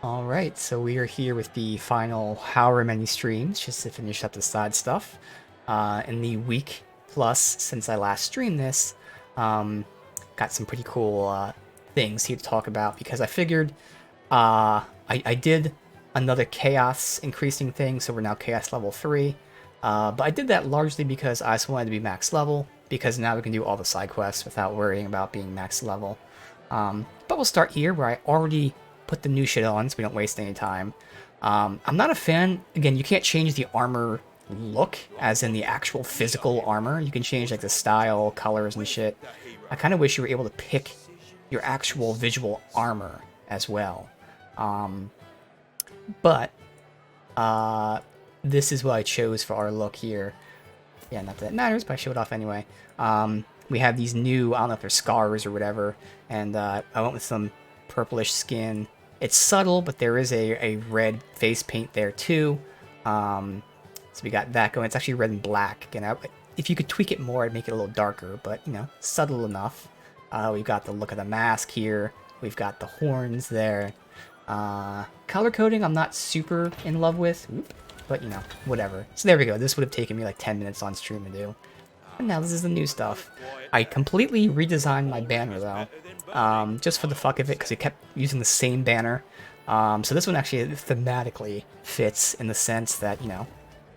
Alright, so we are here with the final however many streams, just to finish up the side stuff. In the week plus since I last streamed this, um, got some pretty cool things here to talk about, because I figured I did another chaos increasing thing, so we're now chaos level 3. But I did that largely because I just wanted to be max level, because now we can do all the side quests without worrying about being max level. But we'll start here where I already put the new shit on so we don't waste any time. I'm not a fan, again, you can't change the armor look, as in the actual physical armor. You can change like the style, colors, and shit. I kind of wish you were able to pick your actual visual armor as well. But this is what I chose for our look here. Yeah, not that it matters, but I show it off anyway. We have these new, I don't know if they're scars or whatever, and I went with some purplish skin. It's subtle, but there is a red face paint there too. So we got that going. It's actually red and black. And if you could tweak it more, I'd make it a little darker, but you know, subtle enough. We've got the look of the mask here. We've got the horns there. Color coding, I'm not super in love with. Oop. But, you know, whatever. So there we go. This would have taken me like 10 minutes on stream to do. And now this is the new stuff. I completely redesigned my banner, though. Just for the fuck of it, because it kept using the same banner. So this one actually thematically fits in the sense that, you know,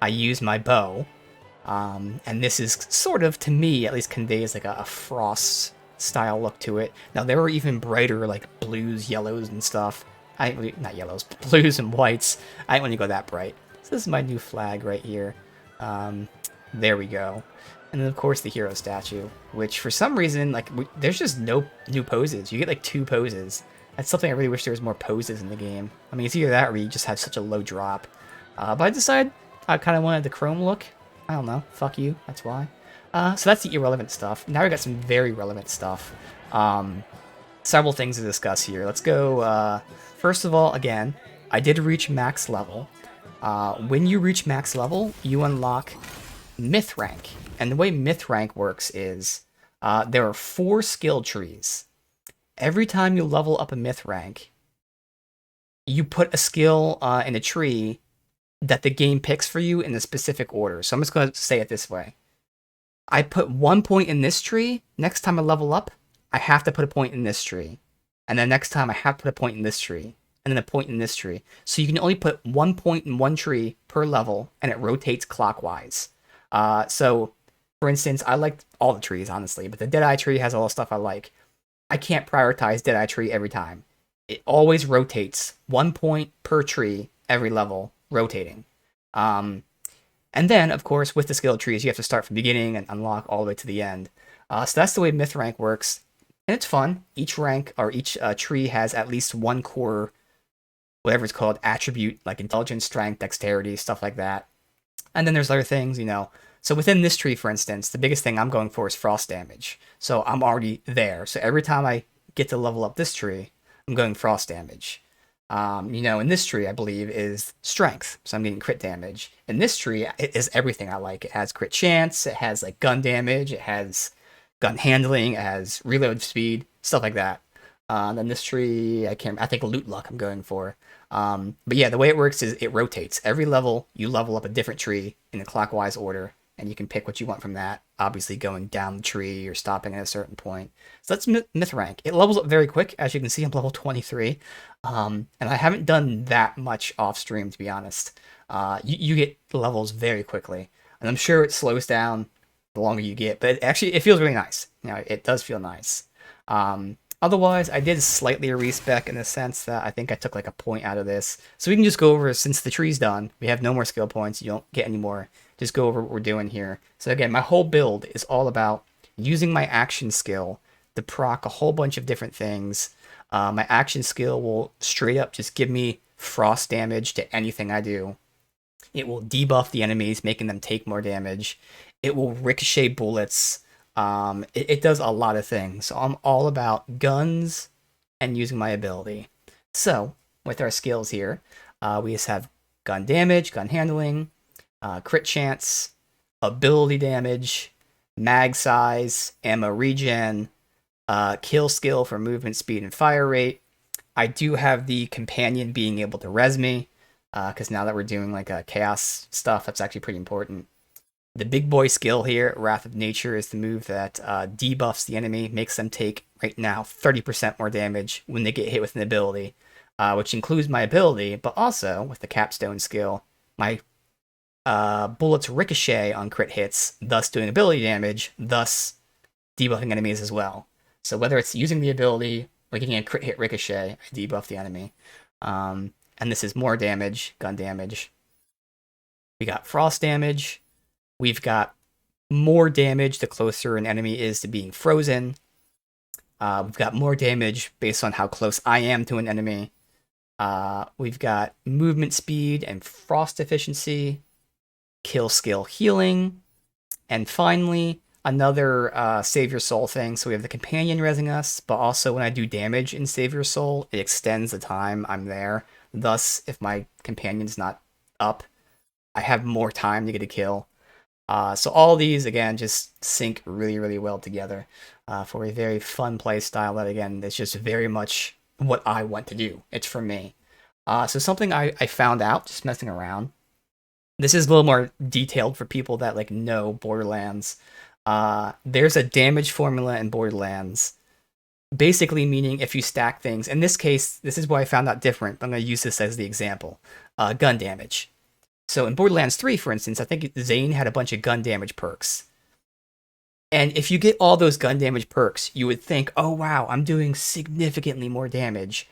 I use my bow. And this is sort of, to me, at least conveys like a frost style look to it. Now, there were even brighter, like, blues, yellows, and stuff. Not yellows, but blues and whites. I didn't want to go that bright. So this is my new flag right here. There we go. And then, of course, the hero statue, which for some reason, like, there's just no new poses. You get, like, 2 poses. That's something I really wish there was more poses in the game. I mean, it's either that or you just have such a low drop. But I decided I kind of wanted the chrome look. I don't know. Fuck you. That's why. So that's the irrelevant stuff. Now we got some very relevant stuff. Several things to discuss here. Let's go, first of all, again, I did reach max level. When you reach max level, you unlock myth rank. And the way myth rank works is there are 4 skill trees. Every time you level up a myth rank, you put a skill in a tree that the game picks for you in a specific order. So I'm just going to say it this way. I put 1 point in this tree. Next time I level up, I have to put a point in this tree. And then next time I have to put a point in this tree. And then a point in this tree. So you can only put 1 point in one tree per level, and it rotates clockwise. So, for instance, I like all the trees, honestly, but the Deadeye tree has all the stuff I like. I can't prioritize Deadeye tree every time. It always rotates 1 point per tree every level, rotating. And then, of course, with the skill trees, you have to start from the beginning and unlock all the way to the end. So that's the way myth rank works. And it's fun. Each rank, or each tree has at least 1 core, whatever it's called, attribute, like intelligence, strength, dexterity, stuff like that. And then there's other things, you know. So within this tree, for instance, the biggest thing I'm going for is frost damage. So I'm already there. So every time I get to level up this tree, I'm going frost damage. You know, in this tree, I believe, is strength. So I'm getting crit damage. In this tree, it is everything I like. It has crit chance, it has like gun damage, it has gun handling, it has reload speed, stuff like that. Then this tree, I think loot luck I'm going for. But yeah, the way it works is it rotates. Every level, you level up a different tree in a clockwise order, and you can pick what you want from that, obviously going down the tree or stopping at a certain point. So that's myth rank. It levels up very quick. As you can see, I'm level 23. And I haven't done that much off stream, to be honest. You get levels very quickly. And I'm sure it slows down the longer you get, but it feels really nice. You know, it does feel nice. Otherwise, I did slightly a respec in the sense that I think I took like a point out of this. So we can just go over, since the tree's done, we have no more skill points, you don't get any more. Just go over what we're doing here. So again, my whole build is all about using my action skill to proc a whole bunch of different things. My action skill will straight up just give me frost damage to anything I do. It will debuff the enemies, making them take more damage. It will ricochet bullets. It does a lot of things. So I'm all about guns and using my ability. So with our skills here, we just have gun damage, gun handling, crit chance, ability damage, mag size, ammo regen, kill skill for movement, speed, and fire rate, I do have the companion being able to res me, because now that we're doing like a chaos stuff, that's actually pretty important. The big boy skill here, Wrath of Nature, is the move that debuffs the enemy, makes them take, right now, 30% more damage when they get hit with an ability, which includes my ability, but also, with the capstone skill, my bullets ricochet on crit hits, thus doing ability damage, thus debuffing enemies as well. So whether it's using the ability or getting a crit hit ricochet, I debuff the enemy. And this is more damage, gun damage. We got frost damage. We've got more damage the closer an enemy is to being frozen. We've got more damage based on how close I am to an enemy. We've got movement speed and frost efficiency, kill skill healing, and finally, another Save Your Soul thing. So we have the companion resing us, but also when I do damage in Save Your Soul, it extends the time I'm there. Thus, if my companion's not up, I have more time to get a kill. So all these, again, just sync really, really well together for a very fun play style that, again, is just very much what I want to do. It's for me. So something I found out just messing around. This is a little more detailed for people that like know Borderlands. There's a damage formula in Borderlands, basically meaning if you stack things. In this case, this is why I found out different, but I'm going to use this as the example. Gun damage. So in Borderlands 3, for instance, I think Zane had a bunch of gun damage perks. And if you get all those gun damage perks, you would think, oh wow, I'm doing significantly more damage.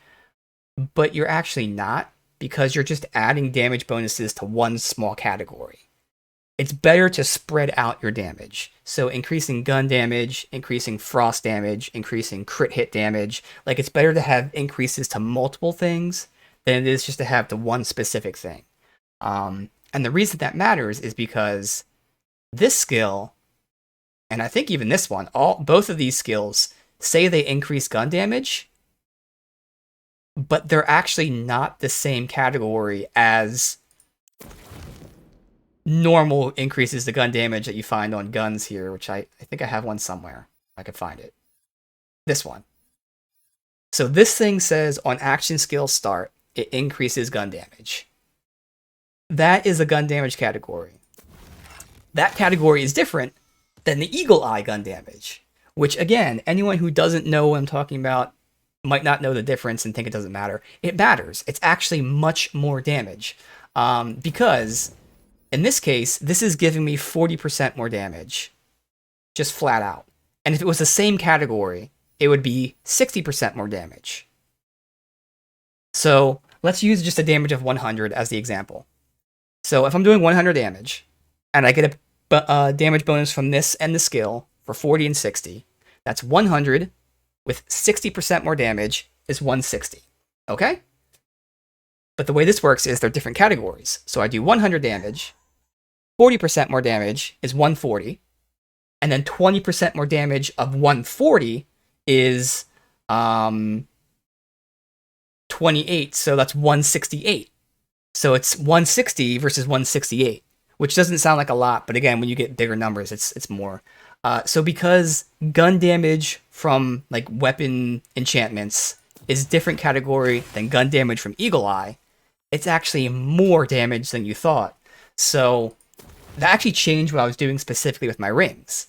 But you're actually not, because you're just adding damage bonuses to one small category. It's better to spread out your damage. So increasing gun damage, increasing frost damage, increasing crit hit damage. Like, it's better to have increases to multiple things than it is just to have to one specific thing. And the reason that matters is because this skill, and I think even this one, both of these skills say they increase gun damage, but they're actually not the same category as normal increases to gun damage that you find on guns here, which I think I have one somewhere. I could find it. This one. So this thing says on action skill start, it increases gun damage. That is a gun damage category. That category is different than the Eagle Eye gun damage, which, again, anyone who doesn't know what I'm talking about might not know the difference and think it doesn't matter. It matters. It's actually much more damage. Because, in this case, this is giving me 40% more damage. Just flat out. And if it was the same category, it would be 60% more damage. So, let's use just a damage of 100 as the example. So if I'm doing 100 damage, and I get a damage bonus from this and the skill for 40 and 60, that's 100 with 60% more damage is 160. Okay? But the way this works is they're different categories. So I do 100 damage, 40% more damage is 140, and then 20% more damage of 140 is 28, so that's 168. So it's 160 versus 168, which doesn't sound like a lot, but again, when you get bigger numbers, it's more. So because gun damage from like weapon enchantments is a different category than gun damage from Eagle Eye, it's actually more damage than you thought. So that actually changed what I was doing specifically with my rings.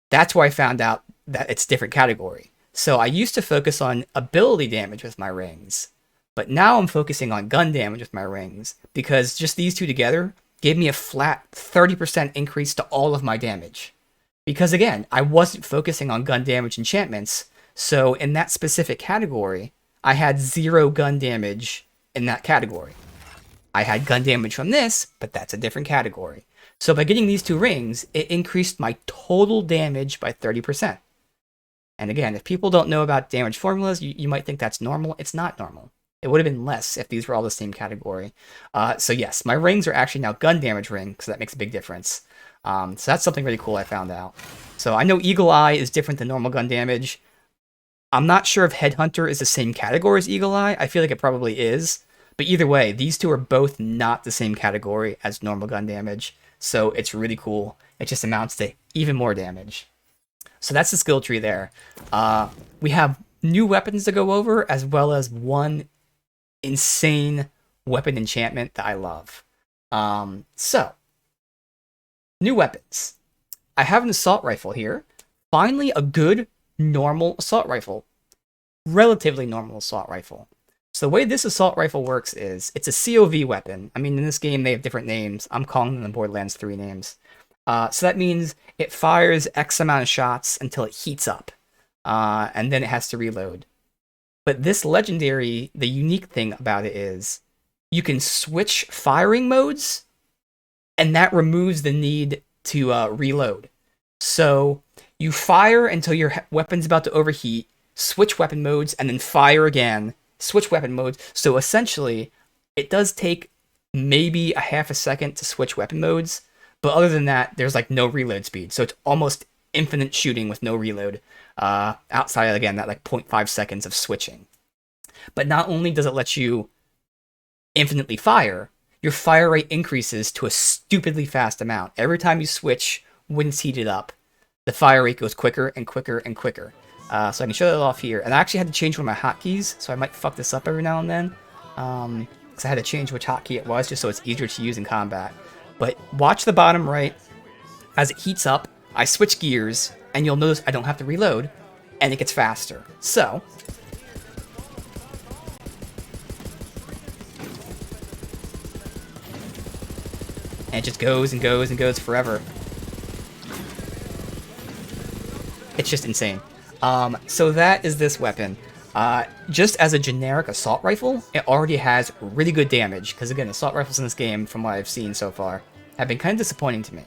That's where I found out that it's a different category. So I used to focus on ability damage with my rings, but now I'm focusing on gun damage with my rings, because just these two together gave me a flat 30% increase to all of my damage. Because again, I wasn't focusing on gun damage enchantments, so in that specific category, I had 0 gun damage in that category. I had gun damage from this, but that's a different category. So by getting these two rings, it increased my total damage by 30%. And again, if people don't know about damage formulas, you might think that's normal. It's not normal. It would have been less if these were all the same category. So yes, my rings are actually now gun damage rings, so that makes a big difference. So that's something really cool I found out. So I know Eagle Eye is different than normal gun damage. I'm not sure if Headhunter is the same category as Eagle Eye. I feel like it probably is. But either way, these two are both not the same category as normal gun damage. So it's really cool. It just amounts to even more damage. So that's the skill tree there. We have new weapons to go over, as well as one insane weapon enchantment that I love. So, new weapons. I have an assault rifle here. Finally, a good, normal assault rifle. Relatively normal assault rifle. So the way this assault rifle works is, it's a COV weapon. I mean, in this game, they have different names. I'm calling them the Borderlands 3 names. So that means it fires X amount of shots until it heats up. And then it has to reload. But this legendary, the unique thing about it is, you can switch firing modes, and that removes the need to reload. So you fire until your weapon's about to overheat, switch weapon modes, and then fire again, switch weapon modes. So essentially, it does take maybe a half a second to switch weapon modes, but other than that, there's like no reload speed. So it's almost infinite shooting with no reload, outside of, again, that like 0.5 seconds of switching. But not only does it let you infinitely fire, your fire rate increases to a stupidly fast amount. Every time you switch, when it's heated up, the fire rate goes quicker and quicker and quicker. So I can show that off here. And I actually had to change one of my hotkeys, so I might fuck this up every now and then. Because I had to change which hotkey it was, just so it's easier to use in combat. But watch the bottom right. As it heats up, I switch gears, and you'll notice I don't have to reload, and it gets faster. So, and it just goes and goes and goes forever. It's just insane. So that is this weapon. Just as a generic assault rifle, it already has really good damage, because again, assault rifles in this game, from what I've seen so far, have been kind of disappointing to me.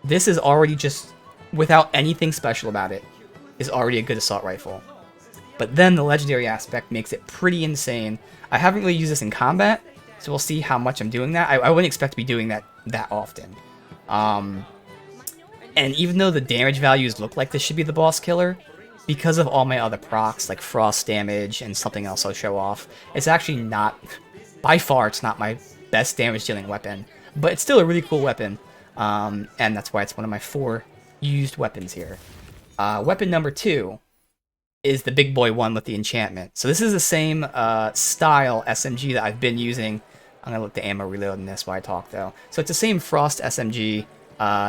This is already just, without anything special about it, is already a good assault rifle. But then the legendary aspect makes it pretty insane. I haven't really used this in combat, so we'll see how much I'm doing that. I wouldn't expect to be doing that often. And even though the damage values look like this should be the boss killer, because of all my other procs, like frost damage and something else I'll show off, it's actually not, by far, it's not my best damage dealing weapon. But it's still a really cool weapon, and that's why it's one of my 4 used weapons here. Weapon number 2 is the big boy one with the enchantment. So this is the same style SMG that I've been using. I'm going to let the ammo reload in this while I talk, though. So it's the same Frost SMG,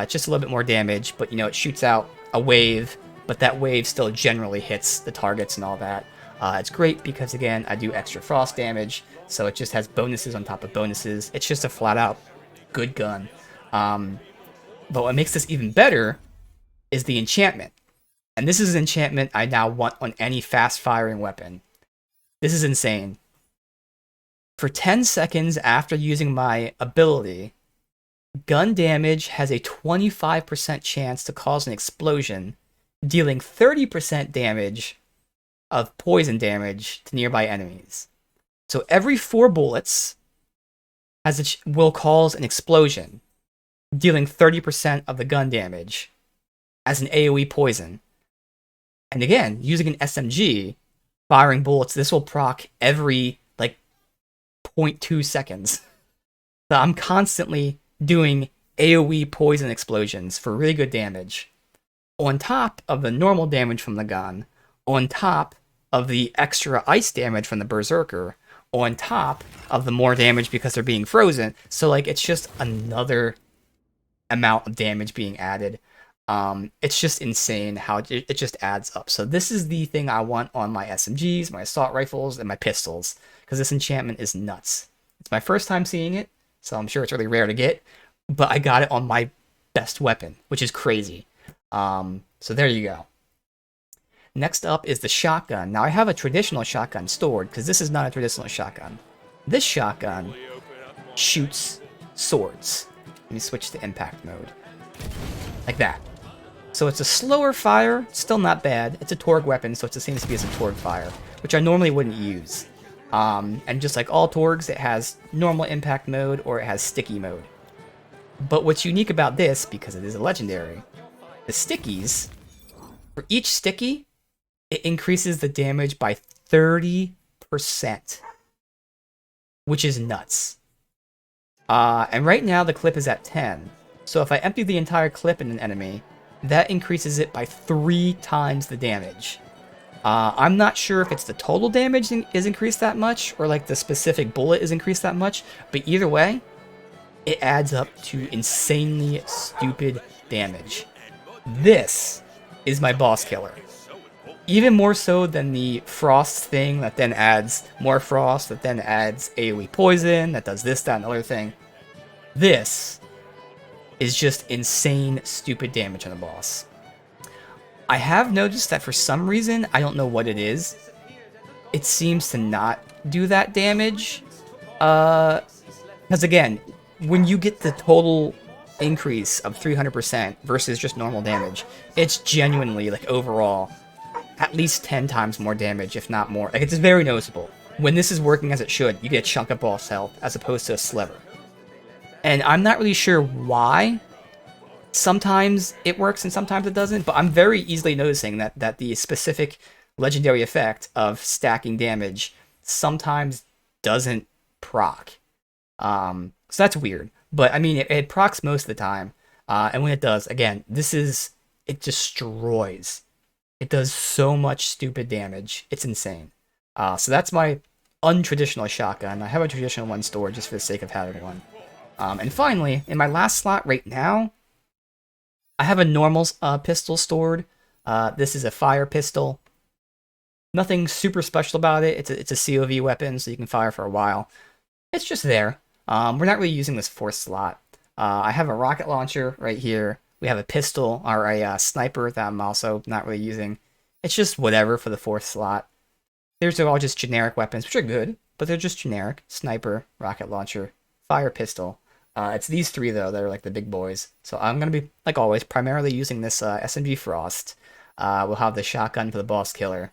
just a little bit more damage, but, you know, it shoots out a wave, but that wave still generally hits the targets and all that. It's great because, again, I do extra Frost damage, so it just has bonuses on top of bonuses. It's just a flat-out good gun. But what makes this even better is the enchantment. And this is an enchantment I now want on any fast-firing weapon. This is insane. For 10 seconds after using my ability, gun damage has a 25% chance to cause an explosion, dealing 30% damage of poison damage to nearby enemies. So every 4 bullets will cause an explosion, dealing 30% of the gun damage as an AoE poison. And again, using an SMG, firing bullets, this will proc every, like, 0.2 seconds. So I'm constantly doing AoE poison explosions for really good damage, on top of the normal damage from the gun, on top of the extra ice damage from the Berserker, on top of the more damage because they're being frozen. So, like, it's just another amount of damage being added. It's just insane how it just adds up. So this is the thing I want on my SMGs, my assault rifles, and my pistols, because this enchantment is nuts. It's my first time seeing it, so I'm sure it's really rare to get, but I got it on my best weapon, which is crazy. So there you go. Next up is the shotgun. Now I have a traditional shotgun stored, because this is not a traditional shotgun. This shotgun shoots swords. Let me switch to impact mode. Like that. So it's a slower fire, still not bad. It's a Torgue weapon, so it's the same speed as a Torgue fire, which I normally wouldn't use. And just like all Torgues, it has normal impact mode or it has sticky mode. But what's unique about this, because it is a legendary, the stickies, for each sticky, it increases the damage by 30%, which is nuts. And right now the clip is at 10. So if I empty the entire clip in an enemy, that increases it by 3 times the damage. I'm not sure if it's the total damage is increased that much or like the specific bullet is increased that much, but either way, it adds up to insanely stupid damage. This is my boss killer. Even more so than the frost thing that then adds more frost, that then adds AoE poison, that does this, that, and the other thing. This is just insane, stupid damage on the boss. I have noticed that for some reason, I don't know what it is, it seems to not do that damage. Because again, when you get the total increase of 300% versus just normal damage, it's genuinely, like, overall, at least 10 times more damage, if not more. Like, it's very noticeable. When this is working as it should, you get a chunk of boss health as opposed to a sliver. And I'm not really sure why. Sometimes it works and sometimes it doesn't, but I'm very easily noticing that the specific legendary effect of stacking damage sometimes doesn't proc. So that's weird. But I mean, it procs most of the time. And when it does, again, it destroys. It does so much stupid damage. It's insane. So that's my untraditional shotgun. I have a traditional one stored just for the sake of having one. And finally, in my last slot right now, I have a normal pistol stored. This is a fire pistol. Nothing super special about it. It's a COV weapon, so you can fire for a while. It's just there. We're not really using this fourth slot. I have a rocket launcher right here. We have a pistol or a sniper that I'm also not really using. It's just whatever for the fourth slot. These are all just generic weapons, which are good, but they're just generic. Sniper, rocket launcher, fire pistol. It's these three, though, that are like the big boys. So I'm going to be, like always, primarily using this SMG Frost. We'll have the shotgun for the boss killer.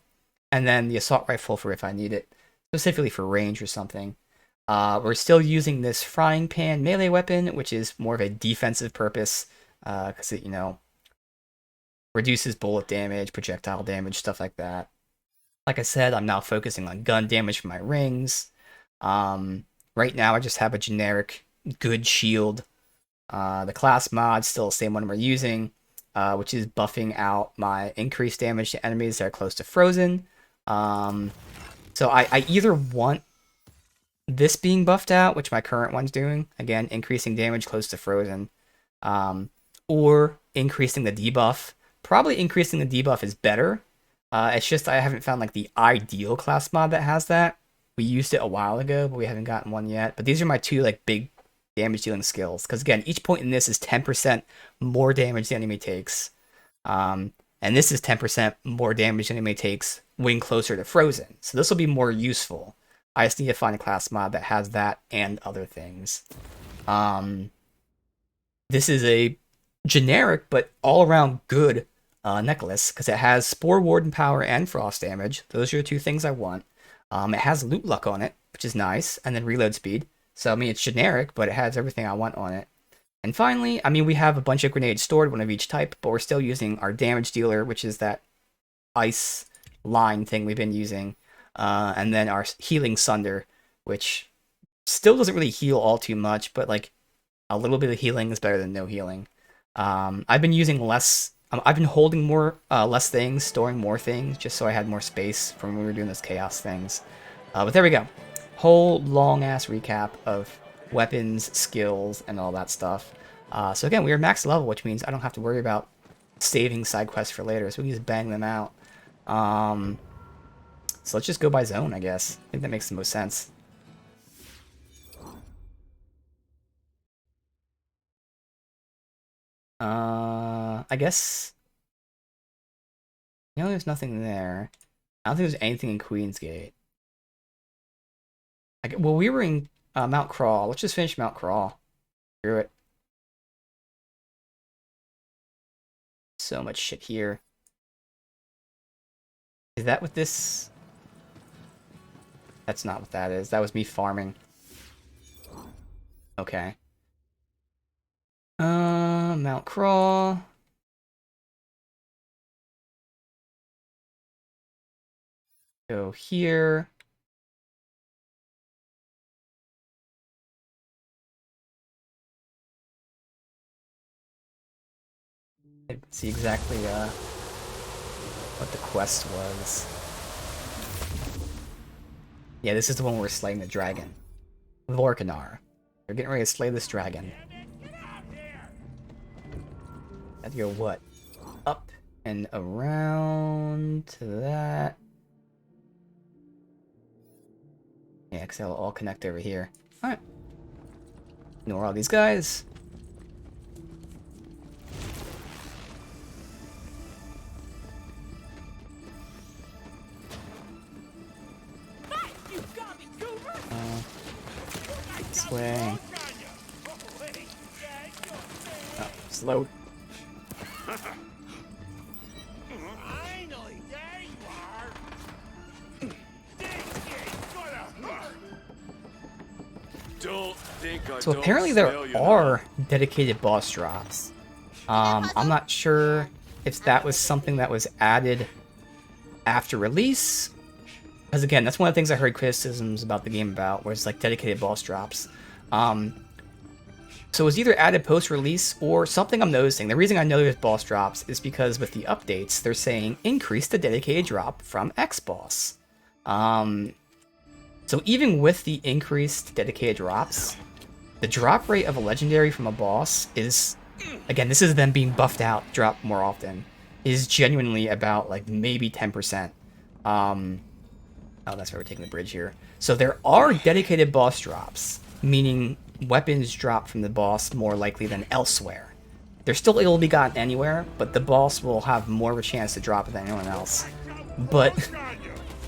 And then the assault rifle for if I need it. Specifically for range or something. We're still using this frying pan melee weapon, which is more of a defensive purpose. Because it, reduces bullet damage, projectile damage, stuff like that. Like I said, I'm now focusing on gun damage for my rings. Right now, I just have a generic good shield. The class mod's still the same one we're using, which is buffing out my increased damage to enemies that are close to frozen. So I either want this being buffed out, which my current one's doing, again, increasing damage close to frozen, or increasing the debuff. Probably increasing the debuff is better. It's just I haven't found like the ideal class mod that has that. We used it a while ago, but we haven't gotten one yet. But these are my two like big damage dealing skills. Because again, each point in this is 10% more damage the enemy takes. And this is 10% more damage the enemy takes when closer to frozen. So this will be more useful. I just need to find a class mod that has that and other things. This is a generic but all-around good necklace because it has Spore Warden power and frost damage. Those are the two things I want. It has loot luck on it, which is nice, and then reload speed. So, I mean, it's generic, but it has everything I want on it. And finally, I mean, we have a bunch of grenades stored, one of each type, but we're still using our damage dealer, which is that ice line thing we've been using. And then our healing sunder, which still doesn't really heal all too much, but like a little bit of healing is better than no healing. I've been using less. I've been holding less things, storing more things, just so I had more space from when we were doing those chaos things. But there we go. Whole long-ass recap of weapons, skills, and all that stuff. So again, we are max level, which means I don't have to worry about saving side quests for later, so we can just bang them out. So let's just go by zone, I guess. I think that makes the most sense. I guess... there's nothing there. I don't think there's anything in Queensgate. Well, we were in Mount Crawl. Let's just finish Mount Crawl. Screw it. So much shit here. Is that what this... That's not what that is. That was me farming. Okay. Mount Crawl. Go here. I see exactly, what the quest was. Yeah, this is the one where we're slaying the dragon. Vorkanar. They're getting ready to slay this dragon. Have to go what? Up and around to that. Yeah, because they'll all connect over here. Alright. Ignore all these guys. This way. Oh, slow. So apparently there are dedicated boss drops. I'm not sure if that was something that was added after release. Because again, that's one of the things I heard criticisms about the game about, where it's like dedicated boss drops. So it was either added post-release or something I'm noticing. The reason I know there's boss drops is because with the updates, they're saying increase the dedicated drop from X boss. So even with the increased dedicated drops, the drop rate of a legendary from a boss is, again, this is them being buffed out, drop more often, is genuinely about like maybe 10%. Oh, that's why we're taking the bridge here. So there are dedicated boss drops, meaning weapons drop from the boss more likely than elsewhere. They're still able to be gotten anywhere, but the boss will have more of a chance to drop it than anyone else. But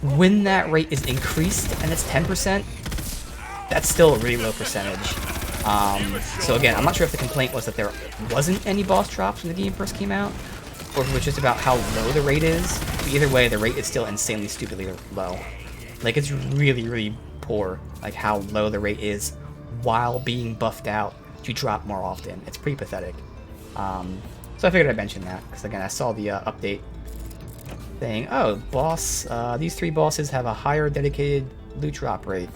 when that rate is increased and it's 10%, that's still a really low percentage. So again, I'm not sure if the complaint was that there wasn't any boss drops when the game first came out, or if it was just about how low the rate is. But either way, the rate is still insanely stupidly low. Like, it's really, really poor, like, how low the rate is while being buffed out to drop more often. It's pretty pathetic. So I figured I'd mention that, because again, I saw the update saying, oh, boss, these 3 bosses have a higher dedicated loot drop rate.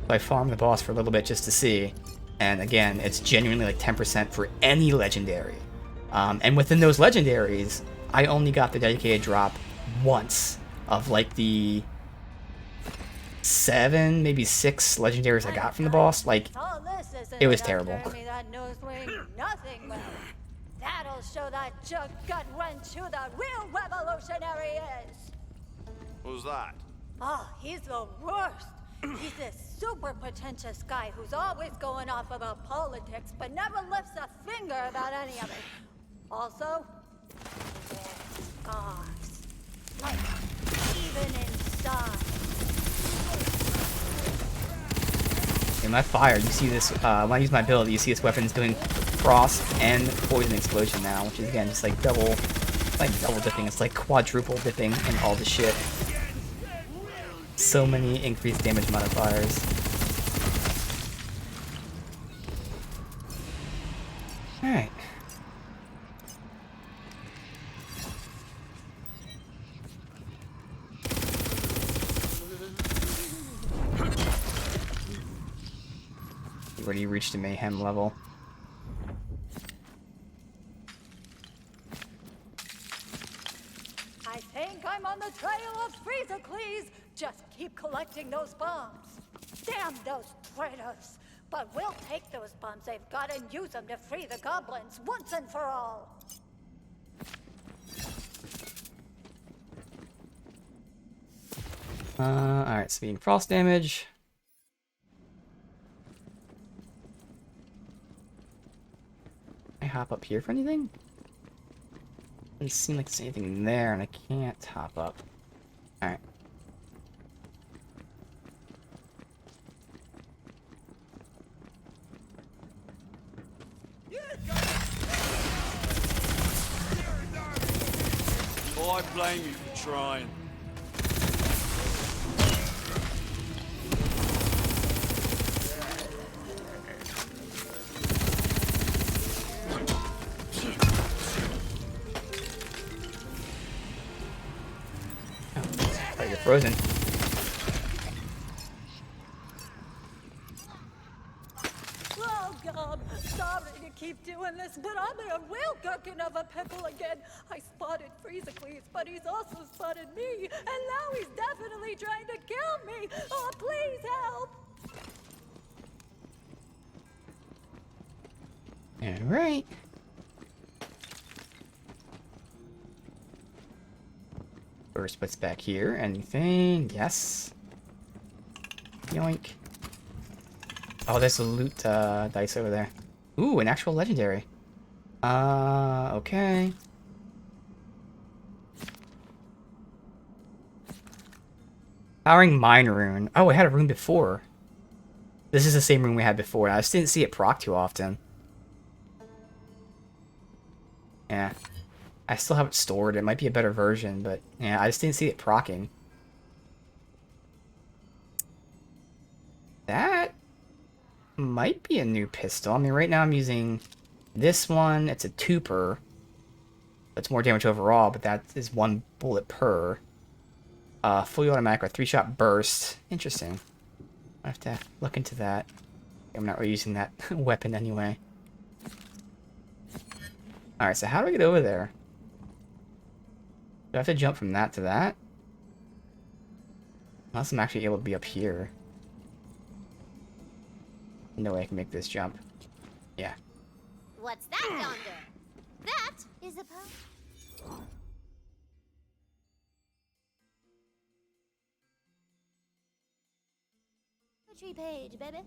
So I farmed the boss for a little bit just to see, and again, it's genuinely like 10% for any legendary. And within those legendaries, I only got the dedicated drop once of like the 7, maybe 6 legendaries I got from the boss. Like, it was terrible. That'll show that jug gut wrench who the real revolutionary is. Who's that? Oh, he's the worst. He's this super pretentious guy who's always going off about politics, but never lifts a finger about any of it. Also, scars. Like, even inside. In my fire, you see this, when I use my ability, you see this weapon's doing frost and poison explosion now, which is again just like double dipping. It's like quadruple dipping in all the shit. So many increased damage modifiers. Alright. You already reached a mayhem level. I think I'm on the trail of Freezercles. Just keep collecting those bombs. Damn those traitors. But we'll take those bombs they've got and use them to free the goblins once and for all. Alright, so being frost damage. Can I hop up here for anything? Doesn't seem like there's anything there, and I can't hop up. Alright. Oh, I blame you for trying. Oh, you're frozen. Whoa! Oh, God, sorry to keep doing this, but I'm in a real gherkin of a pickle again. I spotted Freezicles, but he's also spotted me, and now he's definitely trying to kill me. Oh, please help. Alright. First, what's back here? Anything? Yes. Yoink. Oh, there's a loot dice over there. Ooh, an actual legendary. Okay. Powering Mine Rune. Oh, we had a rune before. This is the same rune we had before. I just didn't see it proc too often. Yeah. I still have it stored. It might be a better version, but yeah, I just didn't see it procking. That might be a new pistol. I mean, right now I'm using this one. It's a 2-per. That's more damage overall, but that is 1 bullet per. Fully automatic or 3-shot burst. Interesting. I have to look into that. I'm not really using that weapon anyway. Alright, so how do I get over there? Do I have to jump from that to that? Unless I'm actually able to be up here. No way I can make this jump. Yeah. What's that yonder? That is a poem. Poetry page, baby.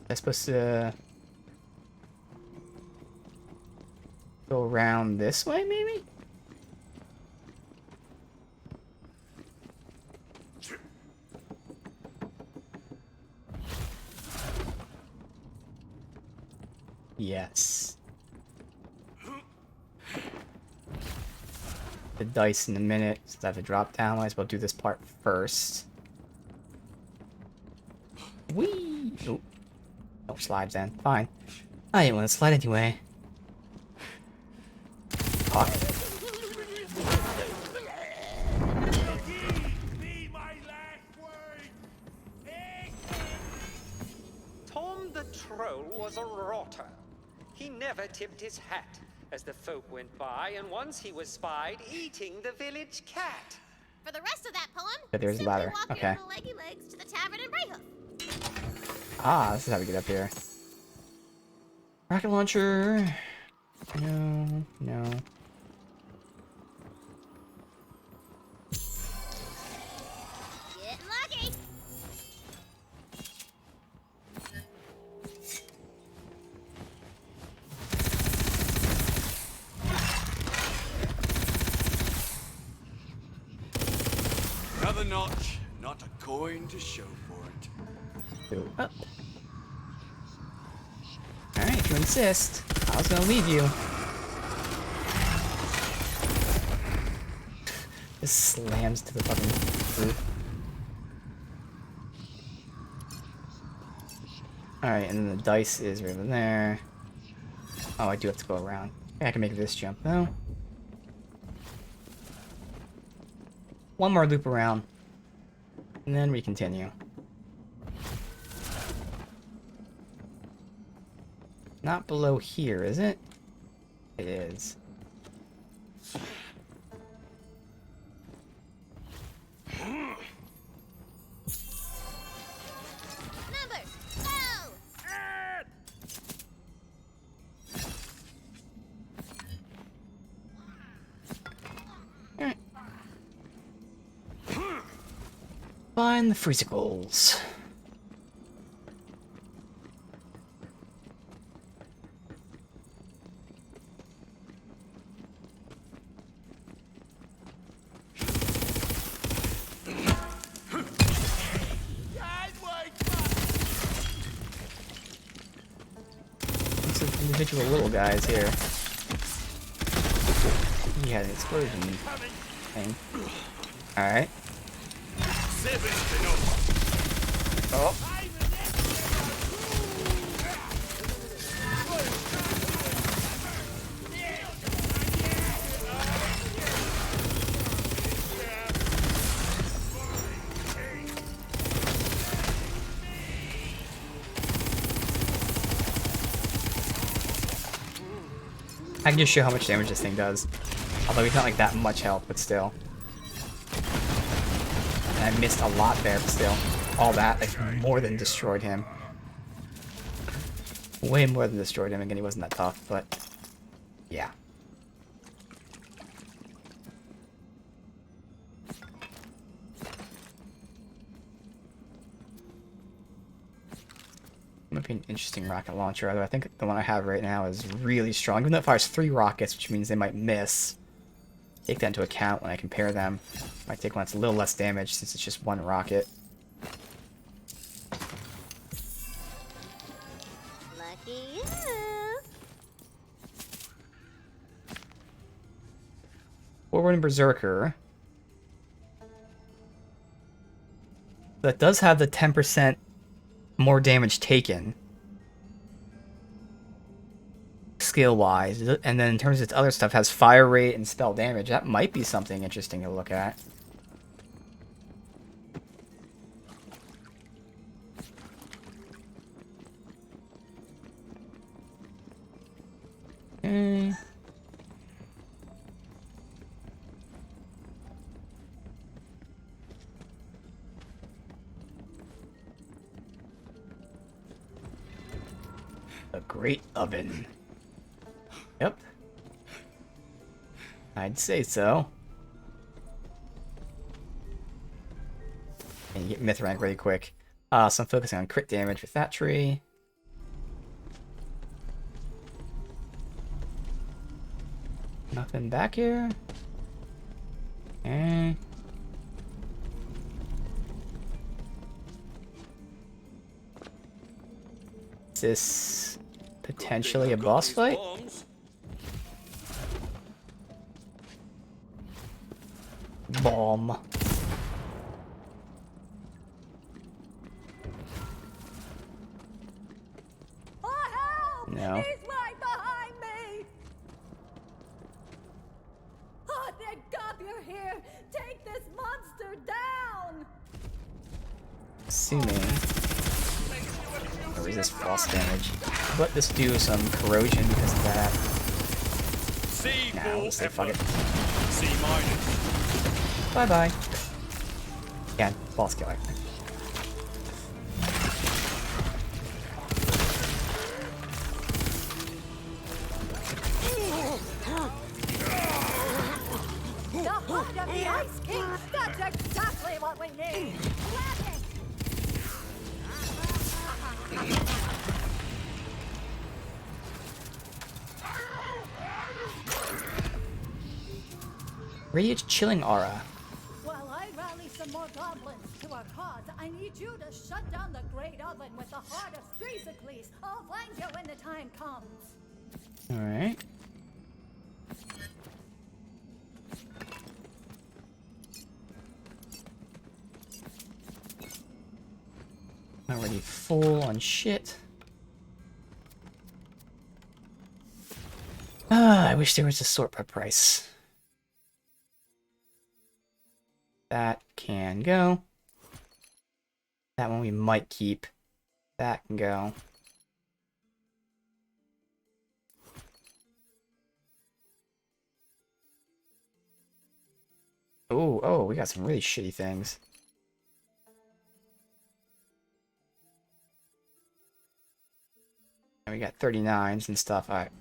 I'm supposed to go around this way, maybe? Yes. The dice in a minute, so I have to drop down. Might as well do this part first. Whee! Oh. No slides then. Fine. I didn't want to slide anyway. Fuck. Tom the Troll was a rotter. He never tipped his hat as the folk went by, and once he was spied eating the village cat. For the rest of that poem, But there's a simply ladder. walk Okay. your little leggy legs to the tavern in Brayhoof. Ah, this is how we get up here. Rocket launcher. No, no. Getting lucky. Another notch, not a coin to show for it. Go up. Alright, if you insist. I was gonna leave you. This slams to the fucking roof. Alright, and then the dice is right over there. Oh, I do have to go around. Yeah, I can make this jump though. One more loop around. And then we continue. Not below here, is it? It is. Numbers, go! Alright. Find the Freezicles. Some individual little guys here. He had an explosion thing. Alright. Oh. I can just show how much damage this thing does. Although he's not like that much health, but still. And I missed a lot there, but still. All that, like, more than destroyed him. Way more than destroyed him. Again, he wasn't that tough, but yeah. Might be an interesting rocket launcher, although I think the one I have right now is really strong. Even though it fires 3 rockets, which means they might miss. Take that into account when I compare them. Might take one that's a little less damage since it's just 1 rocket. Lucky you. Forward and Berserker. That does have the 10% more damage taken. Skill-wise. And then in terms of its other stuff, has fire rate and spell damage. That might be something interesting to look at. Okay. A great oven. Yep. I'd say so. And you get myth rank really quick. So I'm focusing on crit damage with that tree. Nothing back here. Okay. Is this potentially a boss fight? Bomb. Oh, help! No. He's right behind me! Oh, thank God you're here! Take this monster down! Assuming I resist frost damage. Let this do some corrosion because of that. Nah, we'll say fuck it. C minus. Bye bye. Yeah, boss killer. The heart of the Ice King! That's exactly what we need! Grab it! Radiant chilling aura. While I rally some more goblins to our cause, I need you to shut down the Great Oven with the heart of Thesocles. I'll find you when the time comes. Alright. Already full on shit. I wish there was a sort by price. That can go. That one we might keep. That can go. Oh, we got some really shitty things. And we got 39s and stuff. Alright.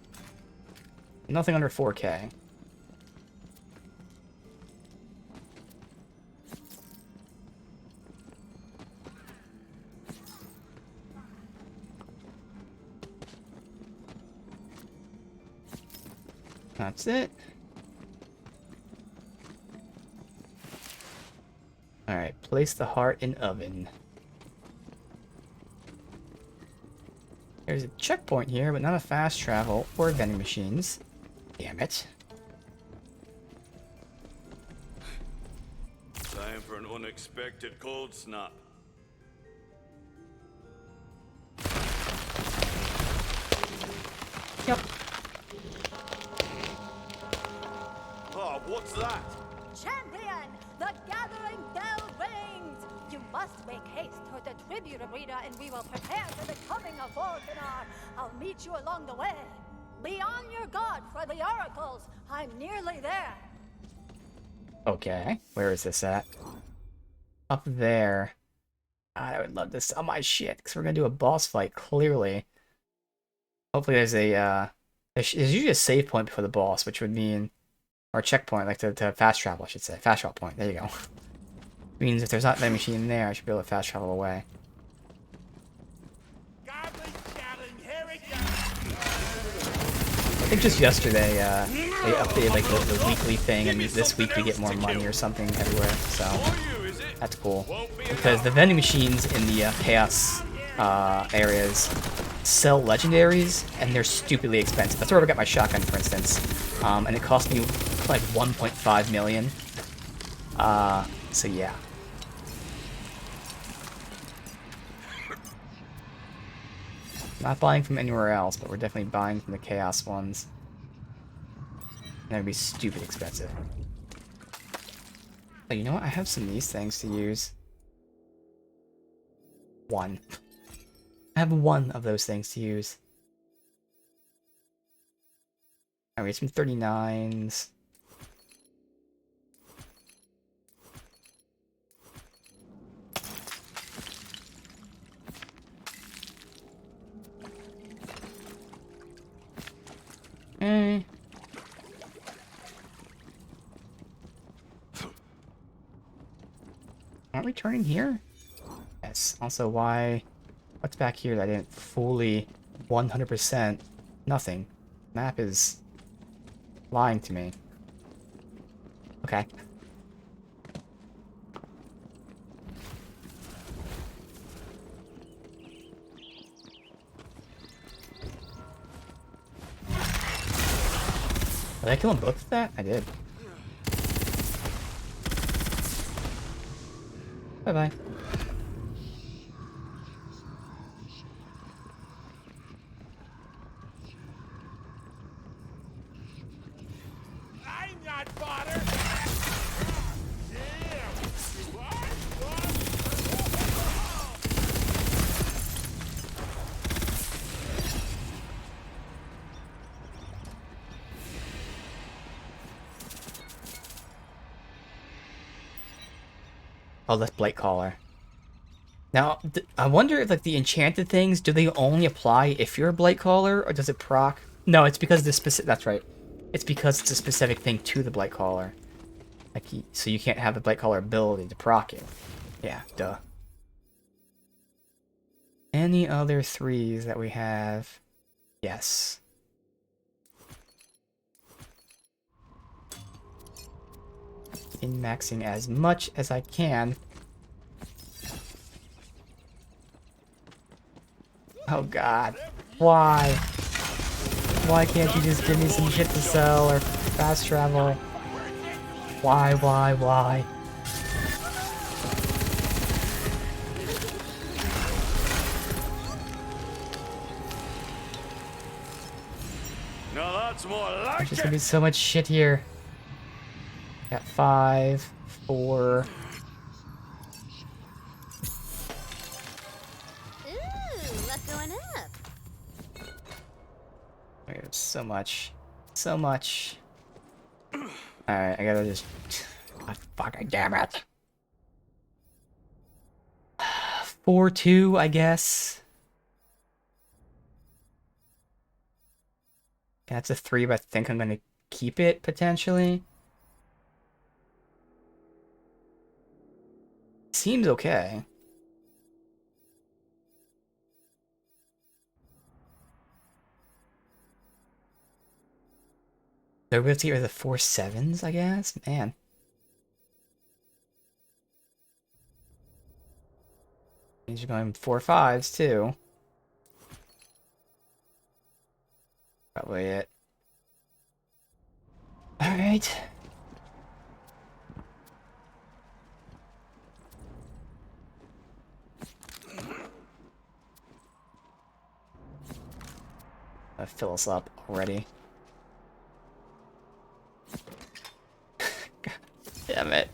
Nothing under 4K. That's it. Alright, place the heart in oven. There's a checkpoint here, but not a fast travel or vending machines. Damn it. Time for an unexpected cold snap. Yep. Oh, what's that? Champion, the gathering bell rings. You must make haste toward the tribute arena and we will prepare for the coming of Volcanar. I'll meet you along the way. Be on your guard for the oracles. I'm nearly there. Okay, where is this at? Up there. God, I would love to sell my shit, because we're gonna do a boss fight, clearly. Hopefully there's a, there's usually a save point before the boss, which would mean, or a checkpoint, like to fast travel, I should say. Fast travel point, there you go. Means if there's not that machine there, I should be able to fast travel away. I think just yesterday, they updated like the weekly thing, and this week we get more money or something everywhere, so that's cool. Because the vending machines in the chaos areas sell legendaries, and they're stupidly expensive. That's where I got my shotgun, for instance, and it cost me like 1.5 million. So yeah. Not buying from anywhere else, but we're definitely buying from the chaos ones. And that would be stupid expensive. Oh, you know what? I have some of these things to use. One. I have one of those things to use. Alright, some 39s. Aren't we turning here? Yes. Also, why... What's back here that I didn't fully 100% nothing? Map is lying to me. Okay. Did I kill them both with that? I did. Bye-bye. I'm not fodder. Oh, that's Blight Caller. Now, I wonder if, like, the enchanted things, do they only apply if you're a Blight Caller, or does it proc? No, it's because the specific... That's right. It's because it's a specific thing to the Blight Caller. Like, so you can't have the Blight Caller ability to proc it. Yeah, duh. Any other 3s that we have? Yes. In-maxing as much as I can. Oh god. Why? Why can't you just give me some shit to sell or fast travel? Why? Now that's more like There's just gonna be so much shit here. Got 5, 4. Ooh, luck going up. There's so much. So much. Alright, I gotta just... God fucking damn it. 4-2, I guess. That's a 3, but I think I'm gonna keep it, potentially. Seems okay. So we're gonna get rid of the 4 7s, I guess? Man. Means you're going 4 5s, too. Probably it. Alright. Fill us up already. God damn it.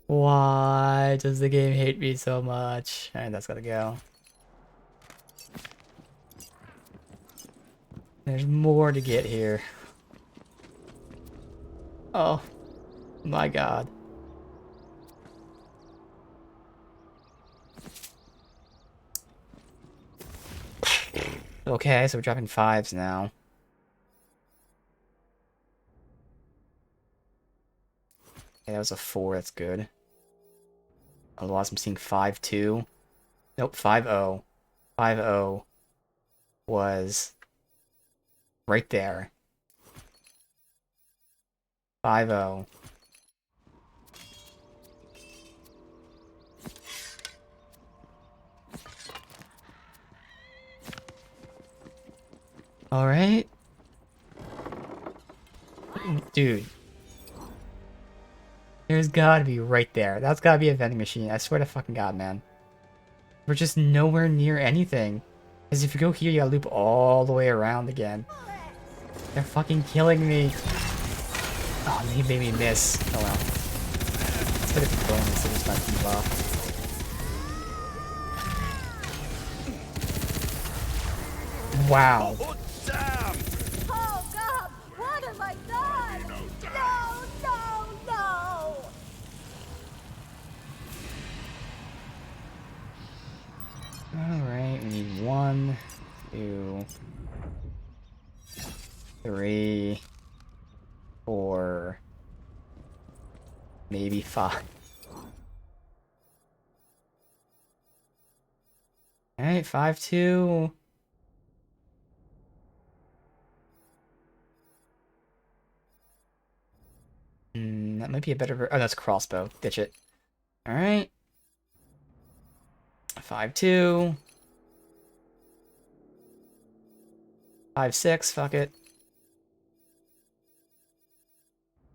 Why does the game hate me so much? Alright, that's gotta go. There's more to get here. Oh my god. Okay, so we're dropping 5s now. Okay, that was a 4, that's good. Otherwise I'm seeing 5-2. Nope, 5-0. 5-0 was right there. 5-0. Alright. Dude. There's gotta be right there. That's gotta be a vending machine. I swear to fucking god, man. We're just nowhere near anything. Because if you go here, you gotta loop all the way around again. They're fucking killing me. Oh, he made me miss. Oh well. It's gonna be bonus. It was my debuff. Wow. Oh, damn! Oh God, what have I done? No, no, no! Alright, we need 1, 2, 3, 4, maybe 5. Alright, 5-2. That might be a better oh, that's crossbow. Ditch it. Alright. 5-2. 5-6, fuck it.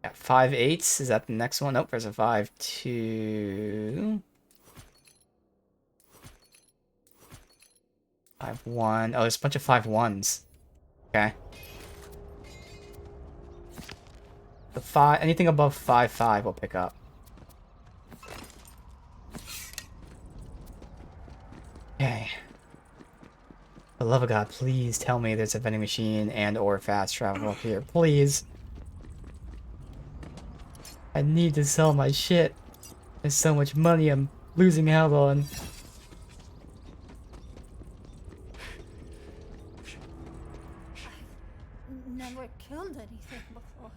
Yeah, 5-8s. Is that the next one? Nope, there's a 5-2. 5-1. Oh, there's a bunch of 5-1s. Okay. The 5, anything above 5-5 we'll pick up. Okay. For the love of God, please tell me there's a vending machine and or fast travel up here. Please. I need to sell my shit. There's so much money I'm losing out on. Never killed anything before.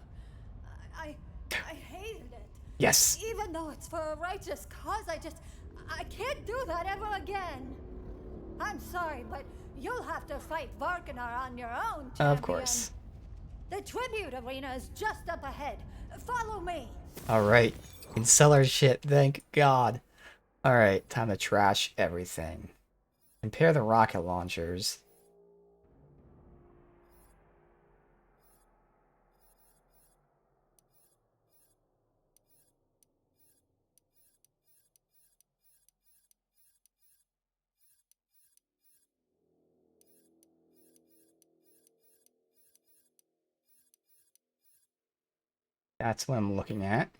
I hated it. Yes. Even though it's for a righteous cause, I can't do that ever again. I'm sorry, but you'll have to fight Varkanar on your own, champion. Of course. The tribute arena is just up ahead. Follow me. Alright. We can sell our shit, thank God. Alright, time to trash everything. Compare the rocket launchers. That's what I'm looking at.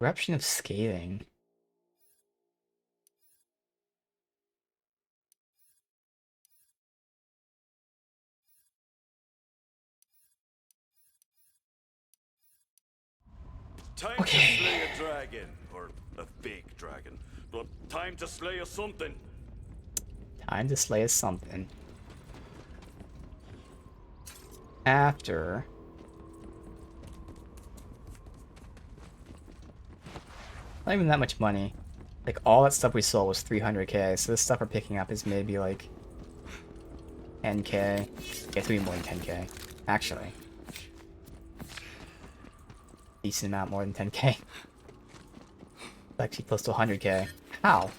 Eruption of scathing. Time Okay. to slay a dragon, or a fake dragon. But time to slay a something. Time to slay us something. After... Not even that much money. Like, all that stuff we sold was 300k, so this stuff we're picking up is maybe, like, 10k. Yeah, it's gonna be more than 10k. Actually. Decent amount more than 10k. It's actually close to 100k. How?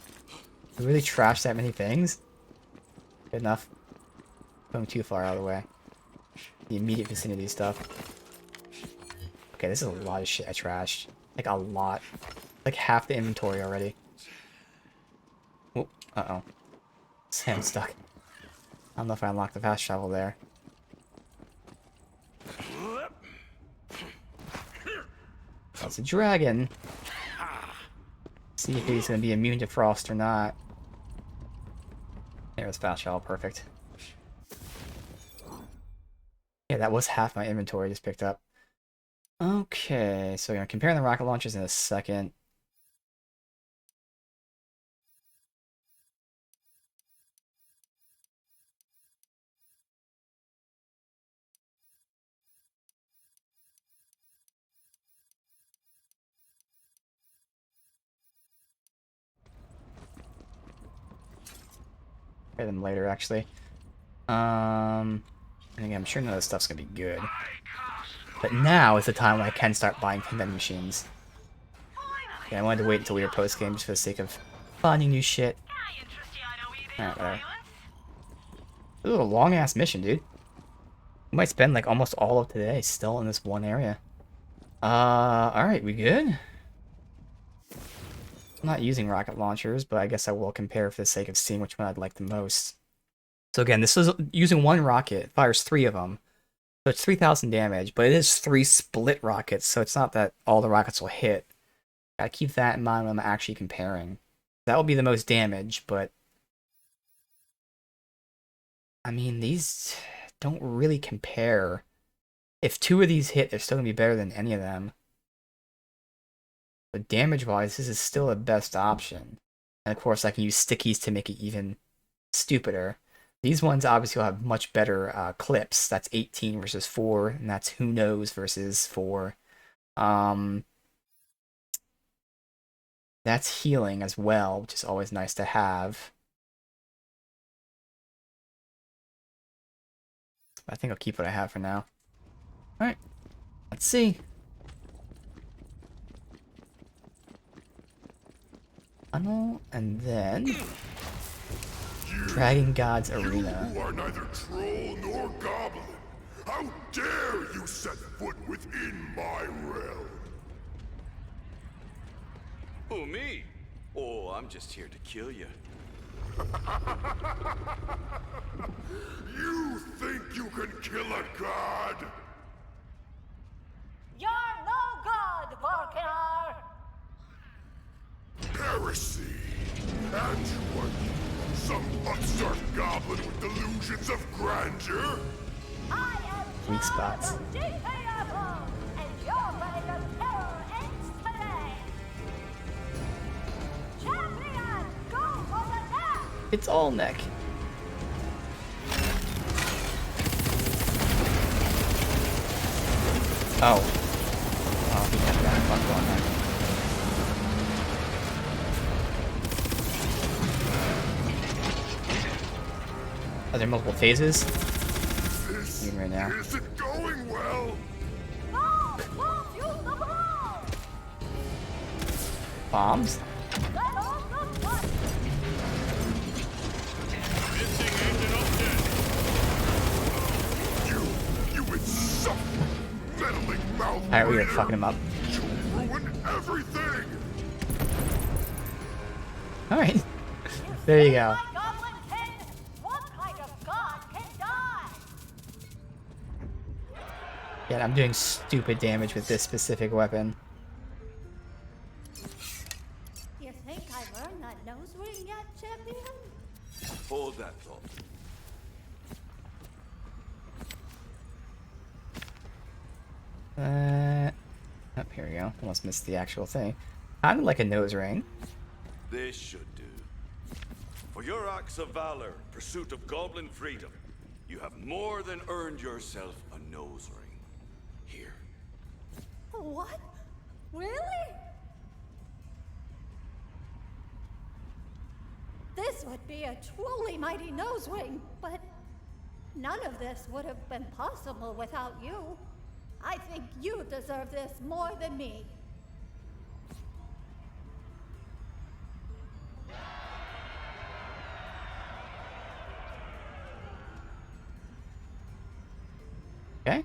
We really trashed that many things? Good enough. Going too far out of the way. The immediate vicinity stuff. Okay, this is a lot of shit I trashed. Like a lot. Like half the inventory already. Oh, uh-oh. Sam's stuck. I don't know if I unlocked the fast travel there. That's a dragon. See if he's gonna be immune to frost or not. There's fast travel, perfect. Yeah, that was half my inventory I just picked up. Okay, so we're gonna compare the rocket launchers in a second. Compare them later, actually. And again, I'm sure none of this stuff's gonna be good. But now is the time when I can start buying vending machines. Yeah, I wanted to wait until we were post-game just for the sake of finding new shit. Alright, whatever. This is a long-ass mission, dude. We might spend, like, almost all of today still in this one area. Alright, we good? I'm not using rocket launchers, but I guess I will compare for the sake of seeing which one I'd like the most. So again, this is using one rocket. It fires 3 of them. So it's 3,000 damage, but it is 3 split rockets, so it's not that all the rockets will hit. Gotta keep that in mind when I'm actually comparing. That will be the most damage, but... I mean, these don't really compare. If 2 of these hit, they're still gonna be better than any of them. But damage-wise, this is still the best option. And of course, I can use stickies to make it even stupider. These ones obviously will have much better clips. That's 18 versus 4, and that's who knows versus 4. That's healing as well, which is always nice to have. I think I'll keep what I have for now. Alright, let's see. Funnel, and then... Dragon God's Arena. You are neither troll nor goblin. How dare you set foot within my realm? Who, me? Oh, I'm just here to kill you. You think you can kill a god? You're no god, Vorkar! Heresy! And what? Some upstart goblin with delusions of grandeur? I am Weak spots. DKFO, and your reign of terror ends today! Champion, go for the neck! It's all neck. Oh. Oh, he had that fuck going on. Are there multiple phases? This Even right now. isn't going well. Ball, ball, use the ball! Bombs? Let off the punch! You insufferable, meddling mouth. Alright, we were fucking him up. You ruin everything. Alright. There you go. My goblin king, what kind of god can die? Yeah, I'm doing stupid damage with this specific weapon. You think I learned that nose ring yet, champion? Hold that thought. Oh, here we go. Almost missed the actual thing. Kind of like a nose ring. This should do. For your acts of valor, pursuit of goblin freedom, you have more than earned yourself a nose ring. Here. What? Really? This would be a truly mighty nose ring, but none of this would have been possible without you. I think you deserve this more than me. Okay?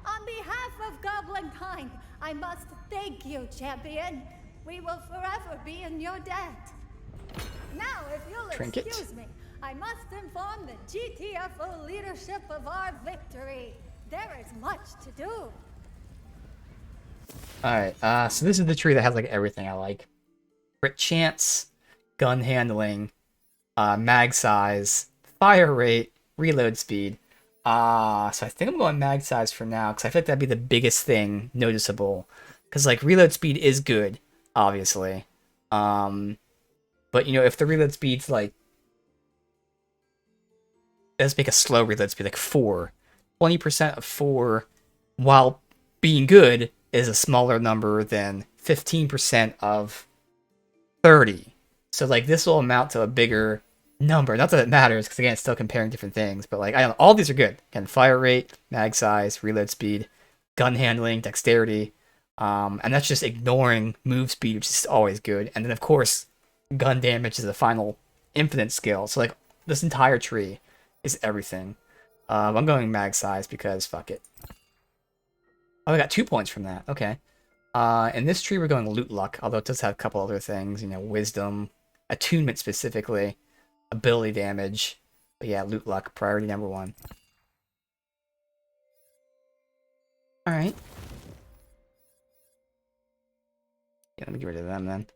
On behalf of goblin kind, I must thank you, champion. We will forever be in your debt. Now, if you'll Trinket. excuse me, I must inform the GTFO leadership of our victory. There is much to do. Alright, so this is the tree that has like everything I like. Crit chance, gun handling, mag size, fire rate, reload speed. So I think I'm going mag size for now, because I feel like that'd be the biggest thing noticeable. Because like reload speed is good, obviously. But you know, if the reload speed's like, let's make a slow reload speed, like 4. 20% of 4, while being good, is a smaller number than 15% of 30. So like this will amount to a bigger number. Not that it matters, because again, it's still comparing different things. But like, I don't know, all these are good. Again, fire rate, mag size, reload speed, gun handling, dexterity. And that's just ignoring move speed, which is always good. And then of course, gun damage is the final infinite skill. So like, this entire tree is everything. I'm going mag size because fuck it. Oh, I got 2 points from that. Okay. In this tree, we're going loot luck, although it does have a couple other things, you know, wisdom, attunement specifically, ability damage. But yeah, loot luck, priority number 1. Alright. Yeah, let me get rid of them then.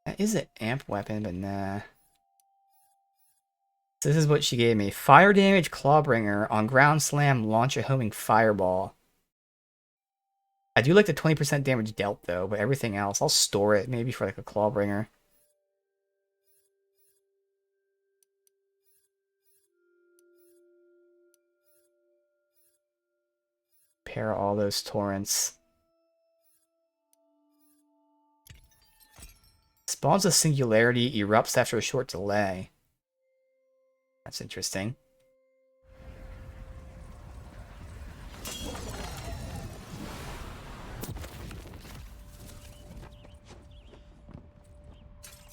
That is an amp weapon, but nah. So this is what she gave me. Fire damage, Clawbringer. On ground slam, launch a homing fireball. I do like the 20% damage dealt, though, but everything else, I'll store it maybe for like a Clawbringer. Pair all those torrents. Spawns of Singularity, erupts after a short delay. That's interesting.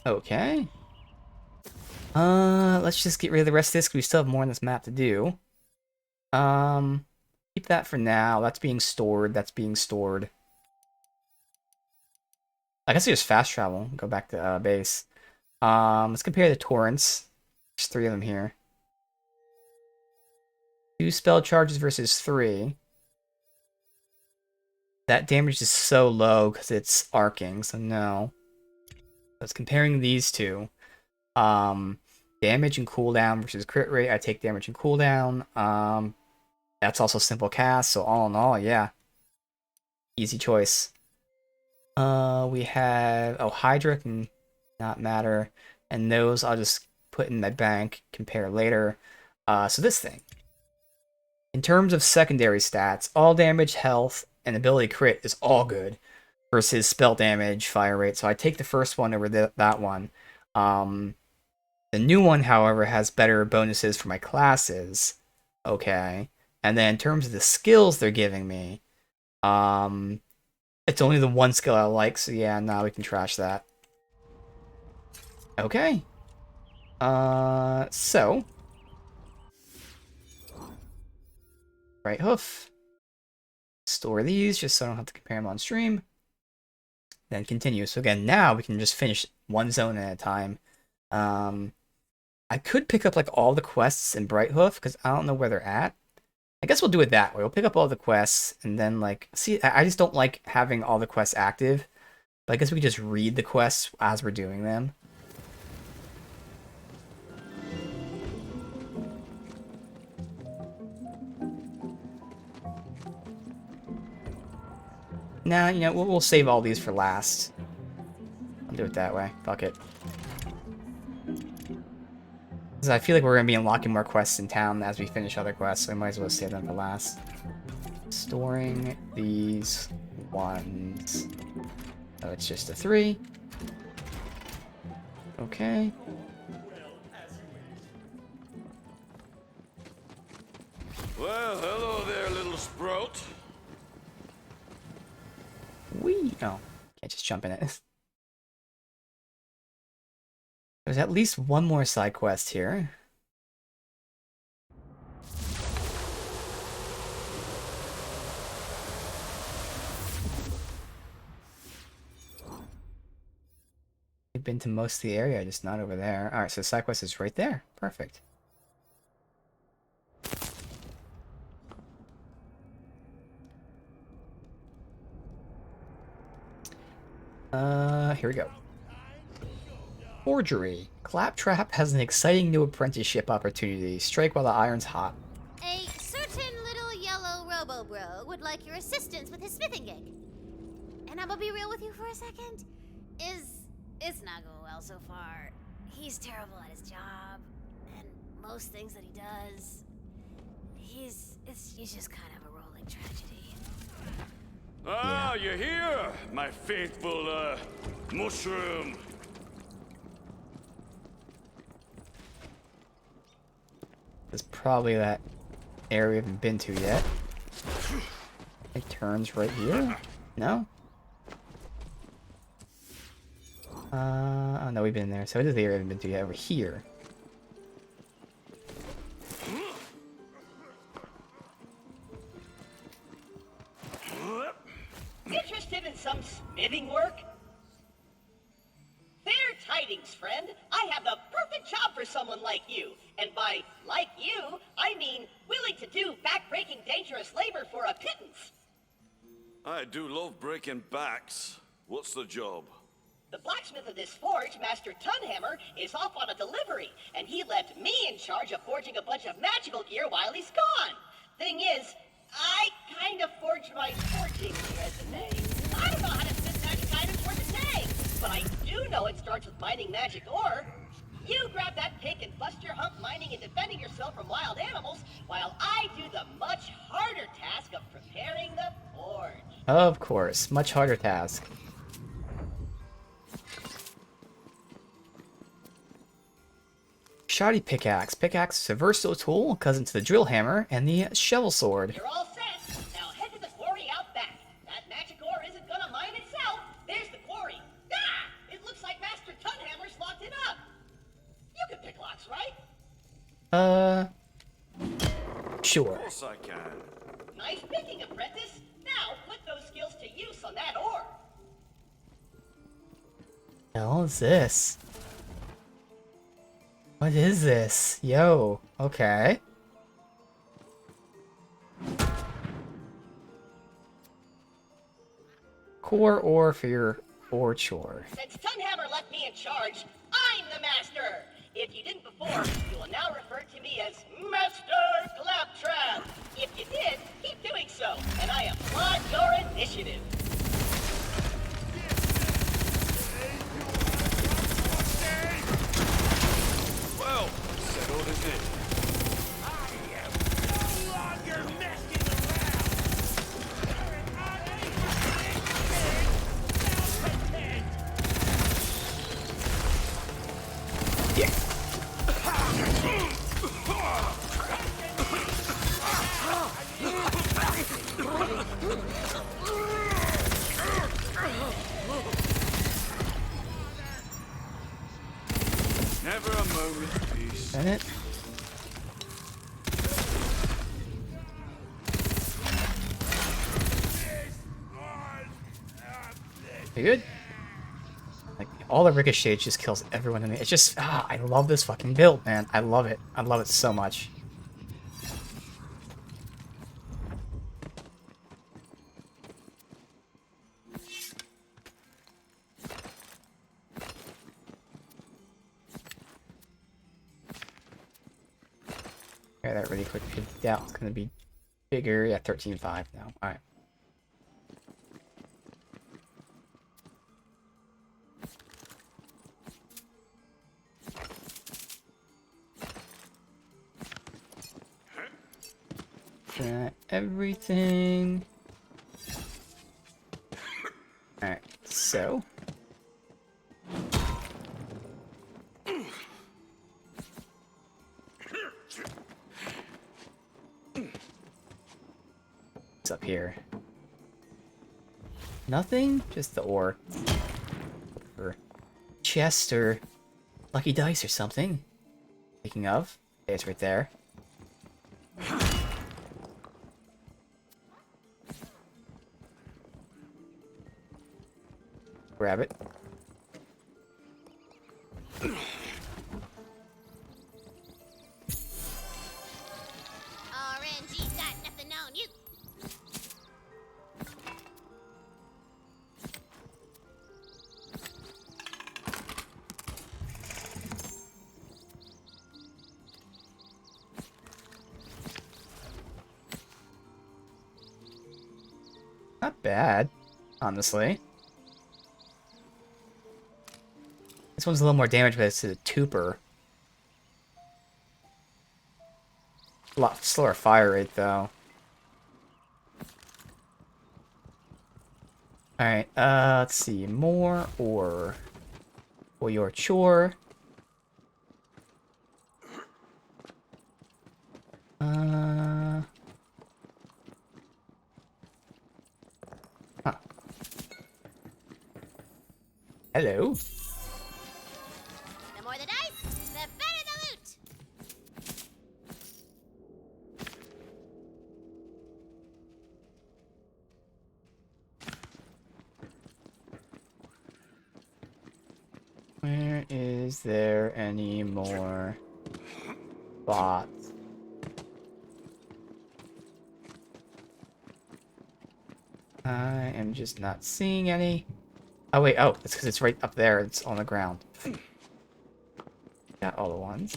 Okay. Let's just get rid of the rest of this, because we still have more on this map to do. Keep that for now. That's being stored. That's being stored. I guess we just fast travel. Go back to base. Let's compare the torrents. There's 3 of them here. 2 spell charges versus 3. That damage is so low because it's arcing, so no. Let's comparing these two. Damage and cooldown versus crit rate. I take damage and cooldown. That's also simple cast, so all in all, yeah. Easy choice. We have... Oh, Hydra can not matter. And those I'll just put in my bank, compare later. So this thing. In terms of secondary stats, all damage, health, and ability crit is all good. Versus spell damage, fire rate. So I take the first one over that one. The new one, however, has better bonuses for my classes. Okay. And then in terms of the skills they're giving me, it's only the one skill I like, so yeah, now we can trash that. Okay. So. Right hoof. Store these just so I don't have to compare them on stream. Then continue. So again, now we can just finish one zone at a time. I could pick up like all the quests in Brighthoof because I don't know where they're at. I guess we'll do it that way. We'll pick up all the quests and then like see. I just don't like having all the quests active. But I guess we could just read the quests as we're doing them. Nah, you know, we'll save all these for last. I'll do it that way. Fuck it. Because I feel like we're going to be unlocking more quests in town as we finish other quests, so we might as well save them for last. Storing these ones. Oh, it's just a 3. Okay. Well, hello there, little sprout. Wee! Oh, can't just jump in it. There's at least one more side quest here. I've been to most of the area, just not over there. Alright, so side quest is right there. Perfect. Here we go. Forgery. Claptrap has an exciting new apprenticeship opportunity. Strike while the iron's hot. A certain little yellow robo-bro would like your assistance with his smithing gig. And I'm gonna be real with you for a second. It's not going well so far. He's terrible at his job, and most things that he does, he's just kind of a rolling tragedy. Ah, you're here, my faithful, mushroom. There's probably that area we haven't been to yet. It turns right here? No? Oh no, we've been there. So it is the area we haven't been to yet. Over here. Interested in some smithing work? Fair tidings, friend. I have the perfect job for someone like you. And by like you, I mean willing to do back-breaking dangerous labor for a pittance. I do love breaking backs. What's the job? The blacksmith of this forge, Master Tunhammer, is off on a delivery, and he left me in charge of forging a bunch of magical gear while he's gone. Thing is, I kind of forged my forging resume. I don't know how to smith magic items worth a dang, but I do know it starts with mining magic ore. You grab that pick and bust your hump mining and defending yourself from wild animals, while I do the much harder task of preparing the forge. Of course, much harder task. Shoddy pickaxe. Pickaxe is a versatile tool, cousin to the drill hammer and the shovel sword. You're all set. Now head to the quarry out back. That magic ore isn't gonna mine itself. There's the quarry. Ah! It looks like Master Tunhammer's locked it up. You can pick locks, right? Sure. Of course I can. Nice picking, apprentice. Now put those skills to use on that ore. The hell is this? What is this? Yo, okay. Core ore for your ore chore. Since Tunhammer left me in charge, I'm the master. If you didn't before, you will now refer to me as Master Claptrap. If you did, keep doing so, and I applaud your initiative. Well, settled is it. I am no longer messing around. Never a moment's peace. Isn't it? You good? Like, all the ricochet just kills everyone in it. It's just, I love this fucking build, man. I love it. I love it so much. Okay, that really quick. Yeah, it's gonna be bigger. Yeah, 13.5 now. Alright. Everything. Alright, so. What's up here? Nothing? Just the ore. Or chest or lucky dice or something. Speaking of, it's right there. Grab it. Not bad, honestly. This one's a little more damage, but it's to the tuber. A lot slower fire rate, though. Alright, let's see. More ore. For your chore. Huh. Hello. The more the dice, the better the loot. Where is there any more bots? I am just not seeing any. Oh wait, oh, it's because it's right up there. It's on the ground. Got all the ones.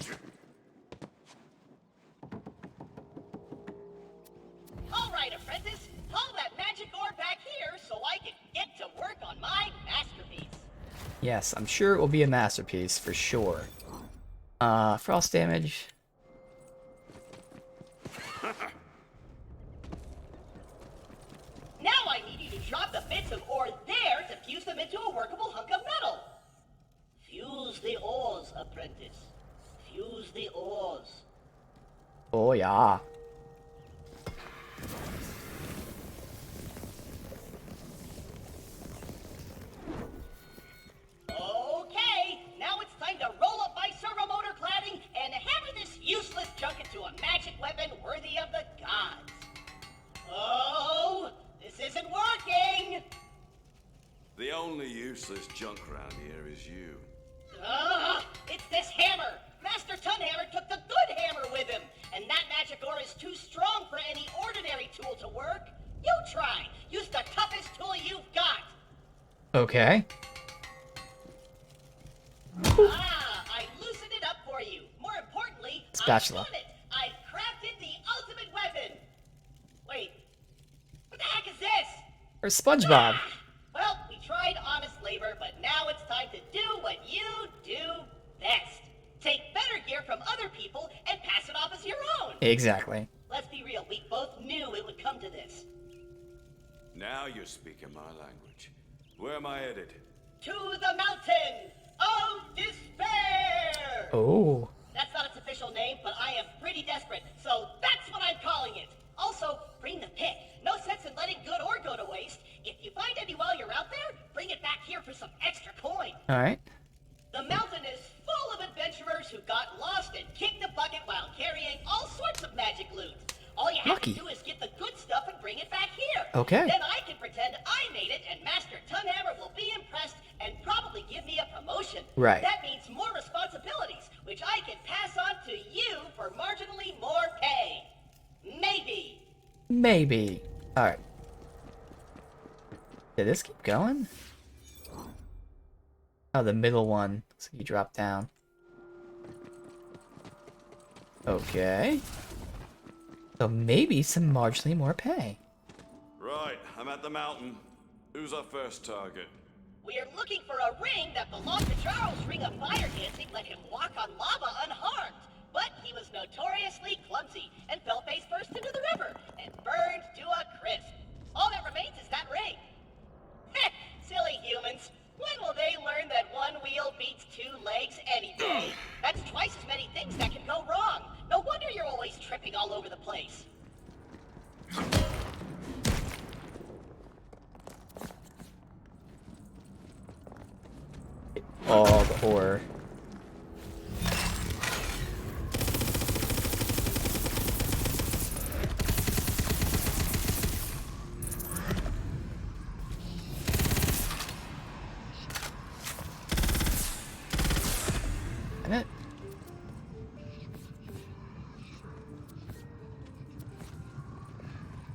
All right, apprentice, haul that magic ore back here so I can get to work on my masterpiece. Yes, I'm sure it will be a masterpiece for sure. Frost damage. Now I need you to drop the bits of ore there to fuse them into a workable hunk of metal. Fuse the ores, apprentice. Fuse the ores. Oh yeah. Okay, now it's time to roll up my servomotor cladding and hammer this useless junk into a magic weapon worthy of the gods. Oh, this isn't working! The only useless junk around here is you. It's this hammer! Master Tunhammer took the good hammer with him, and that magic ore is too strong for any ordinary tool to work. You try. Use the toughest tool you've got. Okay. I loosened it up for you. More importantly, Spatula. I've done it. I've crafted the ultimate weapon. Wait, what the heck is this? Or SpongeBob. Well, we tried honest labor, but now it's time to do what you do best. Take better gear from other people and pass it off as your own. Exactly. Let's be real, we both knew it would come to this. Now you're speaking my language. Where am I headed? To the mountain of despair! Oh. That's not its official name, but I am pretty desperate, so that's what I'm calling it. Also, bring the pick. No sense in letting good ore go to waste. If you find any while you're out there, bring it back here for some extra coin. Alright. The mountain is full of adventurers who got lost and kicked the bucket while carrying all sorts of magic loot. All you have Lucky. to do is get the good stuff and bring it back here. Okay. Then I can pretend I made it, and Master Tunhammer will be impressed and probably give me a promotion. Right. That means more responsibilities, which I can pass on to you for marginally more pay. Maybe. Maybe. Alright. Did this keep going? Oh, the middle one. So you drop down. Okay. So maybe some marginally more pay. Right, I'm at the mountain. Who's our first target? We're looking for a ring that belonged to Charles Ring of Fire Dancing let him walk on lava unharmed. But he was notoriously clumsy and fell face first into the river and burned to a crisp. All that remains is that ring. Heh, silly humans. When will they learn that one wheel beats two legs any day? That's twice as many things that can go wrong. No wonder you're always tripping all over the place. All the ore. And it.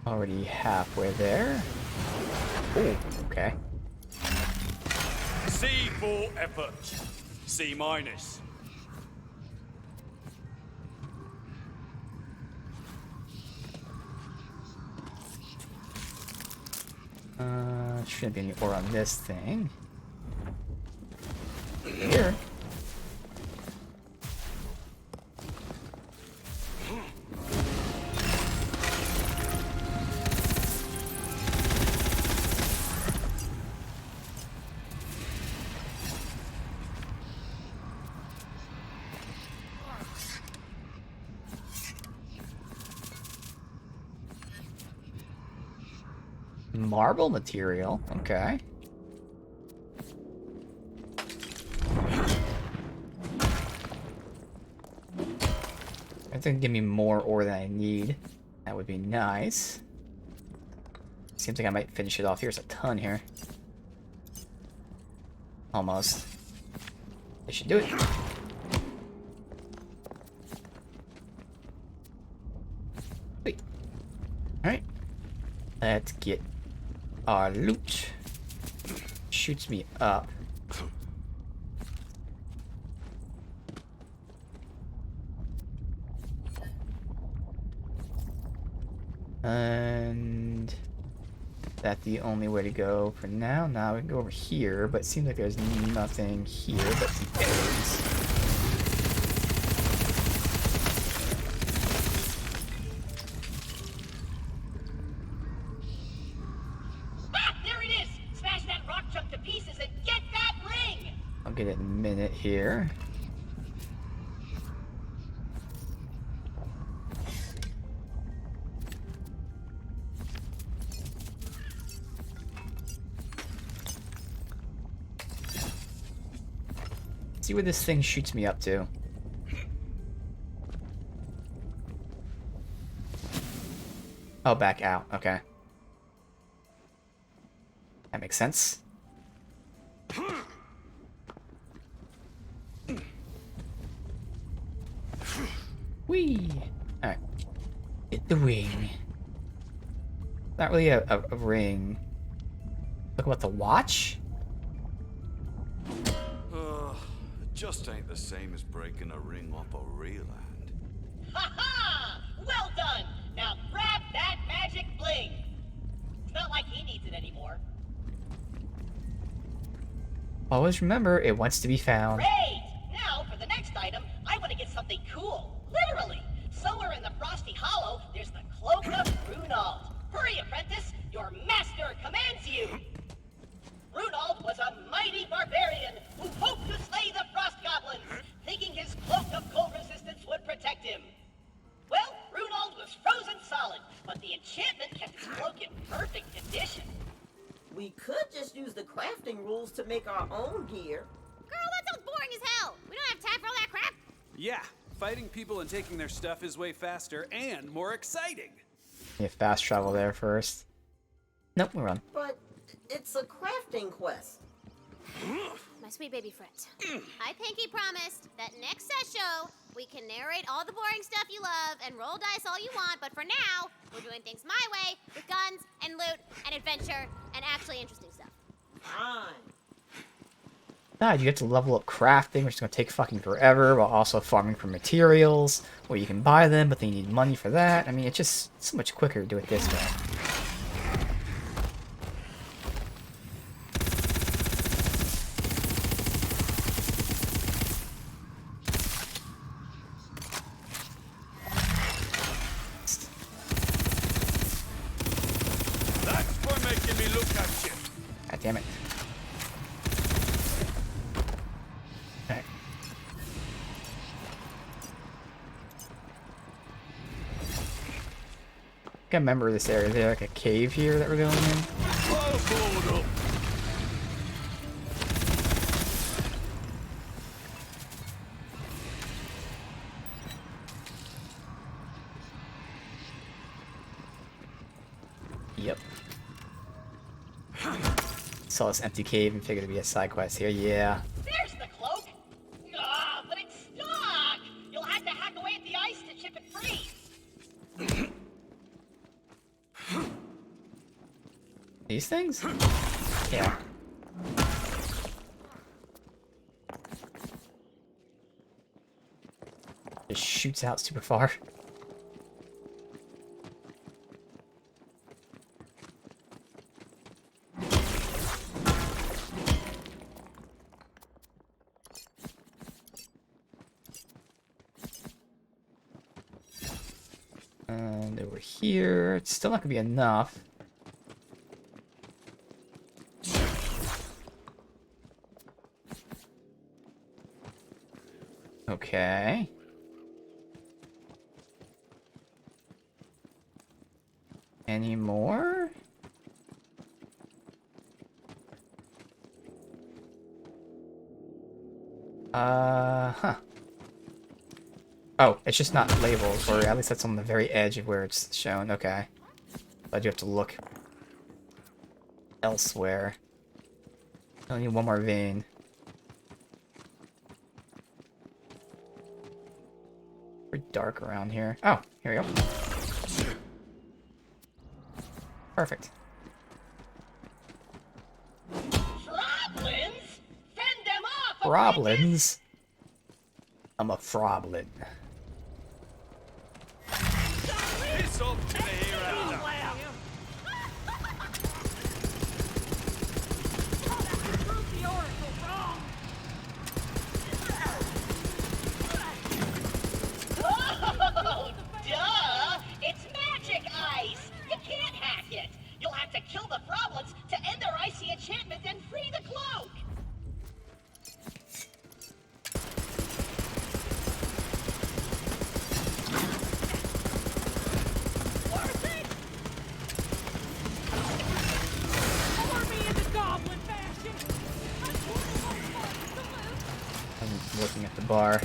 Already halfway there. Oh, okay. C for effort. C minus. Shouldn't be any ore on this thing. Here. Marble material, okay. I think give me more ore than I need. That would be nice. Seems like I might finish it off. Here's a ton here. Almost. I should do it. Wait. Alright. Let's get our loot. Shoots me up. And that's the only way to go for now. Now we can go over here, but it seems like there's nothing here but the eggs. Ah, there it is! Smash that rock chunk to pieces and get that ring! I'll get it in a minute here. See where this thing shoots me up to. Oh, back out. Okay. That makes sense. Whee! Alright. Hit the ring. Not really a ring. Look about the watch? Just ain't the same as breaking a ring off a real hand. Ha ha! Well done! Now grab that magic bling! It's not like he needs it anymore. Always remember, it wants to be found. Great! Now, for the next item, I want to get something cool. Literally! Somewhere in the Frosty Hollow, there's the Cloak of Brunald. Hurry, apprentice! Your master commands you! Brunald was a mighty barbarian who hoped to slay the Frost Goblins, thinking his Cloak of Cold Resistance would protect him. Well, Brunald was frozen solid, but the enchantment kept his cloak in perfect condition. We could just use the crafting rules to make our own gear. Girl, that sounds boring as hell. We don't have time for all that crap. Yeah, fighting people and taking their stuff is way faster and more exciting. Yeah, fast travel there first. Nope, we're on. But it's a crafting quest. My sweet baby friend. I pinky promised that next set show, we can narrate all the boring stuff you love and roll dice all you want, but for now, we're doing things my way with guns and loot and adventure and actually interesting stuff. Fine. God, you get to level up crafting, which is going to take fucking forever, while also farming for materials, where you can buy them, but then you need money for that. I mean, it's just so much quicker to do it this way. That's for making me look at you. God damn it. Alright. I can't remember this area. Is there like a cave here that we're going in? I'll hold up. Yep. Saw this empty cave and figured it'd be a side quest here. Yeah. There's the cloak! Ah, but it's stuck! You'll have to hack away at the ice to chip it free! These things? Yeah. Just shoots out super far. And over here, it's still not gonna be enough. Okay. Any more? Huh. Oh, it's just not labeled, or at least that's on the very edge of where it's shown. Okay. I do have to look elsewhere. I need one more vein. Pretty dark around here. Oh, here we go. Perfect. Froblins? Fend them off! Froblins? I'm a froblin. Piss off to the hero. Oh, duh! It's magic ice! You can't hack it! You'll have to kill the Froblins to end their icy enchantment and free the cloak! Worth it? Pour me into goblin fashion. I'm looking at the bar.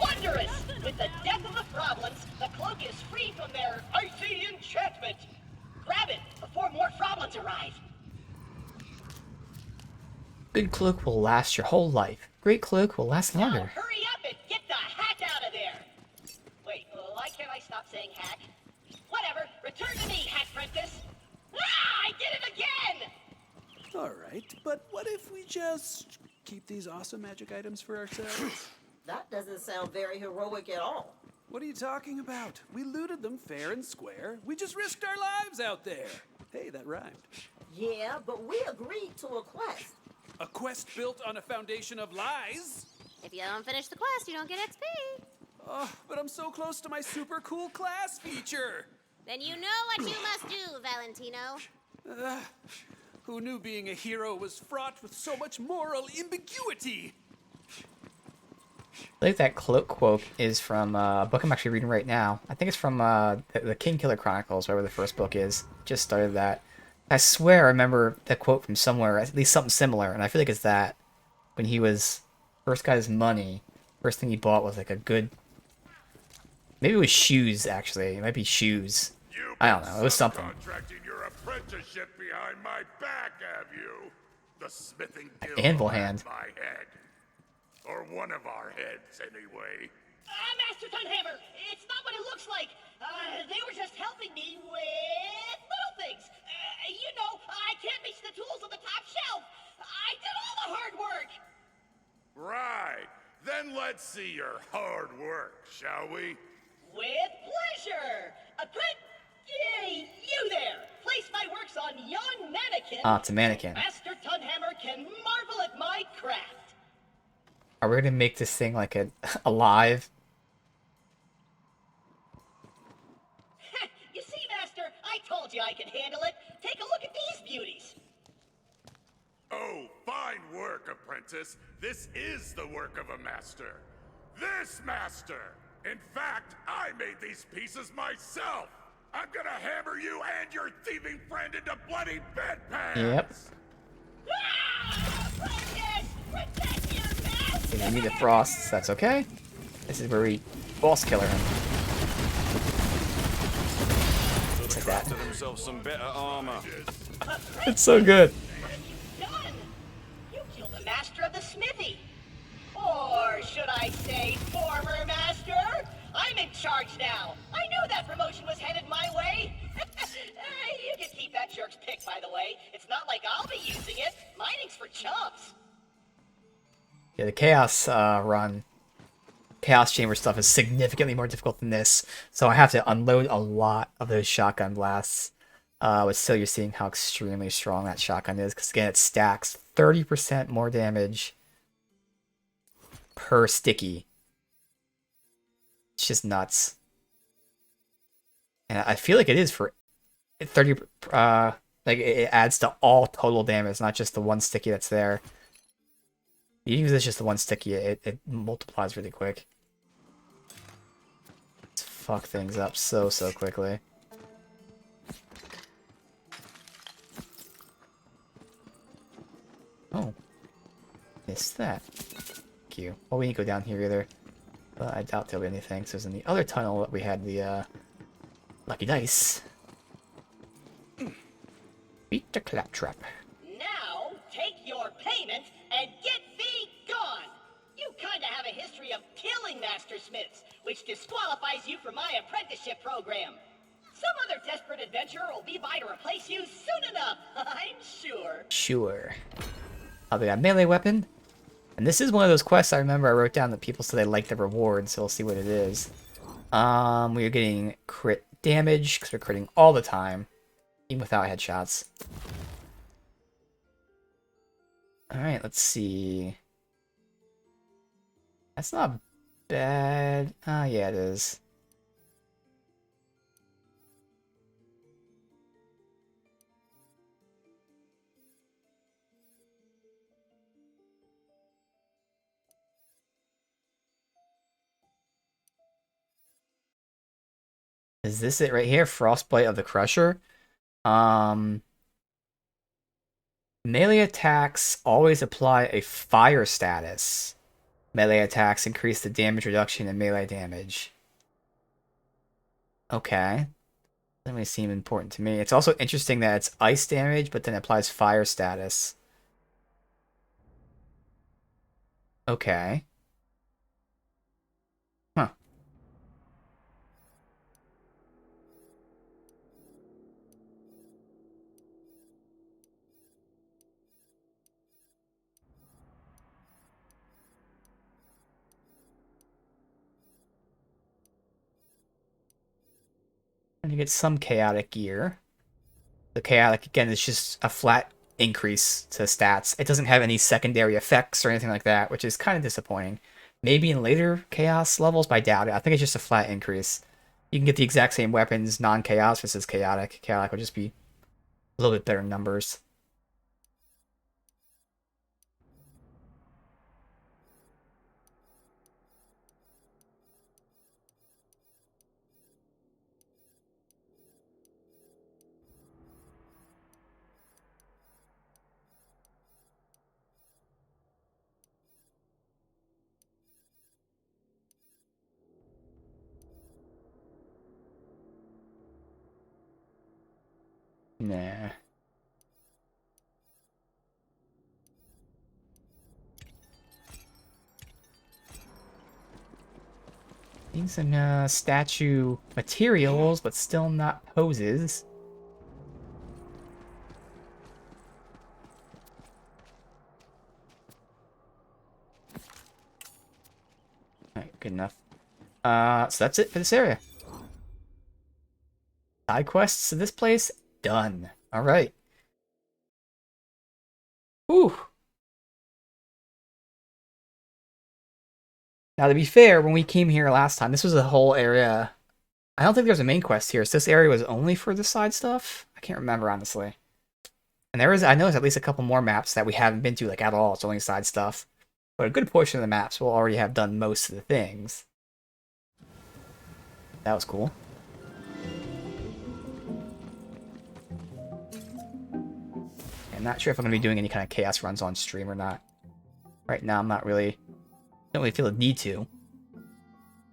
Wondrous! With the death of the Froblins, the cloak is free from their icy enchantment! Grab it before more Froblins arrive! Good cloak will last your whole life. Great cloak will last Now longer. hurry up and get the hack out of there! Wait, why can't I stop saying hack? Whatever, return to me, Hack Princess! Ah, I did it again! Alright, but what if we just keep these awesome magic items for ourselves? That doesn't sound very heroic at all. What are you talking about? We looted them fair and square. We just risked our lives out there. Hey, that rhymed. Yeah, but we agreed to a quest. A quest built on a foundation of lies? If you don't finish the quest, you don't get XP. Oh, but I'm so close to my super cool class feature. Then you know what you must do, Valentino. Who knew being a hero was fraught with so much moral ambiguity? I think that cloak quote is from a book I'm actually reading right now. I think it's from the King Killer Chronicles, whatever the first book is. Just started that. I swear I remember that quote from somewhere, at least something similar, and I feel like it's that. When he was first got his money, first thing he bought was like a good... Maybe it was shoes, actually. It might be shoes. I don't know. It was something. Contracting your apprenticeship behind my back, have you? The smithing guild Anvil will have hand. my head. Or one of our heads, anyway. Master Tunhammer, it's not what it looks like. They were just helping me with little things. You know, I can't reach the tools on the top shelf. I did all the hard work. Right. Then let's see your hard work, shall we? With pleasure. Yay, you there. Place my works on yon mannequin. Ah, it's a mannequin. Master Tunhammer can marvel at my craft. Are we gonna make this thing like alive? You see, Master, I told you I could handle it. Take a look at these beauties. Oh, fine work, apprentice. This is the work of a master. This master! In fact, I made these pieces myself! I'm gonna hammer you and your thieving friend into bloody bedpans! Yep. Ah! Apprentice! Protect your master! We need the frosts. That's okay. This is where we boss killer him. Just like that. Crafted themselves some better armor. It's so good. What have you done? You killed the master of the smithy. Or should I say former master? I'm in charge now. I knew that promotion was headed my way. You can keep that jerk's pick, by the way. It's not like I'll be using it. Mining's for chumps. Yeah, the Chaos run, Chaos Chamber stuff is significantly more difficult than this, so I have to unload a lot of those shotgun blasts. But still, you're seeing how extremely strong that shotgun is, because again, it stacks 30% more damage per sticky. It's just nuts. And I feel like it is for 30, like it adds to all total damage, not just the one sticky that's there. Even if it's just the one sticky, it multiplies really quick. Let's fuck things up so quickly. Oh. Missed that. Thank you. Oh, we didn't go down here either. But I doubt there'll be anything. So there's in the other tunnel that we had the, lucky dice. Beat the claptrap. Now, take your payment and get thee gone! You kinda have a history of killing Master Smiths, which disqualifies you from my apprenticeship program. Some other desperate adventurer will be by to replace you soon enough, I'm sure. Sure. Oh, they got melee weapon. And this is one of those quests I remember I wrote down that people said they liked the reward, so we'll see what it is. We are getting crit damage, because we're critting all the time, even without headshots. Alright, let's see. That's not bad. Ah, yeah, it is. Is this it right here? Frostbite of the Crusher? Melee attacks always apply a fire status. Melee attacks increase the damage reduction in melee damage. Okay. Doesn't really seem important to me. It's also interesting that it's ice damage, but then applies fire status. Okay. Huh. And you get some chaotic gear. The chaotic, again, is just a flat increase to stats. It doesn't have any secondary effects or anything like that, which is kind of disappointing. Maybe in later chaos levels, but I doubt it. I think it's just a flat increase. You can get the exact same weapons, non-chaos versus chaotic. Chaotic would just be a little bit better numbers. Nah. Need some statue materials, but still not poses. Alright, good enough. So that's it for this area. Side quests to this place, done. Alright. Whew. Now, to be fair, when we came here last time, this was a whole area. I don't think there was a main quest here, so this area was only for the side stuff? I can't remember, honestly. And I know there's at least a couple more maps that we haven't been to, like, at all. It's only side stuff. But a good portion of the maps will already have done most of the things. That was cool. I'm not sure if I'm going to be doing any kind of chaos runs on stream or not. Right now, I'm not really... don't really feel a need to.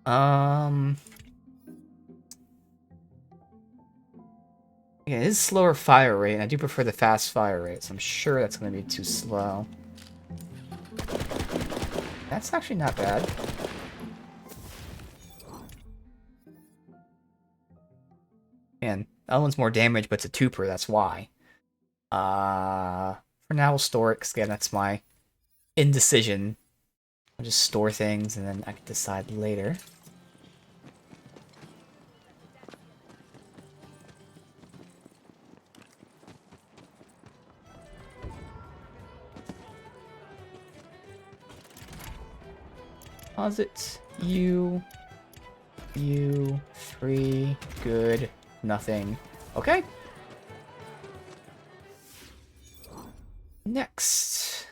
Yeah, it is slower fire rate, and I do prefer the fast fire rate, so I'm sure that's going to be too slow. That's actually not bad. Man, that one's more damage, but it's a twoper, that's why. For now, we'll store it, because again, that's my indecision. I'll just store things, and then I can decide later. Deposit, you, 3, good, Nothing. Okay. Next.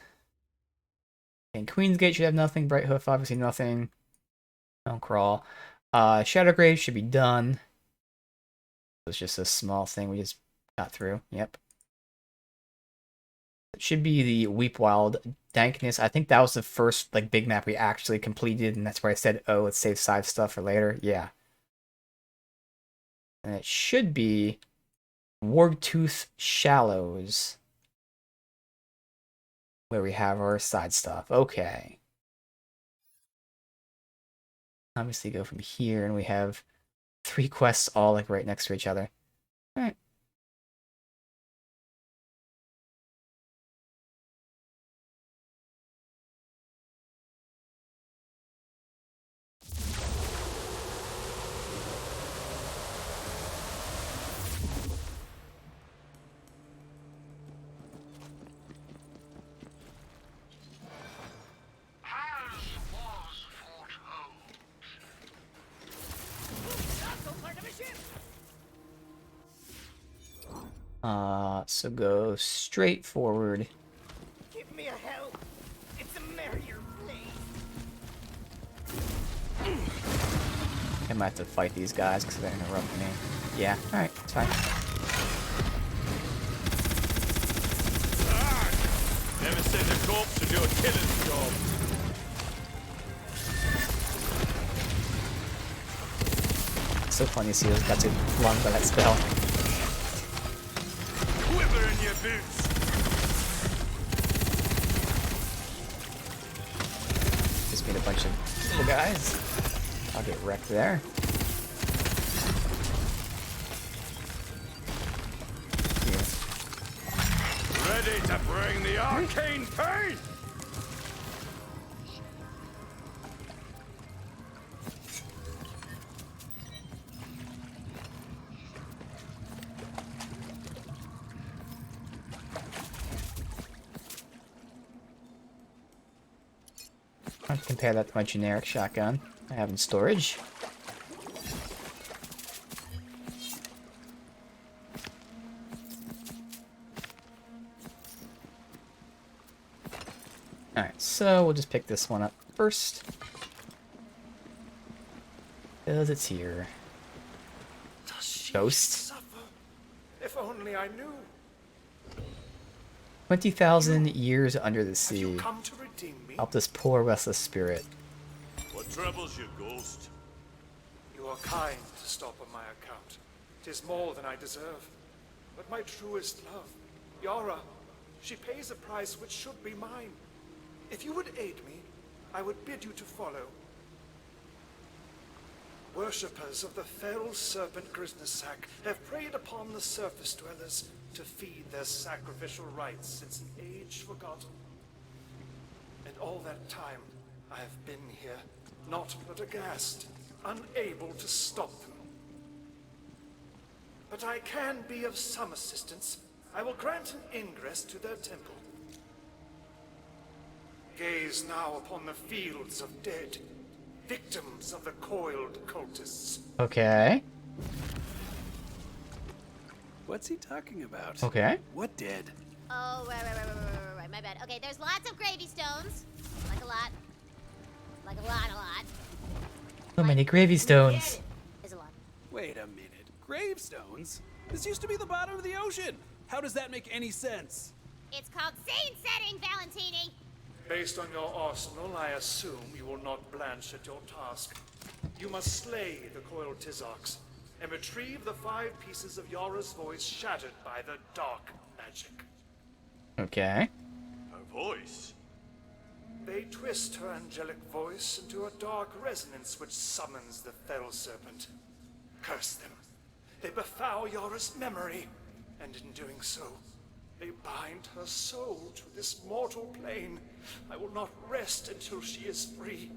And Queen's Gate should have nothing. Bright Hoof, obviously nothing. Don't crawl. Shadowgrave should be done. It's just a small thing we just got through. Yep. It should be the Weepwild Dankness. I think that was the first like big map we actually completed, and that's where I said, oh, let's save side stuff for later. Yeah. And it should be Wargtooth Shallows, where we have our side stuff. Okay. Obviously go from here, and we have 3 quests all like right next to each other. Alright. So go straight forward. Give me a help. It's a merrier place. I might have to fight these guys because they're interrupting me. Yeah, alright, it's fine. Never send a corpse to do a killer's job. It's so funny to see those guys get flung by that spell. Quiver in your boots. Just made a bunch of little guys. I'll get wrecked there. Ready to bring the arcane pain! I'll compare that to my generic shotgun I have in storage. Alright, so we'll just pick this one up first. Because it's here. Ghost. Suffer. If only I knew. 20,000 years under the Have you sea. come to redeem me? Help this poor restless spirit. What troubles you, Ghost? You are kind to stop on my account. 'Tis more than I deserve. But my truest love, Yara, she pays a price which should be mine. If you would aid me, I would bid you to follow. Worshippers of the fell serpent Grisnasak have preyed upon the surface dwellers to feed their sacrificial rites since an age forgotten. And all that time, I have been here, naught but aghast, unable to stop them. But I can be of some assistance. I will grant an ingress to their temple. Gaze now upon the fields of dead, victims of the coiled cultists. Okay. What's he talking about? Okay. What did? Oh, right. My bad. Okay, there's lots of gravy stones. Like a lot. Like a lot. So many gravy stones. Is a lot. Wait a minute. Gravestones? This used to be the bottom of the ocean. How does that make any sense? It's called scene setting, Valentini. Based on your arsenal, I assume you will not blanch at your task. You must slay the coiled Tizocs and retrieve the 5 pieces of Yara's voice shattered by the dark magic. Okay. Her voice? They twist her angelic voice into a dark resonance which summons the fell serpent. Curse them. They befoul Yara's memory, and in doing so, they bind her soul to this mortal plane. I will not rest until she is free.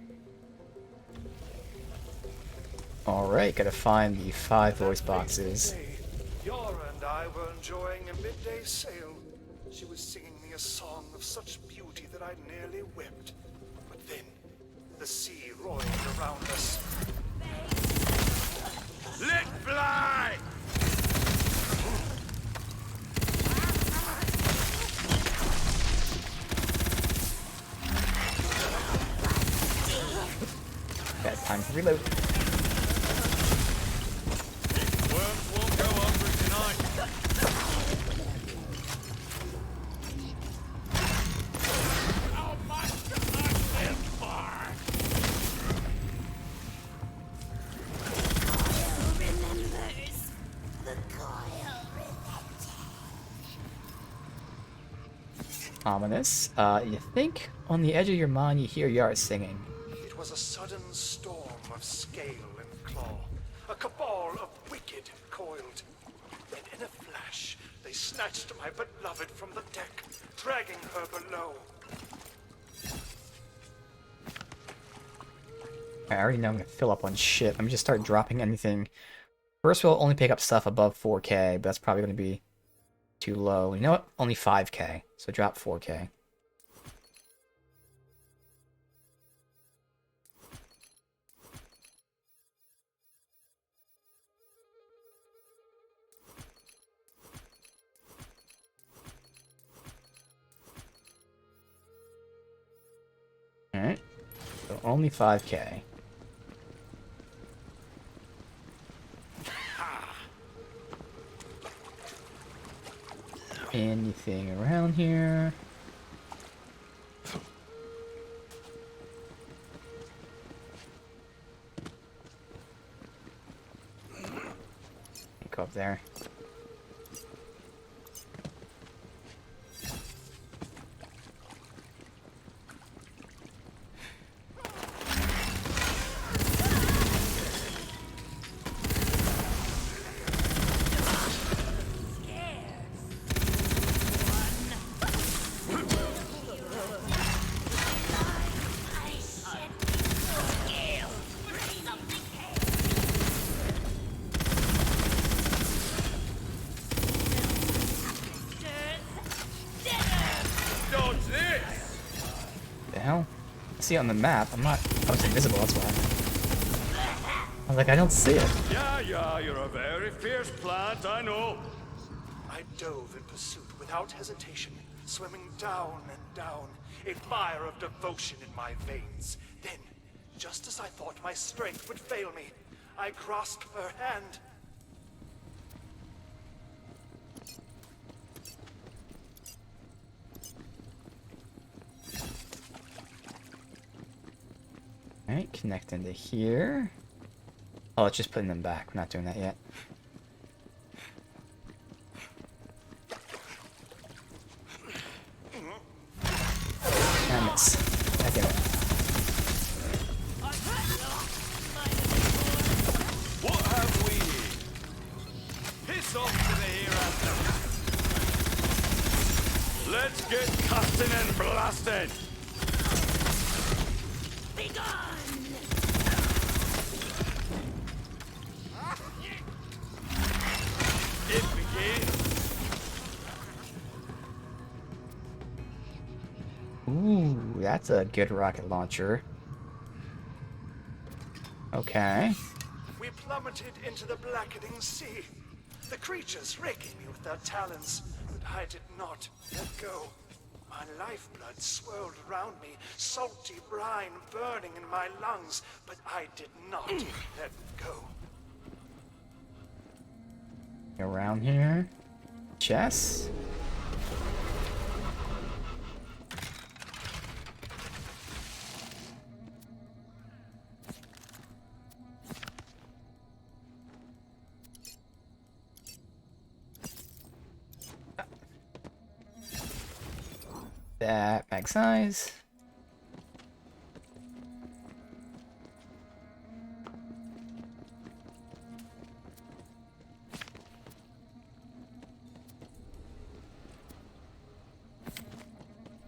Alright, gotta find the 5 voice boxes. Day, Yara and I were enjoying a midday sail. She was singing me a song of such beauty that I nearly wept. But then, the sea roiled around us. Let fly! Reload. Worms won't go hungry tonight. Ominous. You think on the edge of your mind you hear Yara singing. It was a sudden storm of scale and claw, a cabal of wicked coiled. And in a flash, they snatched my beloved from the deck, dragging her below. I already know I'm gonna fill up on shit. Let me just start dropping anything. First we'll only pick up stuff above 4K, but that's probably gonna be too low. You know what? Only 5K. So drop 4K. Alright. So only 5K. Anything around here? Go up there. Hell? I see it on the map. I was invisible, that's why. I was like, I don't see it. Yeah, you're a very fierce plant, I know. I dove in pursuit without hesitation, swimming down and down, a fire of devotion in my veins. Then, just as I thought my strength would fail me, I grasped her hand. Alright, connect into here. Oh, it's just putting them back. We're not doing that yet. I miss. I get it. What have we here? Piss off to the hereafter. Let's get casting and blasting. It begins. Ooh, that's a good rocket launcher. Okay. We plummeted into the blackening sea. The creatures raking me with their talons, but I did not let go. My lifeblood swirled around me, salty brine burning in my lungs, but I did not let go. Around here. Chess. That mag size.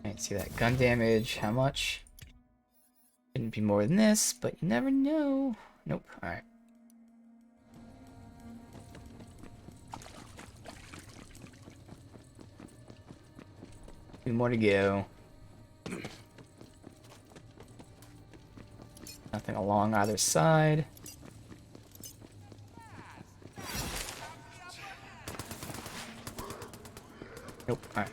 Alright, see that gun damage. How much? Shouldn't be more than this, but you never know. Nope. Alright. Two more to go. Nothing along either side. Nope. Alright.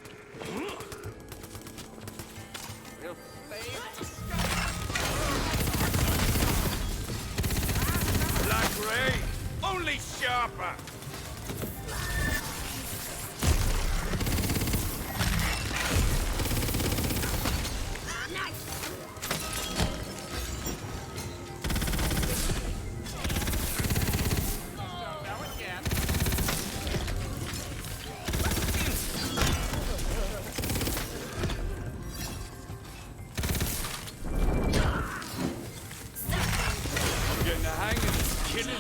only sharper. I'm getting the hang of this killing.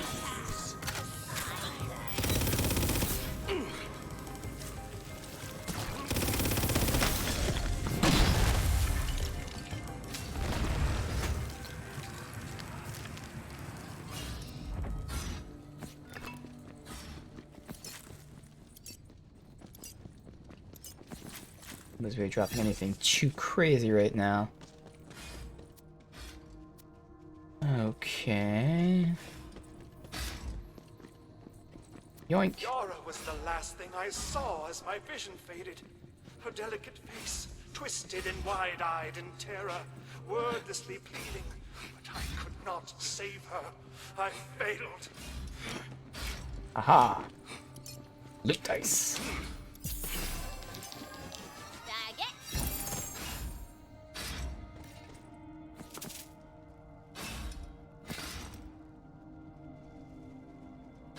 Nobody's really dropping anything too crazy right now. Okay. Yoink. Yara was the last thing I saw as my vision faded. Her delicate face, twisted and wide-eyed in terror, wordlessly pleading. But I could not save her. I failed. Aha. Loot dice. Bag it.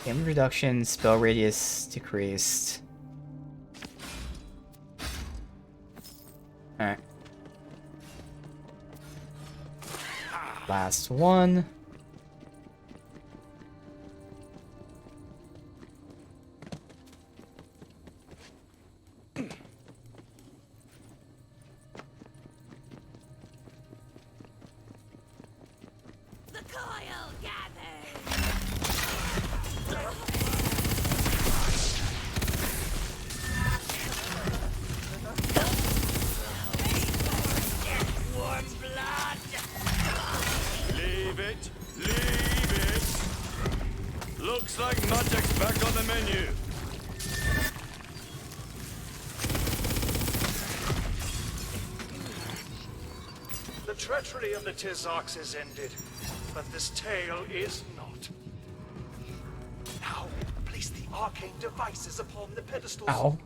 Damage reduction, spell radius decreased. Alright. Last one. The coil gathers. One blood. Leave it. Leave it. Looks like magic's back on the menu. The treachery of the Tizox is ended, but this tale is not. Now, place the arcane devices upon the pedestals. Ow.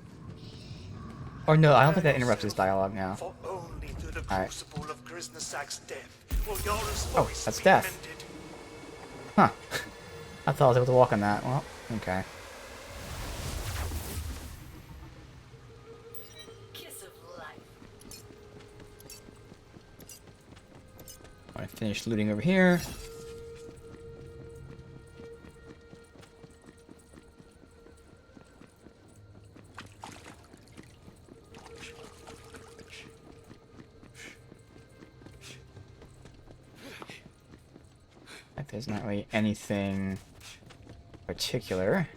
Or no, I don't think that interrupts his dialogue now. For only through the Alright. crucible of Grisnasak's death will Yara's Oh, voice that's be death. mended. Huh. I thought I was able to walk on that. Well, okay. Kiss of life. I finished looting over here. Like there's not really anything particular.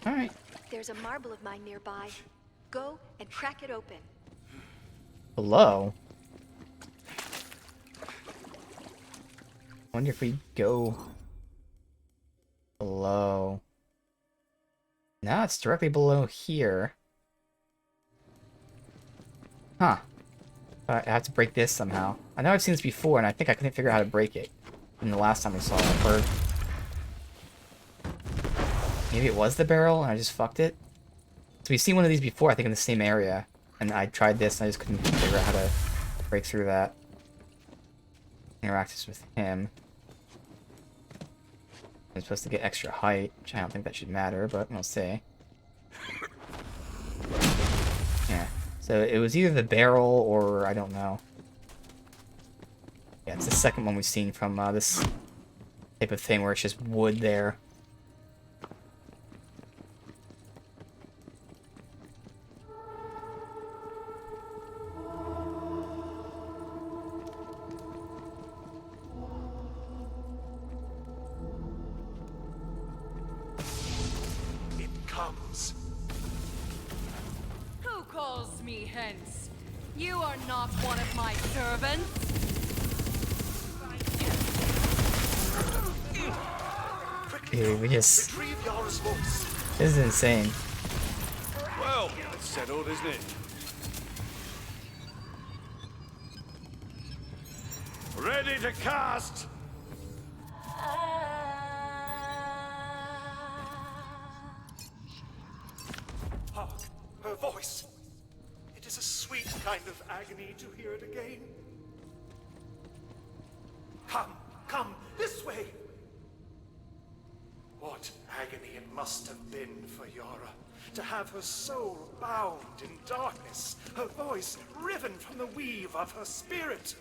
Alright. There's a marble of mine nearby. Go and crack it open. Below. Wonder if we go below. No, it's directly below here. Huh. I have to break this somehow. I know I've seen this before, and I think I couldn't figure out how to break it from the last time we saw it. Or maybe it was the barrel, and I just fucked it. So we've seen one of these before, I think, in the same area. And I tried this, and I just couldn't figure out how to break through that. Interact with him. I'm supposed to get extra height, which I don't think that should matter, but we'll see. Yeah. So it was either the barrel or I don't know. Yeah, it's the second one we've seen from this type of thing where it's just wood there. It comes. Who calls me hence? You are not one of my servants. Quickly, Dude, we just... Retrieve Yara's voice. This is insane. Well, it's settled, isn't it? Ready to cast! Hark, her voice. It is a sweet kind of agony to hear it again. Come, this way! What agony it must have been for Yara, to have her soul bound in darkness, her voice riven from the weave of her spirit.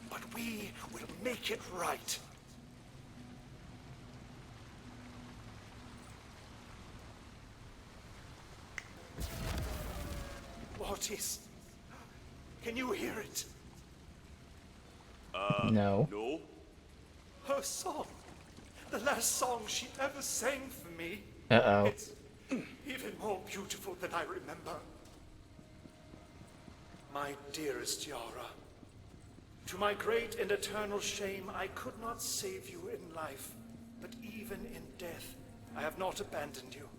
But we will make it right. Mortis, can you hear it? No. No? Her song. The last song she ever sang for me. Uh-oh. It's even more beautiful than I remember. My dearest Yara, to my great and eternal shame, I could not save you in life, but even in death, I have not abandoned you.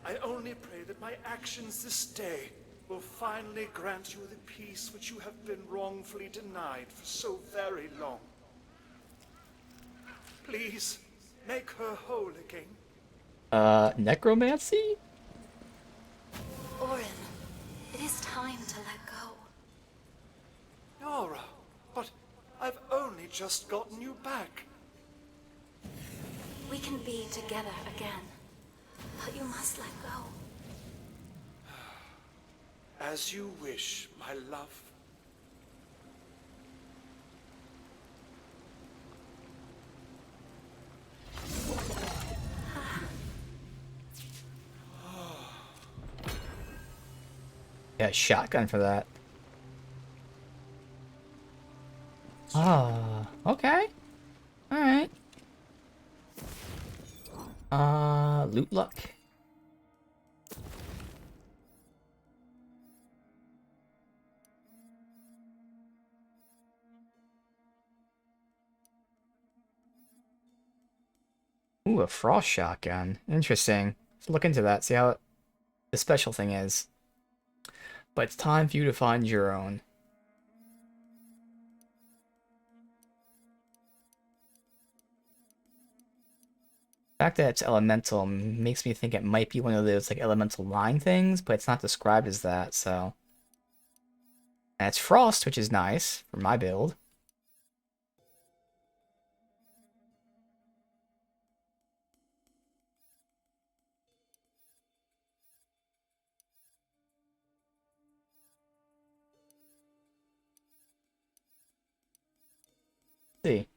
I only pray that my actions this day will finally grant you the peace which you have been wrongfully denied for so very long. Please, make her whole again. Necromancy? Orin, it is time to let go. Yara, but I've only just gotten you back. We can be together again, but you must let go. As you wish, my love. Yeah, shotgun for that. Ah, okay. Alright. Loot luck. Ooh, a frost shotgun. Interesting. Let's look into that, see how the special thing is. But it's time for you to find your own. The fact that it's elemental makes me think it might be one of those like elemental line things, but it's not described as that, so. And it's frost, which is nice for my build. See.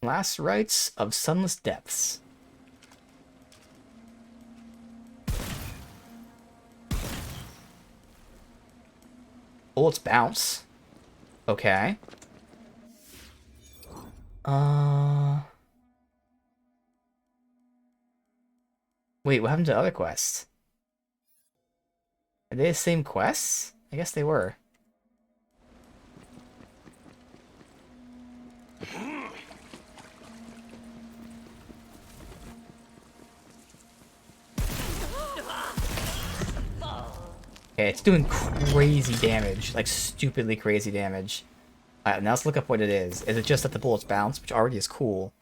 Last Rites of Sunless Depths. Bullets bounce. Okay. Wait, what happened to other quests? Are they the same quests? I guess they were. Okay, it's doing crazy damage, like stupidly crazy damage. Alright, now let's look up what it is. Is it just that the bullets bounce, which already is cool?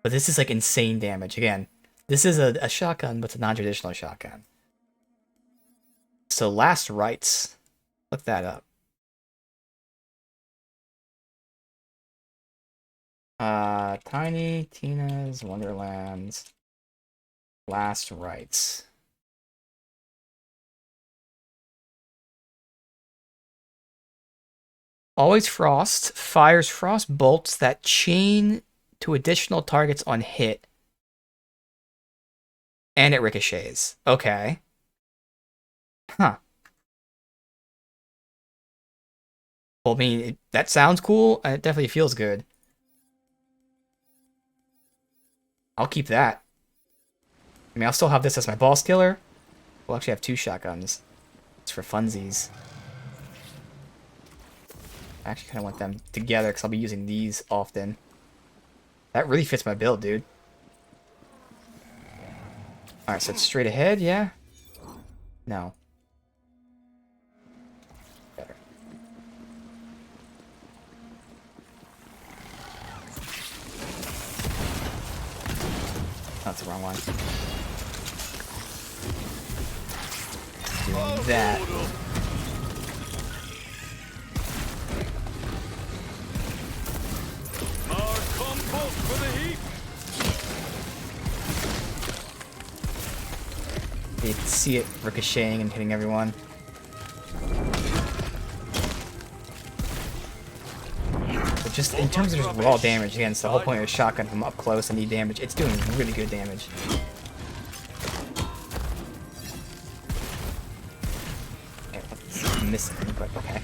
But this is like insane damage. Again, this is a shotgun, but it's a non-traditional shotgun. So Last Rites. Look that up. Tiny Tina's Wonderlands. Last Rites. Always Frost fires frost bolts that chain to additional targets on hit. And it ricochets. Okay. Huh. Well, I mean, that sounds cool, and it definitely feels good. I'll keep that. I mean, I'll still have this as my boss killer. We'll actually have two shotguns. It's for funsies. I actually kind of want them together because I'll be using these often. That really fits my build, dude. Alright, so it's straight ahead, yeah? No. Better. That's the wrong one. Doing that. More compost for the heap. You can see it ricocheting and hitting everyone. But just in terms of just raw damage, again, it's the whole point of a shotgun from up close. I need damage. It's doing really good damage. Okay, what's missing, but okay.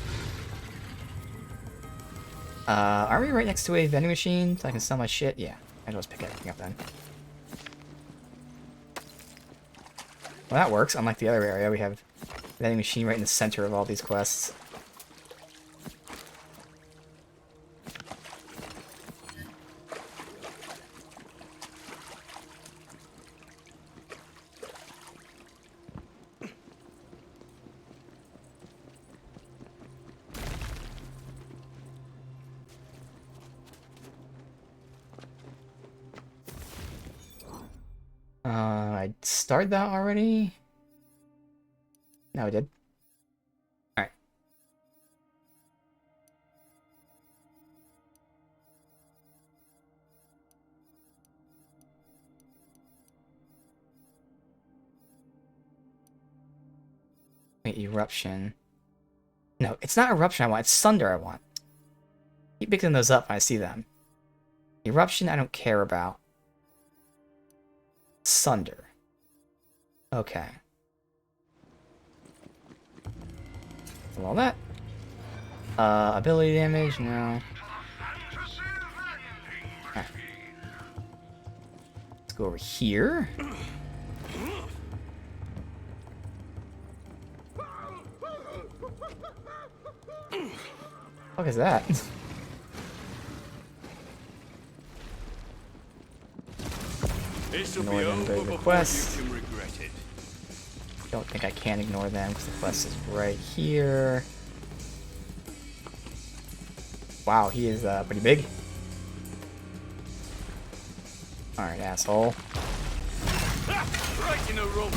Are we right next to a vending machine so I can sell my shit? Yeah, I just pick everything up then. Well, that works. Unlike the other area, we have a vending machine right in the center of all these quests. I started that already? No, I did. Alright. Wait, eruption. No, it's not eruption I want, it's thunder I want. Keep picking those up when I see them. Eruption I don't care about. Sunder. Okay. All that. Ability damage, no. Right. Let's go over here. What is that? Ignore them during the quest. Don't think I can ignore them because the quest is right here. Wow, he is pretty big. Alright, asshole. Right in a row.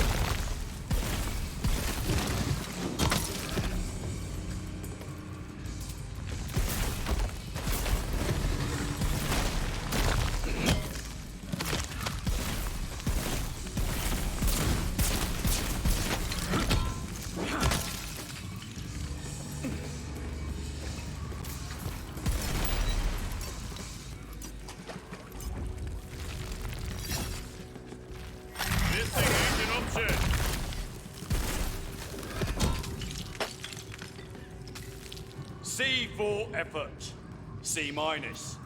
C for effort. C minus.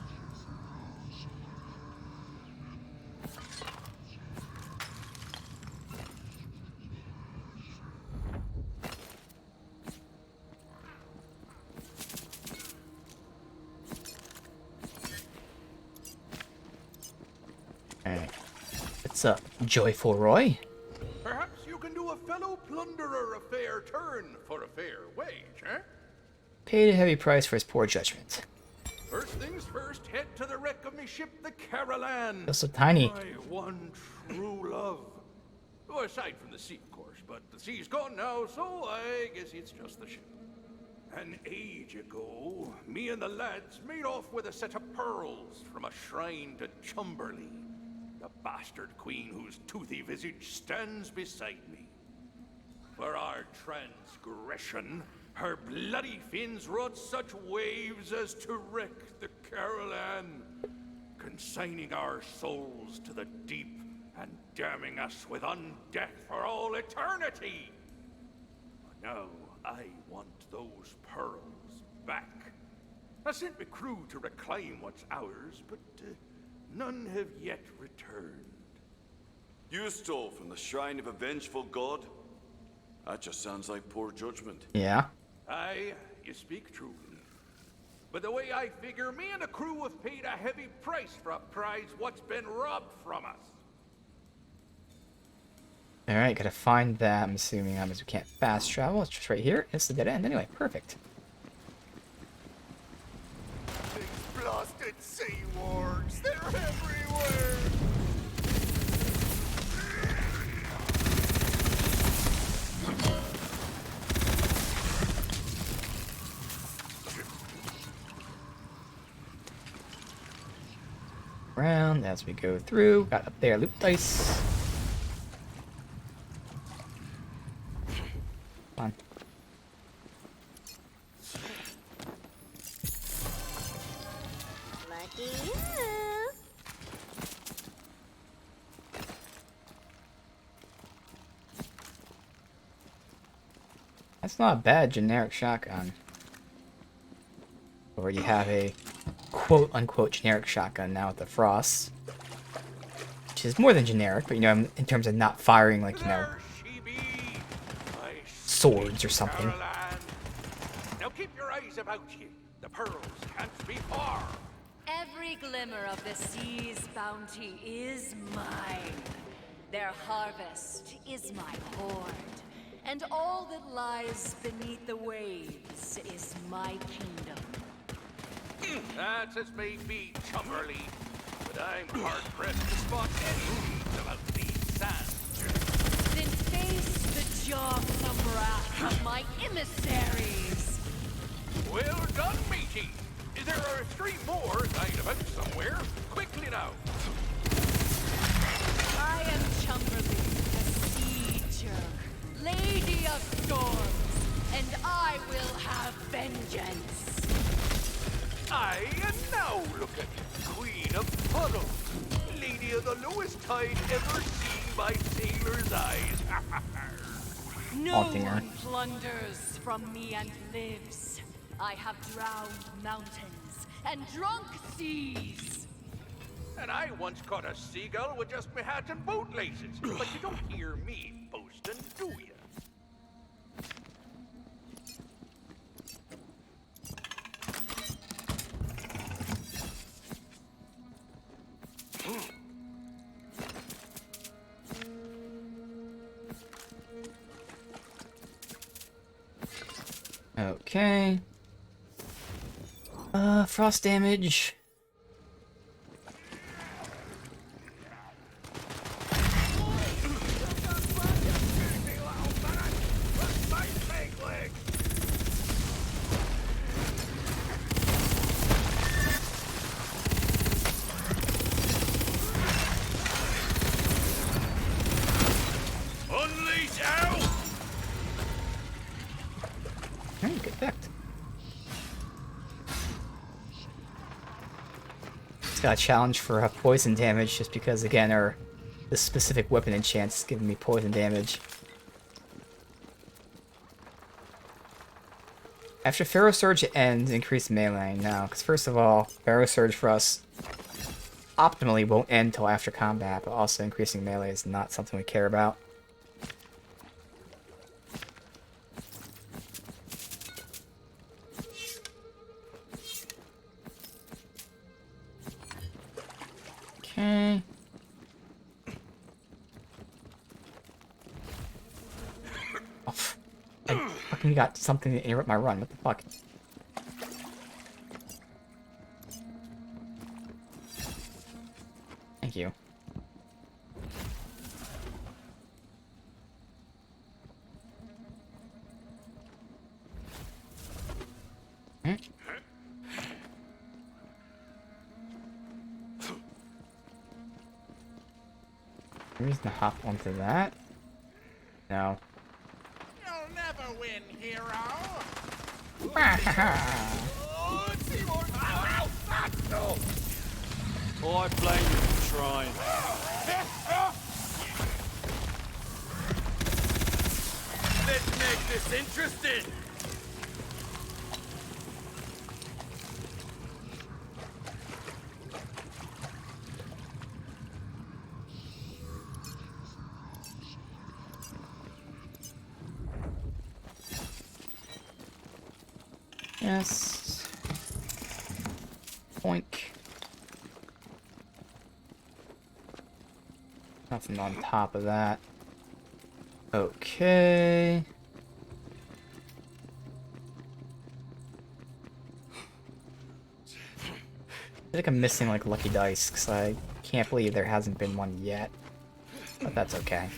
Alright. What's up, Joyful Roy? Perhaps you can do a fellow plunderer a fair turn for a fair wage, eh? Paid a heavy price for his poor judgment. First things first, head to the wreck of me ship, the Caroline. Feels so tiny. My one true love. Oh, aside from the sea, of course, but the sea's gone now, so I guess it's just the ship. An age ago, me and the lads made off with a set of pearls from a shrine to Chumberly, the bastard queen whose toothy visage stands beside me. For our transgression, her bloody fins wrought such waves as to wreck the Caroline, consigning our souls to the deep and damning us with undeath for all eternity. Now I want those pearls back. I sent my crew to reclaim what's ours, but none have yet returned. You stole from the shrine of a vengeful god? That just sounds like poor judgment. Yeah. Aye, you speak true. But the way I figure, me and the crew have paid a heavy price for a prize what's been robbed from us. Alright, gotta find that. I'm assuming that means we can't fast travel. It's just right here. It's the dead end. Anyway, perfect. These blasted sea wargs, they're everywhere! Around as we go through. Got up there loot dice. Come on. Lucky you. That's not a bad generic shotgun. Or you have a quote-unquote generic shotgun now with the frost. Which is more than generic, but you know, in terms of not firing like, you know, There she be, my swords or something. Caroline. Now keep your eyes about you. The pearls can't be far. Every glimmer of the sea's bounty is mine. Their harvest is my hoard. And all that lies beneath the waves is my kingdom. That's as may be, Chumberly. But I'm hard-pressed to spot any leads about these sands. Then face the jawsome wrath of my emissaries. Well done, matey. There are 3 more lying about somewhere. Quickly now. I am Chumberly, the Sieger, Lady of Storms, and I will have vengeance. Aye, and now look at you, Queen of Puddles, Lady of the lowest tide ever seen by sailor's eyes. No Haunting her. one plunders from me and lives. I have drowned mountains and drunk seas. And I once caught a seagull with just my hat and bootlaces. But you don't hear me boasting, do you? Okay. Frost damage. Unleash out! Hey, good effect. It's got a challenge for poison damage just because, again, the specific weapon enchants is giving me poison damage. After Pharaoh Surge ends, increase melee. No, because first of all, Pharaoh Surge for us optimally won't end till after combat, but also increasing melee is not something we care about. Okay. Oh, I fucking got something to interrupt my run. What the fuck? Thank you. Hmm? Reason to hop onto that? No. You'll never win, hero! I blame you for trying. Let's make this interesting! Yes. Nothing on top of that. Okay. I feel like I'm missing like lucky dice because I can't believe there hasn't been one yet. But that's okay.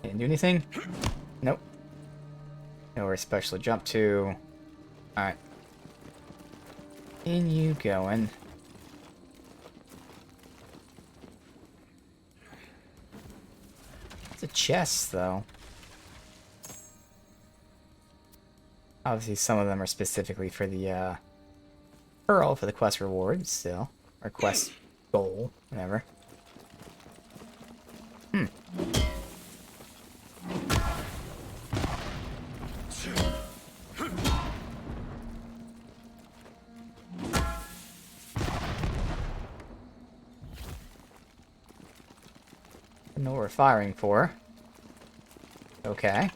Didn't do anything? Nope. Nowhere special to jump to. Alright. In you going. It's a chest, though. Obviously, some of them are specifically for the, Pearl, for the quest reward, still. Or quest goal, whatever. I know what we're firing for. Okay.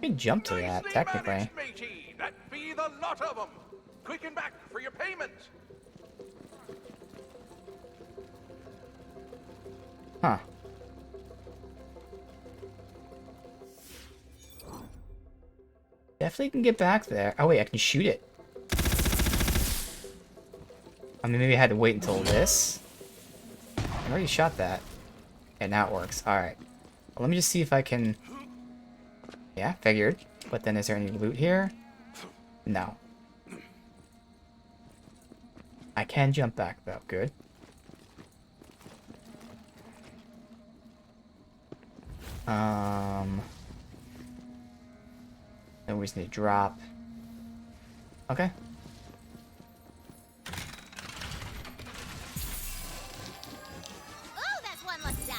We can jump to that, technically. Managed, matey. That be the lot of 'em. Quick and back for your payment. Huh. Definitely can get back there. Oh wait, I can shoot it. I mean, maybe I had to wait until this. I already shot that. Yeah, now it works. Alright. Well, let me just see if I can... Yeah, figured. But then is there any loot here? No. I can jump back, though. Good. No reason to drop. Okay. Oh, that's one lucky die.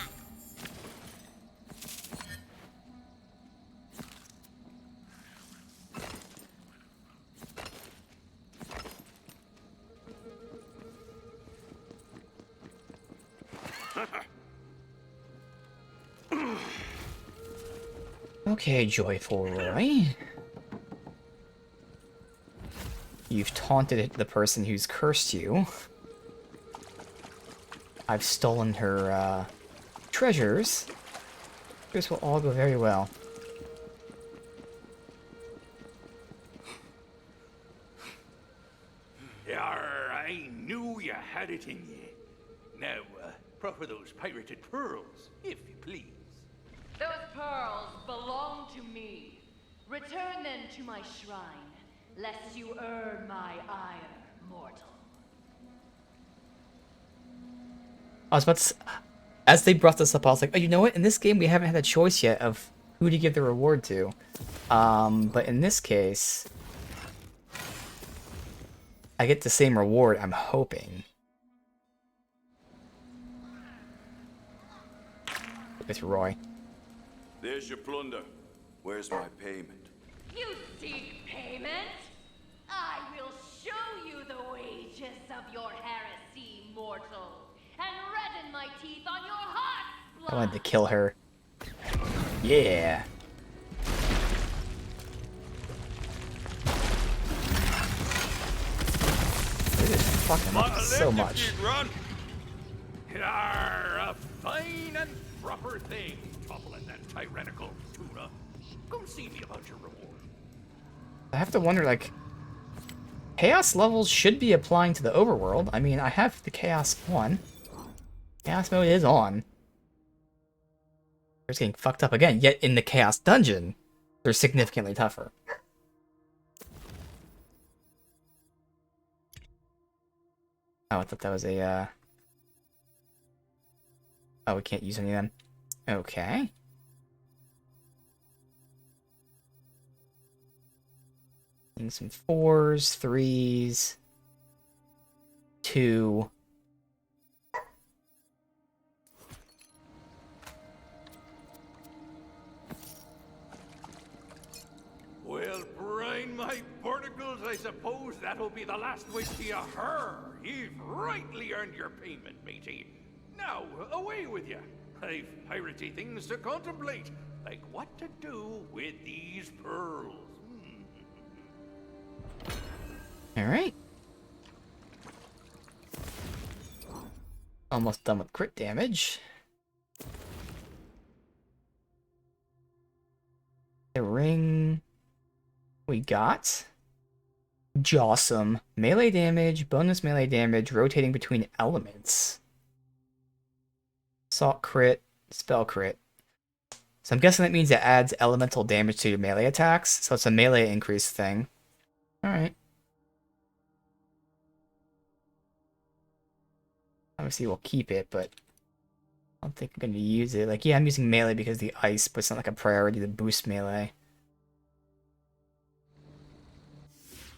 Okay, Joyful Roy. You've taunted the person who's cursed you. I've stolen her, treasures. This will all go very well. Yarr, I knew you had it in you. Now, proffer those pirated pearls, if you please. Those pearls belong to me. Return them to my shrine, lest you earn my ire, mortal. I was about to... As they brought this up, I was like, oh, you know what? In this game, we haven't had a choice yet of who to give the reward to. But in this case... I get the same reward, I'm hoping. With Roy. There's your plunder. Where's my payment? You seek payment? I will show you the wages of your heresy, mortal, and redden my teeth on your heart's blood. I wanted to kill her. Yeah. They just fucking up so much. Yarr, a fine and proper thing, toppling that tyrannical tuna. Go see me about your reward. I have to wonder, like... Chaos levels should be applying to the overworld. I mean, I have the Chaos on. Chaos mode is on. They're getting fucked up again, yet in the Chaos dungeon, they're significantly tougher. Oh, I thought that was a, Oh, we can't use any of them. Okay. Getting some 4s, 3s, 2. Well, brine my barnacles, I suppose that'll be the last we see of her. You've rightly earned your payment, matey. Now, away with you. I've piratey things to contemplate, like what to do with these pearls. Alright. Almost done with crit damage. The ring we got. Jawsome. Melee damage, bonus melee damage, rotating between elements. Assault crit, spell crit. So I'm guessing that means it adds elemental damage to your melee attacks. So it's a melee increase thing. Alright. Obviously we'll keep it, but I don't think I'm going to use it. Like, yeah, I'm using melee because of the ice, but it's not like a priority to boost melee.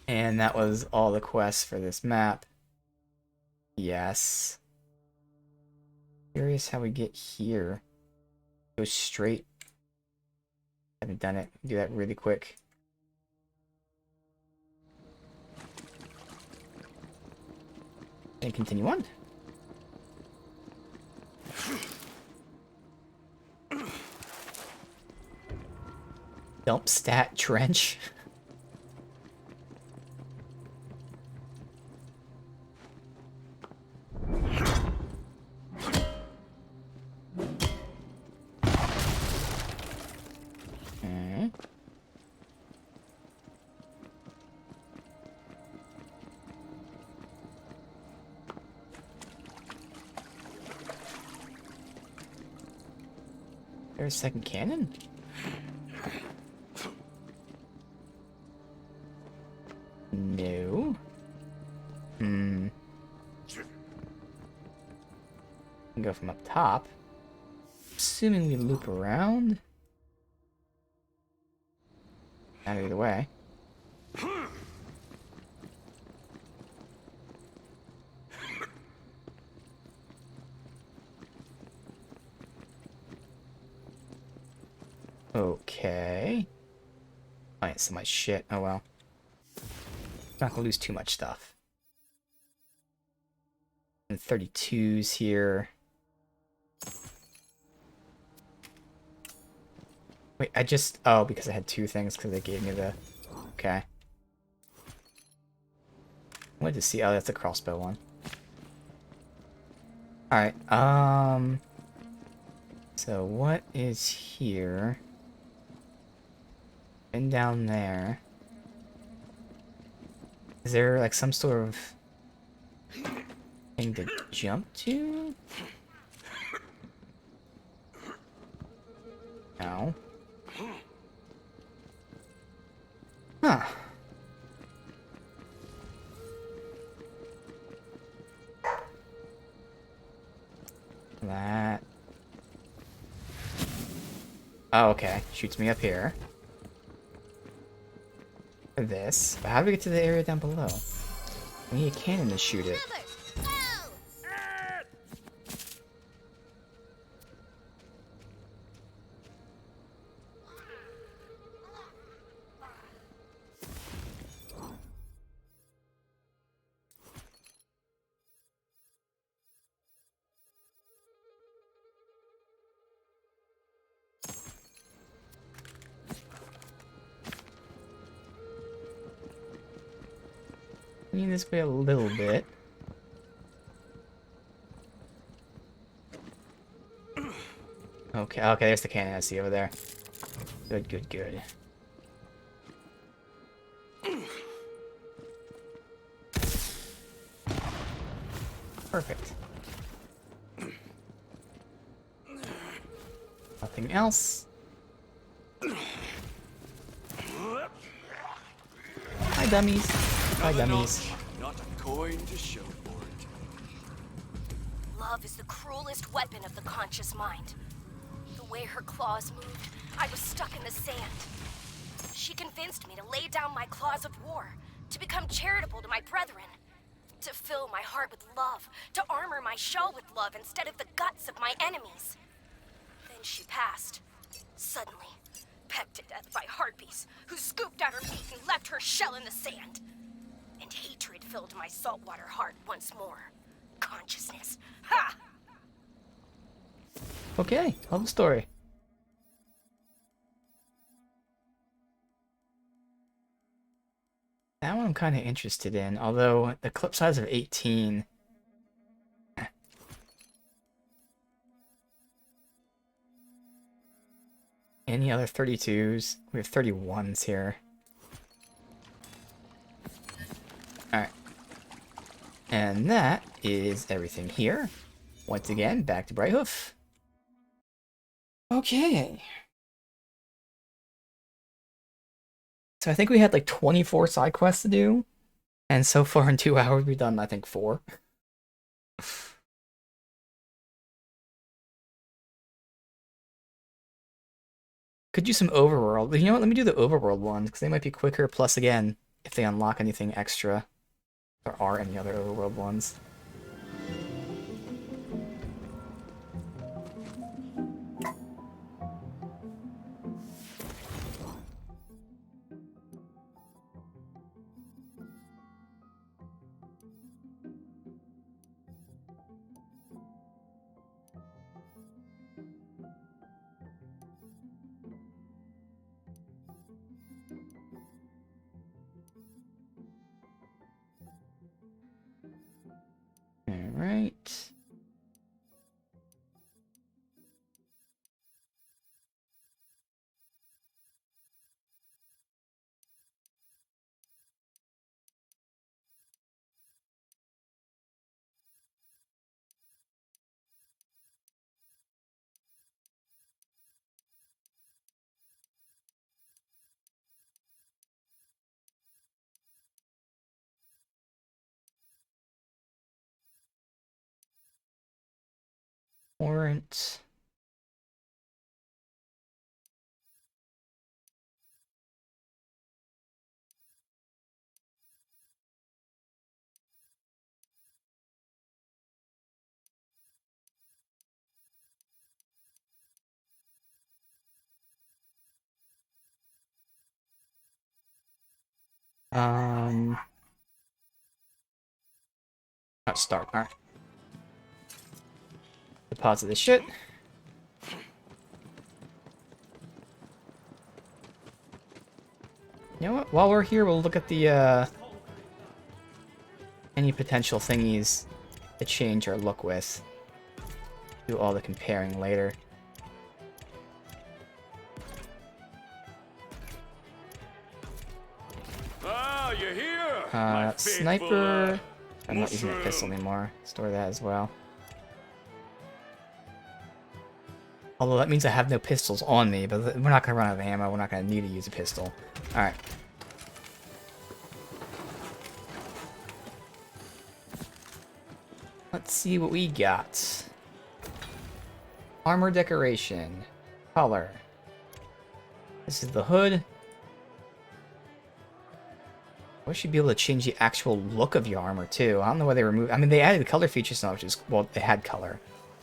And that was all the quests for this map. Yes. Curious how we get here. Go straight. Haven't done it. Do that really quick. And continue on. Dump stat trench. Okay. There's a second cannon? No. Go from up top. Assuming we loop around. Not either way. Okay. I ain't so much shit. Oh well. Not gonna lose too much stuff. And 32s here. Wait, I just... Oh, because I had two things, because they gave me the... Okay. I wanted to see... Oh, that's a crossbow one. Alright, so what is here? And down there. Is there, like, some sort of... thing to jump to? No. Huh. That. Oh, okay. Shoots me up here. This. But how do we get to the area down below? We need a cannon to shoot it. This way a little bit. Okay, okay, there's the cannon I see over there. Good, good, good. Perfect. Nothing else. Hi, dummies. Hi, dummies. Not a coin to show for it. Love is the cruelest weapon of the conscious mind. The way her claws moved, I was stuck in the sand. She convinced me to lay down my claws of war, to become charitable to my brethren, to fill my heart with love, to armor my shell with love instead of the guts of my enemies. Then she passed, suddenly, pecked to death by harpies, who scooped out her meat and left her shell in the sand. filled my saltwater heart once more. Consciousness. Ha! Okay, tell the story. That one I'm kind of interested in, although the clip size of 18. Any other 32s? We have 31s here. Alright. And that is everything here. Once again, back to Brighthoof. Okay. So I think we had like 24 side quests to do. And so far in 2 hours we've done, I think, 4. Could do some overworld. You know what? Let me do the overworld ones, because they might be quicker. Plus, again, if they unlock anything extra, there are any other overworld ones. Alright. Warrant. Let's start. Alright. Deposit this shit. You know what? While we're here, we'll look at the, any potential thingies to change our look with. Do all the comparing later. Ah, you're here! Sniper. I'm not using a pistol anymore. Store that as well. Although that means I have no pistols on me, but we're not gonna run out of ammo. We're not gonna need to use a pistol. Alright. Let's see what we got. Armor decoration. Color. This is the hood. I wish you'd be able to change the actual look of your armor too. I don't know why they removed. I mean, they added the color features now, which is, well, they had color,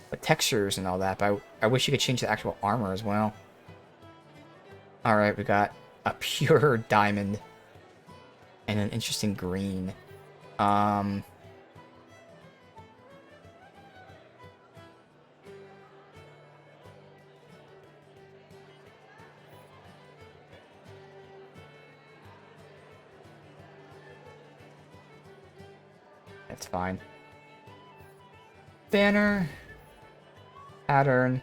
but textures and all that. But I wish you could change the actual armor as well. All right, we got a pure diamond and an interesting green. That's fine. Banner. Pattern.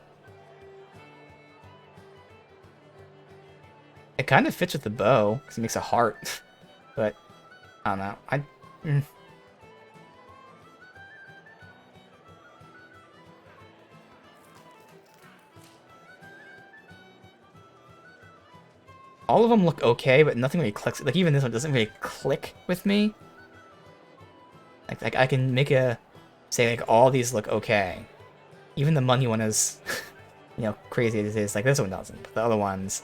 It kind of fits with the bow, because it makes a heart. But, I don't know. All of them look okay, but nothing really clicks. Like, even this one doesn't really click with me. Like I can make a... Say, like, all these look okay. Even the money one is, you know, crazy as it is. Like, this one doesn't, but the other ones...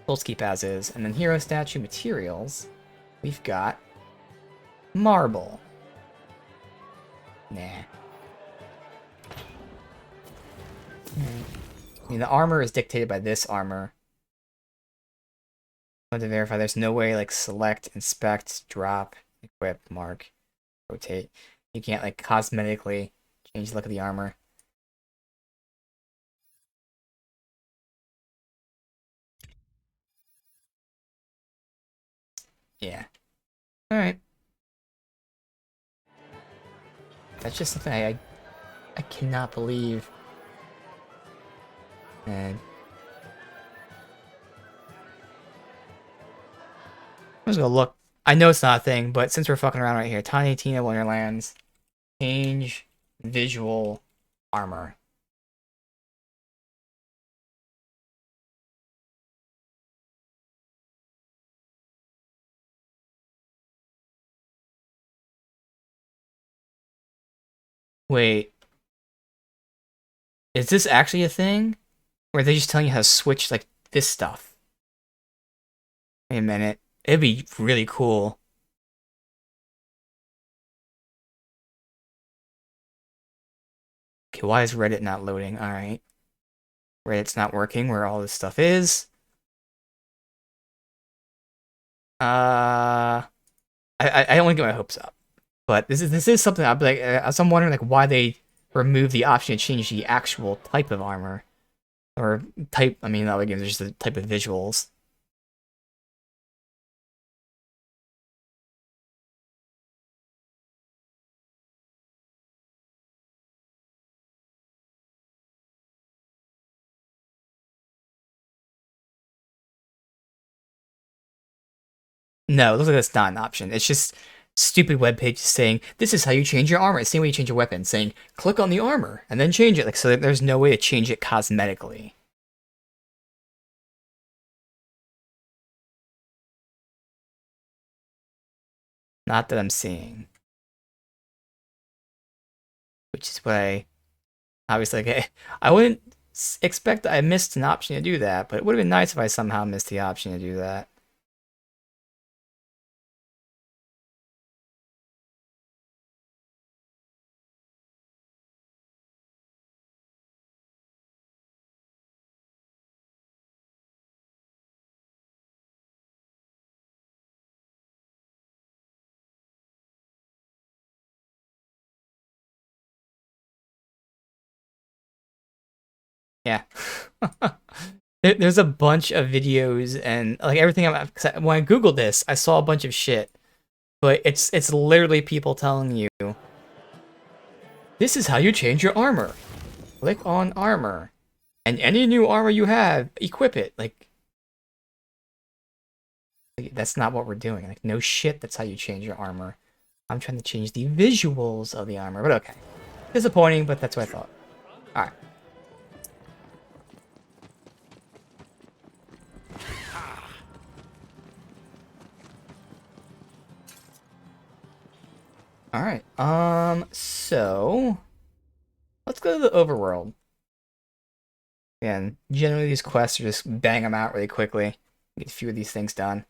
Let's keep as is. And then hero statue materials. We've got... Marble. Nah. I mean, the armor is dictated by this armor. I want to verify there's no way, like, select, inspect, drop. Equip, mark, rotate. You can't like cosmetically change the look of the armor. Yeah. Alright. That's just something I cannot believe. And I'm just gonna look. I know it's not a thing, but since we're fucking around right here, Tiny Tina Wonderlands, change visual armor. Wait, is this actually a thing? Or are they just telling you how to switch like this stuff? Wait a minute. It'd be really cool. Okay, why is Reddit not loading? Alright. Reddit's not working where all this stuff is. I don't want to get my hopes up. But this is something I'd be like, I'm wondering like why they removed the option to change the actual type of armor. Or type, I mean, other games, there's just the type of visuals. No, it looks like that's not an option. It's just stupid web pages saying, this is how you change your armor. It's the same way you change your weapon, saying, click on the armor, and then change it. Like, so that there's no way to change it cosmetically. Not that I'm seeing. Which is why, obviously, like, I wouldn't expect I missed an option to do that, but it would have been nice if I somehow missed the option to do that. Yeah. There's a bunch of videos and like everything. When I Googled this, I saw a bunch of shit, but it's literally people telling you, this is how you change your armor. Click on armor, and any new armor you have, equip it. Like that's not what we're doing. Like no shit. That's how you change your armor. I'm trying to change the visuals of the armor, but okay. Disappointing, but that's what I thought. All right. Alright, so let's go to the overworld. Again, generally these quests are just bang them out really quickly. Get a few of these things done.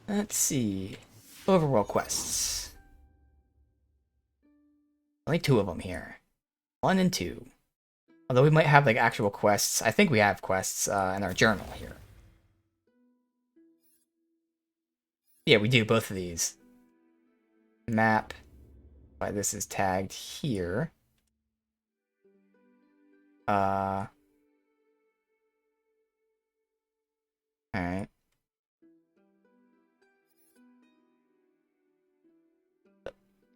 Let's see. Overworld quests. Only 2 of them here. 1 and 2. Although we might have like actual quests. I think we have quests in our journal here. Yeah, we do both of these. Map. Why this is tagged here. Alright.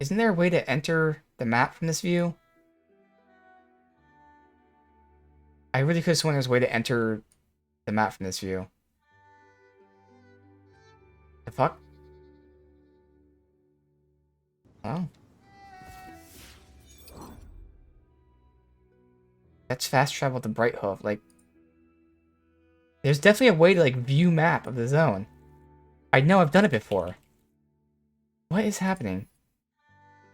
Isn't there a way to enter the map from this view? I really could have sworn there's a way to enter the map from this view. The fuck? Oh. That's fast travel to Bright Hoof. Like, there's definitely a way to, like, view map of the zone. I know I've done it before. What is happening?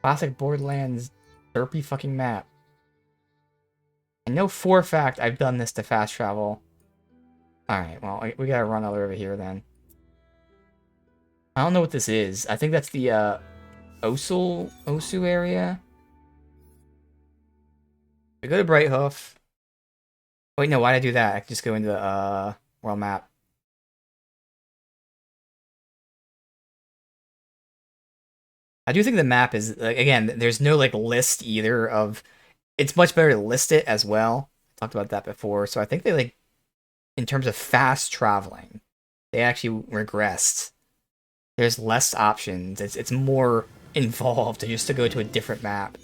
Classic Borderlands derpy fucking map. I know for a fact I've done this to fast travel. Alright, well, we gotta run over here then. I don't know what this is. I think that's the, Osu area. We go to Bright Hoof. Wait, no, why did I do that? I can just go into the world map. I do think the map is, like, again, there's no like list either of. It's much better to list it as well. I talked about that before, so I think they like, in terms of fast traveling, they actually regressed. There's less options. It's more involved just to go to a different map.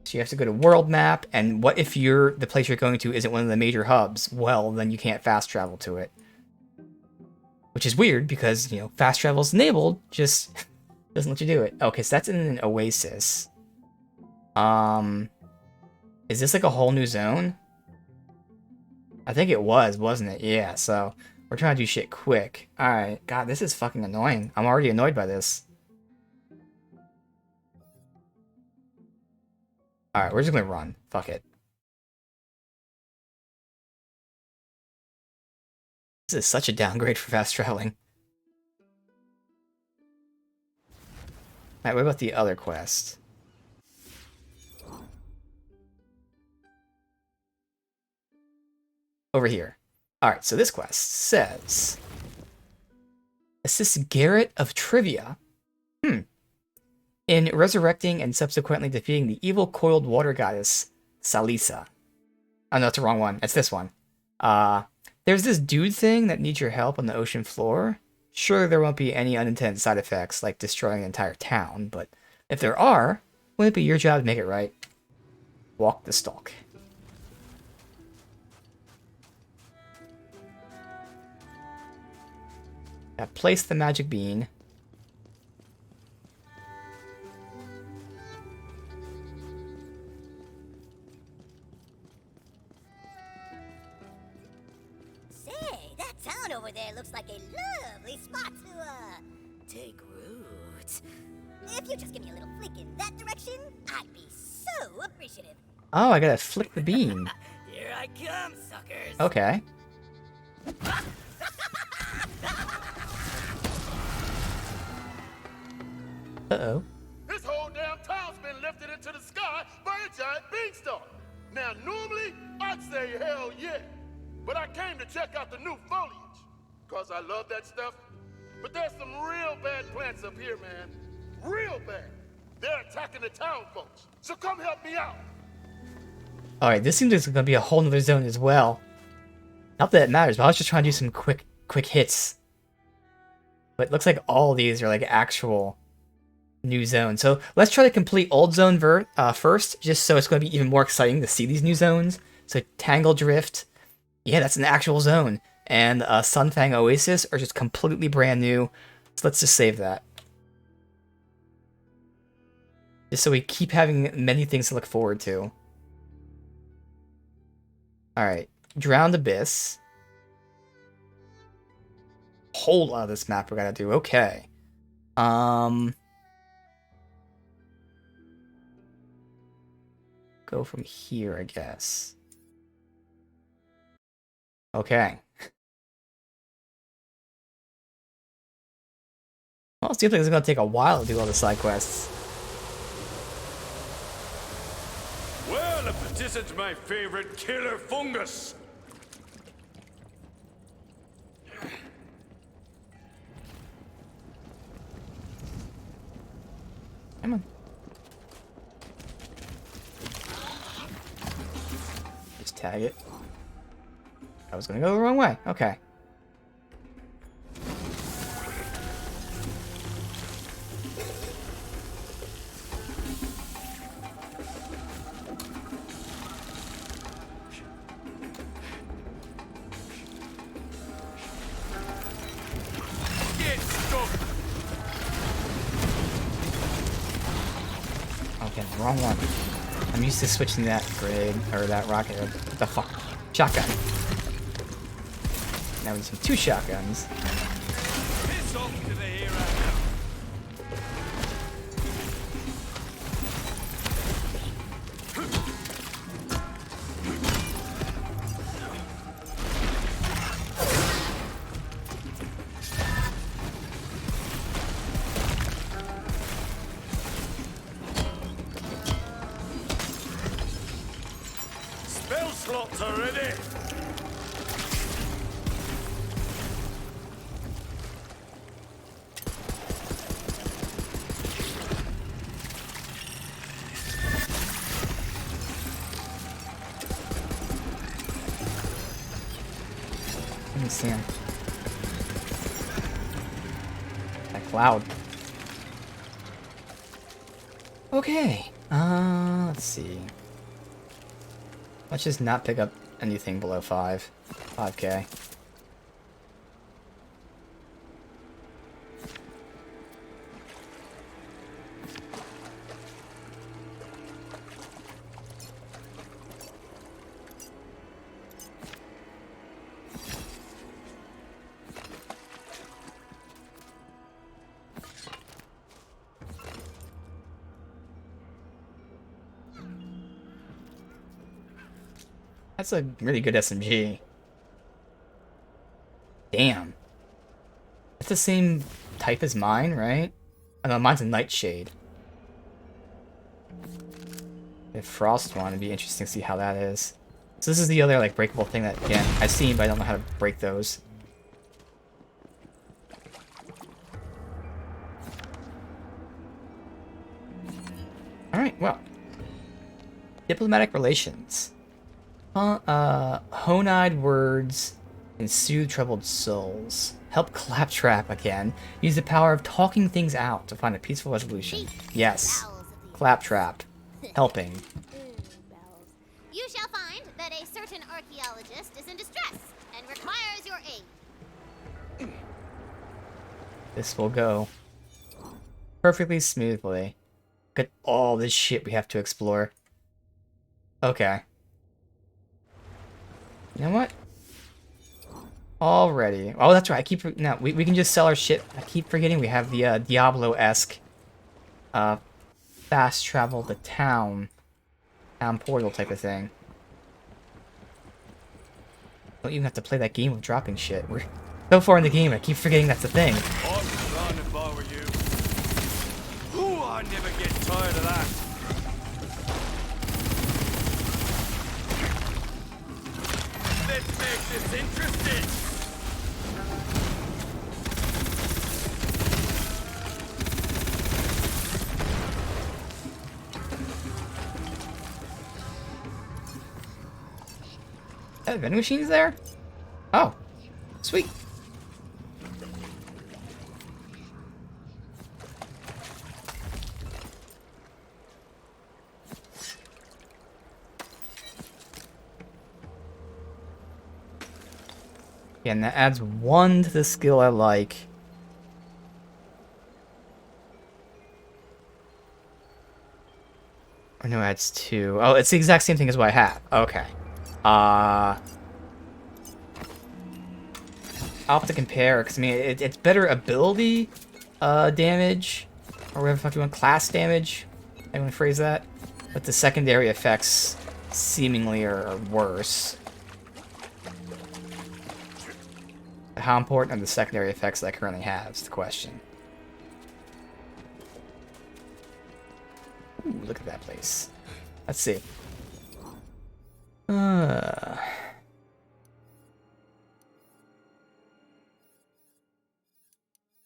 So you have to go to world map, and what if the place you're going to isn't one of the major hubs? Well, then you can't fast travel to it. Which is weird because, you know, fast travel is enabled, just doesn't let you do it. Okay, so that's in an oasis. Is this like a whole new zone? I think it was, wasn't it? Yeah, so we're trying to do shit quick. Alright, God, this is fucking annoying. I'm already annoyed by this. Alright, we're just gonna run. Fuck it. This is such a downgrade for fast traveling. Alright, what about the other quest? Over here. Alright, so this quest says... Assist Garrett of Trivia. In resurrecting and subsequently defeating the evil coiled water goddess, Salisa. Oh no, that's the wrong one. It's this one. There's this dude thing that needs your help on the ocean floor. Sure, there won't be any unintended side effects like destroying an entire town, but if there are, wouldn't it be your job to make it right? Walk the stalk. Place the magic bean. Say, that town over there looks like a lovely spot to, take root. If you just give me a little flick in that direction, I'd be so appreciative. Oh, I gotta flick the bean. Here I come, suckers. Okay. Uh-oh. This whole damn town's been lifted into the sky by a giant beanstalk. Now, normally, I'd say hell yeah. But I came to check out the new foliage. Cause I love that stuff. But there's some real bad plants up here, man. Real bad. They're attacking the town folks. So come help me out. Alright, this seems like it's gonna be a whole nother zone as well. Not that it matters, but I was just trying to do some quick hits. But it looks like all of these are like actual new zones. So let's try to complete old zone first, just so it's going to be even more exciting to see these new zones. So Tangle Drift, yeah, that's an actual zone. And Sunfang Oasis are just completely brand new. So let's just save that. Just so we keep having many things to look forward to. Alright, Drowned Abyss. Whole lot of this map we gotta do, okay. Go from here, I guess. Okay. Well, it seems like it's gonna take a while to do all the side quests. Well, if this isn't my favorite killer fungus. Come on. Just tag it. I was gonna go the wrong way. Okay. Okay, wrong one. I'm used to switching that grenade, or that rocket, or the fuck? Shotgun. Now we need some 2 shotguns. Piss off to the hero. onslaughts already! Let me see him. That cloud. Okay. Let's see. Let's just not pick up anything below 5K. That's a really good SMG. Damn. It's the same type as mine, right? Oh no, mine's a Nightshade. The Frost one, it'd be interesting to see how that is. So this is the other like breakable thing that, again, I've seen, but I don't know how to break those. Alright, well. Diplomatic relations. Honeyed words and soothe troubled souls. Help Claptrap again. Use the power of talking things out to find a peaceful resolution. Yes. Claptrap. Helping. You shall find that a certain archaeologist is in distress and requires your aid. This will go perfectly smoothly. Look at all this shit we have to explore. Okay. You know what? Already. Oh, that's right. We can just sell our shit. I keep forgetting we have the Diablo-esque fast travel to town portal type of thing. Don't even have to play that game of dropping shit. We're so far in the game, I keep forgetting that's a thing. I'd run if I were you. Ooh, I never get tired of that. Let's make this interesting. Vending machines there? Oh, sweet. Yeah, and that adds 1 to the skill I like. Or no, it adds 2. Oh, it's the exact same thing as what I have. Okay. I'll have to compare, because I mean, it's better ability damage, or whatever the fuck you want, class damage, I want to phrase that, but the secondary effects seemingly are worse. How important are the secondary effects that I currently have is the question. Ooh, look at that place. Let's see.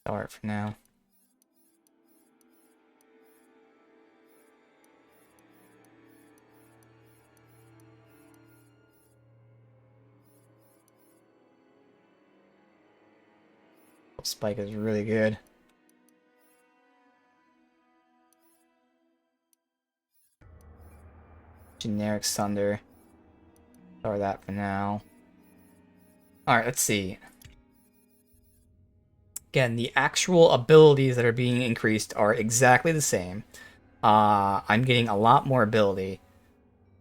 Alright for now. Spike is really good. Generic Thunder. Or that for now. Alright, let's see. Again, the actual abilities that are being increased are exactly the same. I'm getting a lot more ability.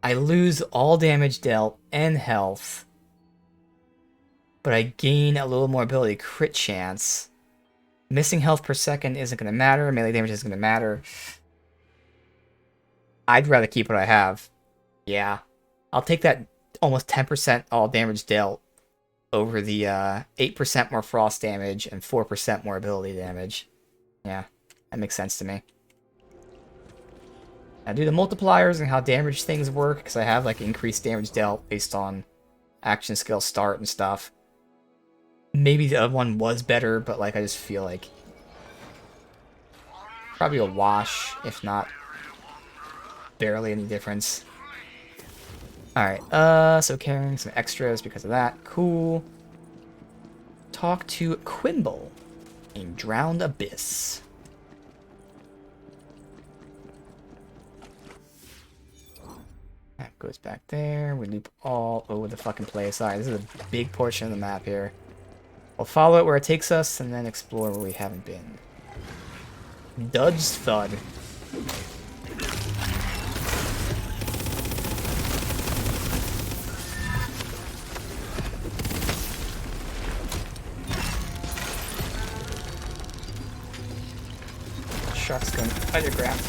I lose all damage dealt and health. But I gain a little more ability. Crit chance. Missing health per second isn't going to matter. Melee damage isn't going to matter. I'd rather keep what I have. Yeah. I'll take that almost 10% all damage dealt over the 8% more frost damage and 4% more ability damage. Yeah, that makes sense to me. I do the multipliers and how damage things work, because I have like increased damage dealt based on action skill start and stuff. Maybe the other one was better, but like I just feel like probably a wash, if not barely any difference. Alright, so carrying some extras because of that. Cool. Talk to Quimble in Drowned Abyss. That goes back there. We loop all over the fucking place. Alright, this is a big portion of the map here. We'll follow it where it takes us and then explore where we haven't been. Dud's Thud. Shark's going underground.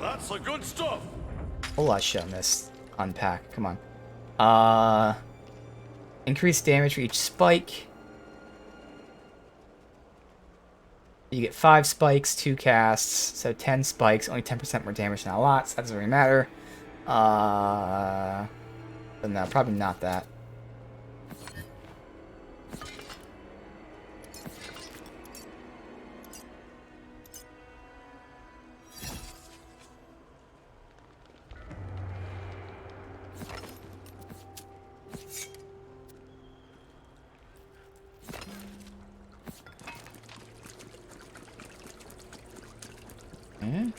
That's the good stuff. Whole lot of shit on this. Unpack. Come on. Increased damage for each spike. You get 5 spikes, 2 casts, so 10 spikes, only 10% more damage, not a lot, so that doesn't really matter. But no, probably not that. Hmm?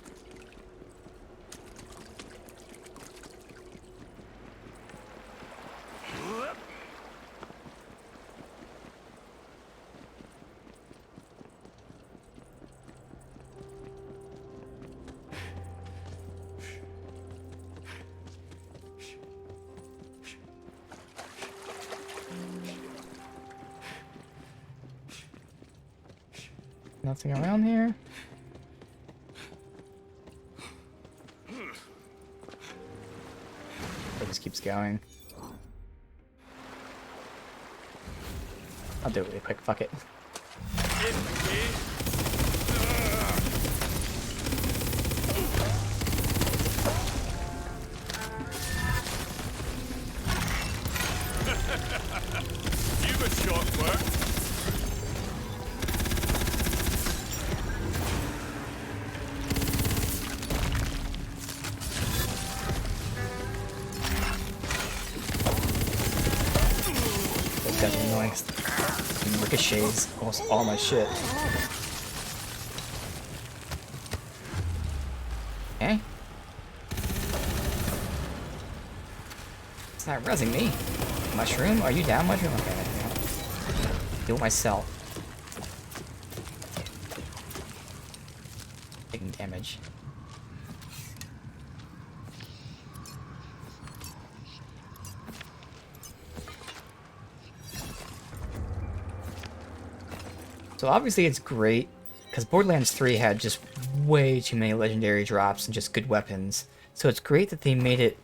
Nothing around here. It just keeps going. I'll do it really quick, fuck it. You were short work. Those guys are annoying. Ricochets almost all my shit. Okay. It's not rezzing me. Mushroom? Are you down, Mushroom? Okay, do it myself. Taking damage. So obviously it's great, because Borderlands 3 had just way too many legendary drops and just good weapons. So it's great that they made it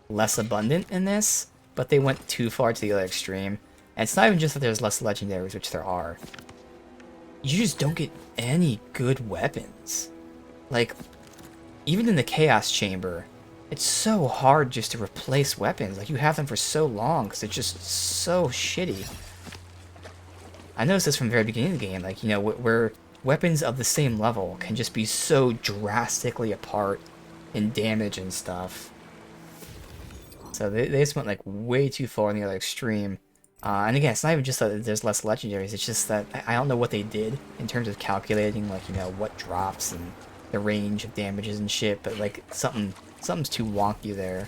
less abundant in this, but they went too far to the other extreme. And it's not even just that there's less legendaries, which there are. You just don't get any good weapons. Like, even in the Chaos Chamber, it's so hard just to replace weapons. Like, you have them for so long, because it's just so shitty. I noticed this from the very beginning of the game, like, you know, where weapons of the same level can just be so drastically apart in damage and stuff. So they just went, like, way too far in the other extreme. And again, it's not even just that there's less legendaries, it's just that I don't know what they did in terms of calculating, like, you know, what drops and the range of damages and shit, but, like, something's too wonky there.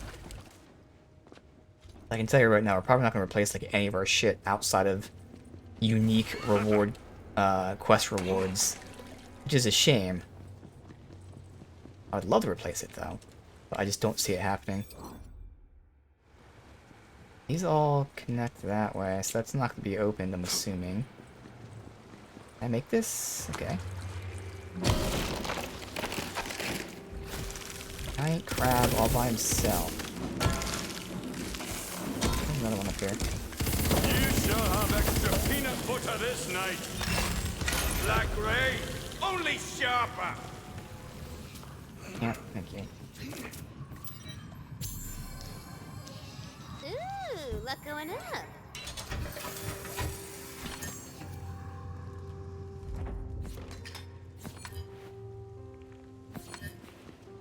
I can tell you right now, we're probably not going to replace, like, any of our shit outside of unique reward, quest rewards, which is a shame. I would love to replace it, though, but I just don't see it happening. These all connect that way, so that's not going to be opened, I'm assuming. Can I make this? Okay. Giant crab all by himself. There's another one up here. You shall have extra peanut butter this night. Black Ray, only sharper. Yeah, thank you. Ooh, luck going up.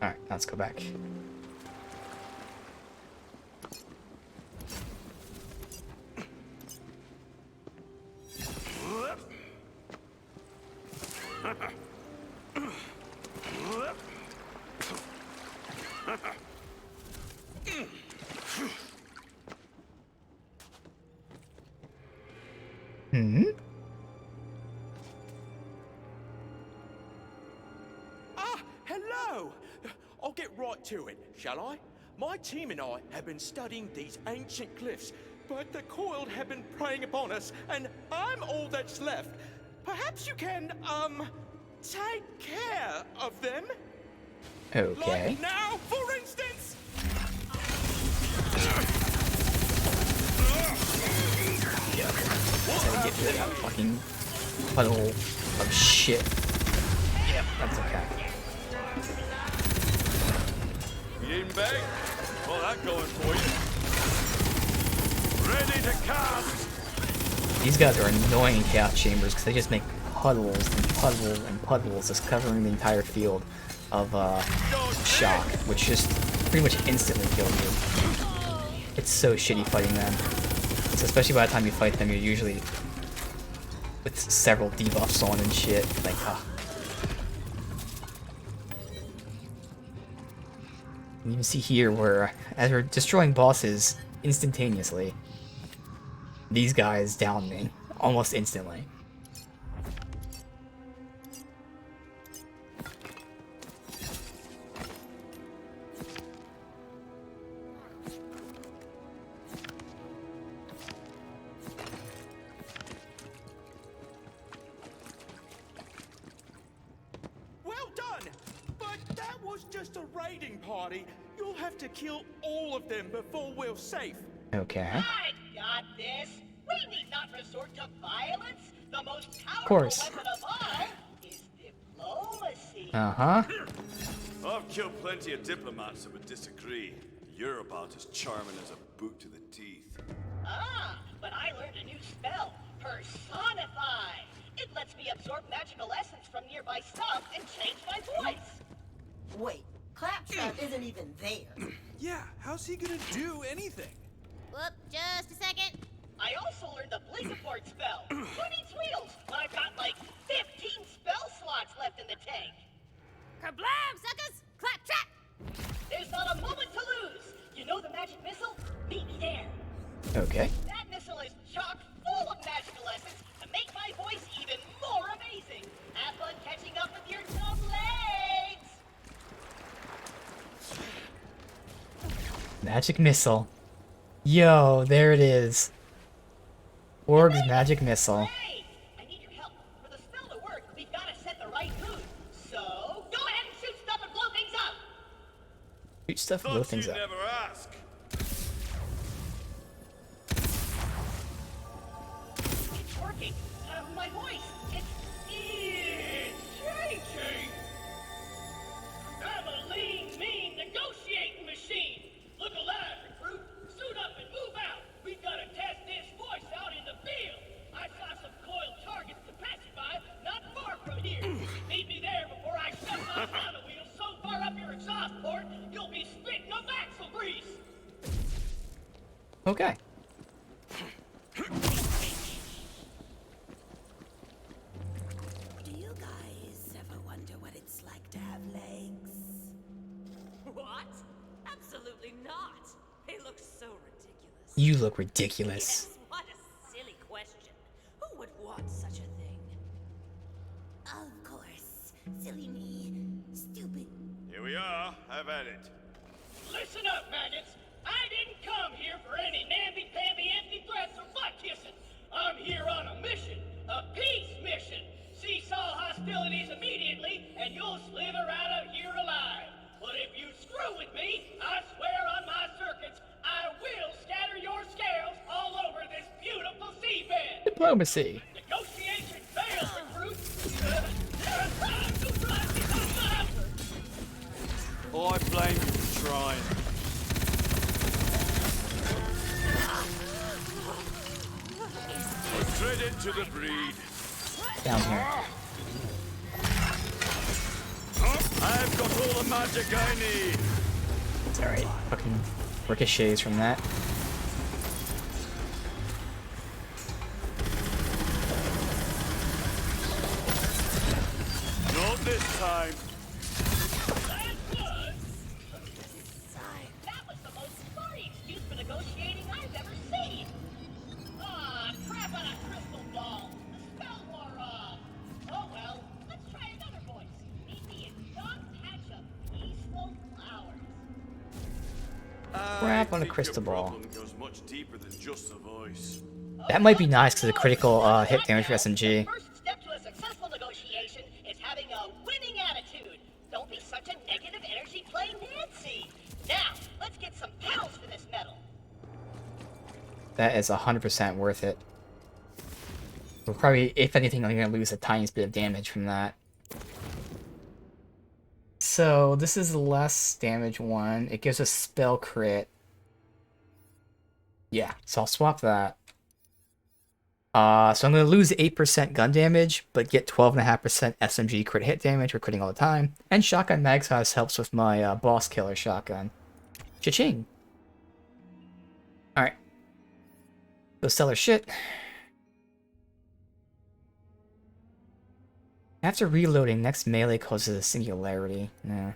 Alright, let's go back. Hmm? Ah, hello! I'll get right to it, shall I? My team and I have been studying these ancient cliffs, but the coiled have been preying upon us, and I'm all that's left. Perhaps you can, take care of them? Okay. Like now, for instance? That's how you get rid of that fucking puddle of shit. Yep, that's okay. Beanbag, well, that going for you. Ready to cast. These guys are annoying chaos chambers because they just make puddles and puddles and puddles, just covering the entire field of shock, which just pretty much instantly kill you. It's so shitty fighting them. So especially by the time you fight them, you're usually with several debuffs on and shit. Like, And you can see here where, as we're destroying bosses instantaneously, these guys down me almost instantly. Well done! But that was just a raiding party. You'll have to kill all of them before we're safe. Okay. I got this. We need not resort to violence. The most powerful course. weapon of all is diplomacy. Uh-huh. I've killed plenty of diplomats that would disagree. You're about as charming as a boot to the teeth. Ah, but I learned a new spell, Personify. It lets me absorb magical essence from nearby stuff and change my voice. Wait, Claptrap isn't even there. Yeah, how's he gonna do anything? Whoop, just a second. I also learned the Blizzard spell. Who needs wheels when I've got like 15 spell slots left in the tank? Kablam, suckers! Claptrap! There's not a moment to lose. You know the magic missile? Meet me there. Okay. That missile is chock full of magical essence to make my voice even more amazing. Have fun catching up with your dumb legs. Magic missile. Yo, there it is. Org's magic missile. Hey, I need your help. For the spell to work, we've got to set the right mood. So, go ahead and shoot stuff and blow things up. Shoot stuff and blow things up. Never ask. It's working. My voice. It's changing. I'm a lean, mean negotiating machine. Look alive, recruit. Suit up and move out. We've got to test this voice out in the field. I saw some coiled targets to pacify not far from here. Meet me there before I shove my hammer wheel so far up your exhaust port, you'll be spitting up axle grease. Okay. Do you guys ever wonder what it's like to have legs? What? Absolutely not. They look so ridiculous. You look ridiculous. Yes, what a silly question. Who would want such a thing? Of course. Silly me. Stupid. Here we are. Have at it. Listen up, maggots. I didn't come here for any namby-pamby empty threats or butt kissing. I'm here on a mission, a peace mission. Cease all hostilities immediately, and you'll slither out of here alive. But if you screw Diplomacy. Negotiation failed, recruit. I blame you for trying. Straight into the breed. Down here. I've got all the magic I need. It's alright. Fucking ricochets from that. Not this time. That was the most sorry excuse for negotiating I've ever seen. Ah, crap on a crystal ball. The spell wore off. Oh well, let's try another voice. Meet me in John Patch of Peaceful Flowers. Crap on a crystal ball. Problem goes much deeper than just the voice. That might be nice because of critical hit damage for SMG. First step to a successful negotiation is having a winning attitude. Don't be such a negative energy playing Nancy. Now, let's get some pounds for this medal. That is 100% worth it. We're probably, if anything, only going to lose a tiny bit of damage from that. So, this is the less damage one. It gives us spell crit. Yeah, so I'll swap that. So I'm going to lose 8% gun damage, but get 12.5% SMG crit hit damage. We're critting all the time. And shotgun mag size helps with my boss killer shotgun. Cha-ching! Alright. Go sell our shit. After reloading, next melee causes a singularity. Nah.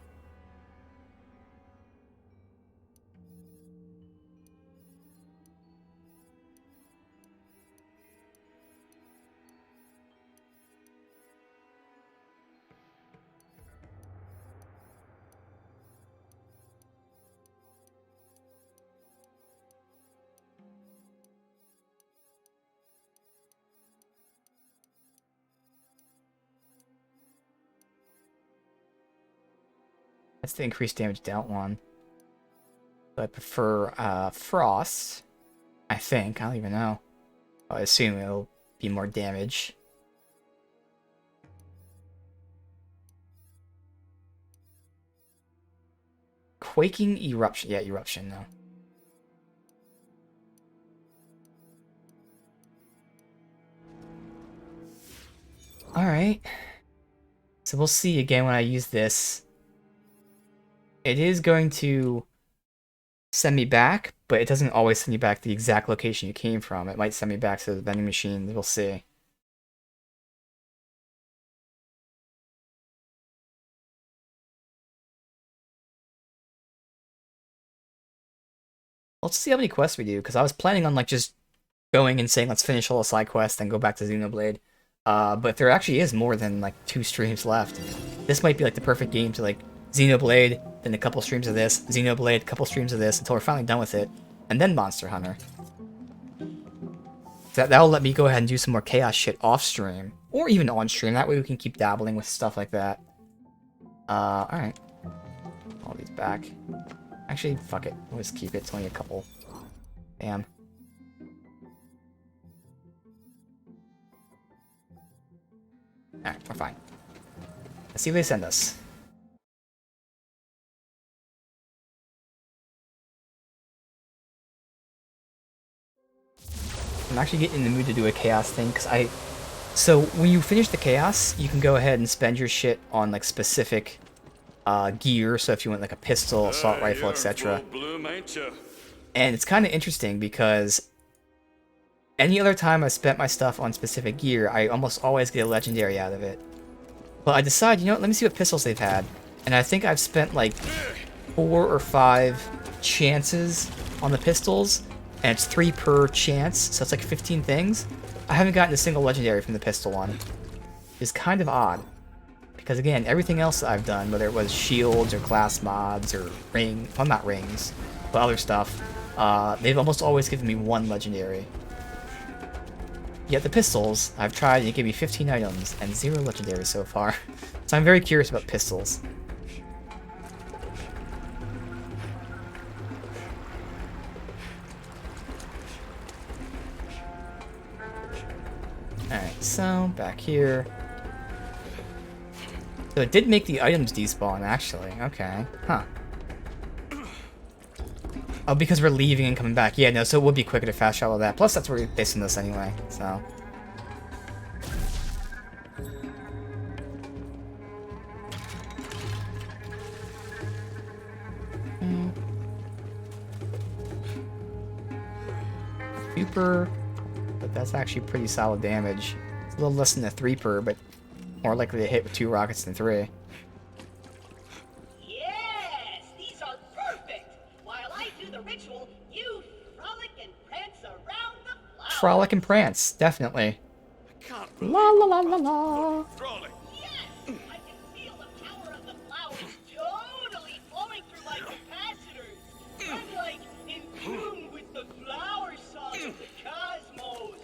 That's the increased damage dealt one. So I prefer Frost. I think. I don't even know. I assume it'll be more damage. Quaking Eruption. Yeah, Eruption, no. Alright. So we'll see again when I use this. It is going to send me back, but it doesn't always send you back to the exact location you came from. It might send me back to the vending machine. We'll see. Let's see how many quests we do, because I was planning on like just going and saying let's finish all the side quests and go back to Xenoblade. But there actually is more than like 2 streams left. This might be like the perfect game to like Xenoblade, then a couple streams of this, Xenoblade, a couple streams of this, until we're finally done with it, and then Monster Hunter. That'll let me go ahead and do some more Chaos shit off stream, or even on stream. That way we can keep dabbling with stuff like that. Alright. All these back. Actually, fuck it. We'll just keep it. It's only a couple. Damn. Alright, we're fine. Let's see what they send us. I'm actually getting in the mood to do a Chaos thing, because so when you finish the Chaos, you can go ahead and spend your shit on like specific gear, so if you want like a pistol, assault rifle, etc. And it's kind of interesting because any other time I spent my stuff on specific gear, I almost always get a legendary out of it. But I decided, you know what, let me see what pistols they've had. And I think I've spent like 4 or 5 chances on the pistols, and it's 3 per chance, so it's like 15 things. I haven't gotten a single legendary from the pistol one. It's kind of odd. Because again, everything else that I've done, whether it was shields or class mods or well, not rings, but other stuff, they've almost always given me 1 legendary. Yet the pistols, I've tried and it gave me 15 items and 0 legendaries so far. So I'm very curious about pistols. Alright, so back here. So it did make the items despawn, actually. Okay. Huh. Oh, because we're leaving and coming back. Yeah, no, so it would be quicker to fast travel that. Plus, that's where we're basing this anyway, so. Super, but that's actually pretty solid damage. It's a little less than a 3-per, but more likely to hit with 2 rockets than 3. Yes, these are perfect. While I do the ritual, you frolic and prance around the flowers. Frolic and prance, definitely. La la la la la. Yes, I can feel the power of the flowers totally flowing through my capacitors. I'm like in tune with the flower song of the cosmos.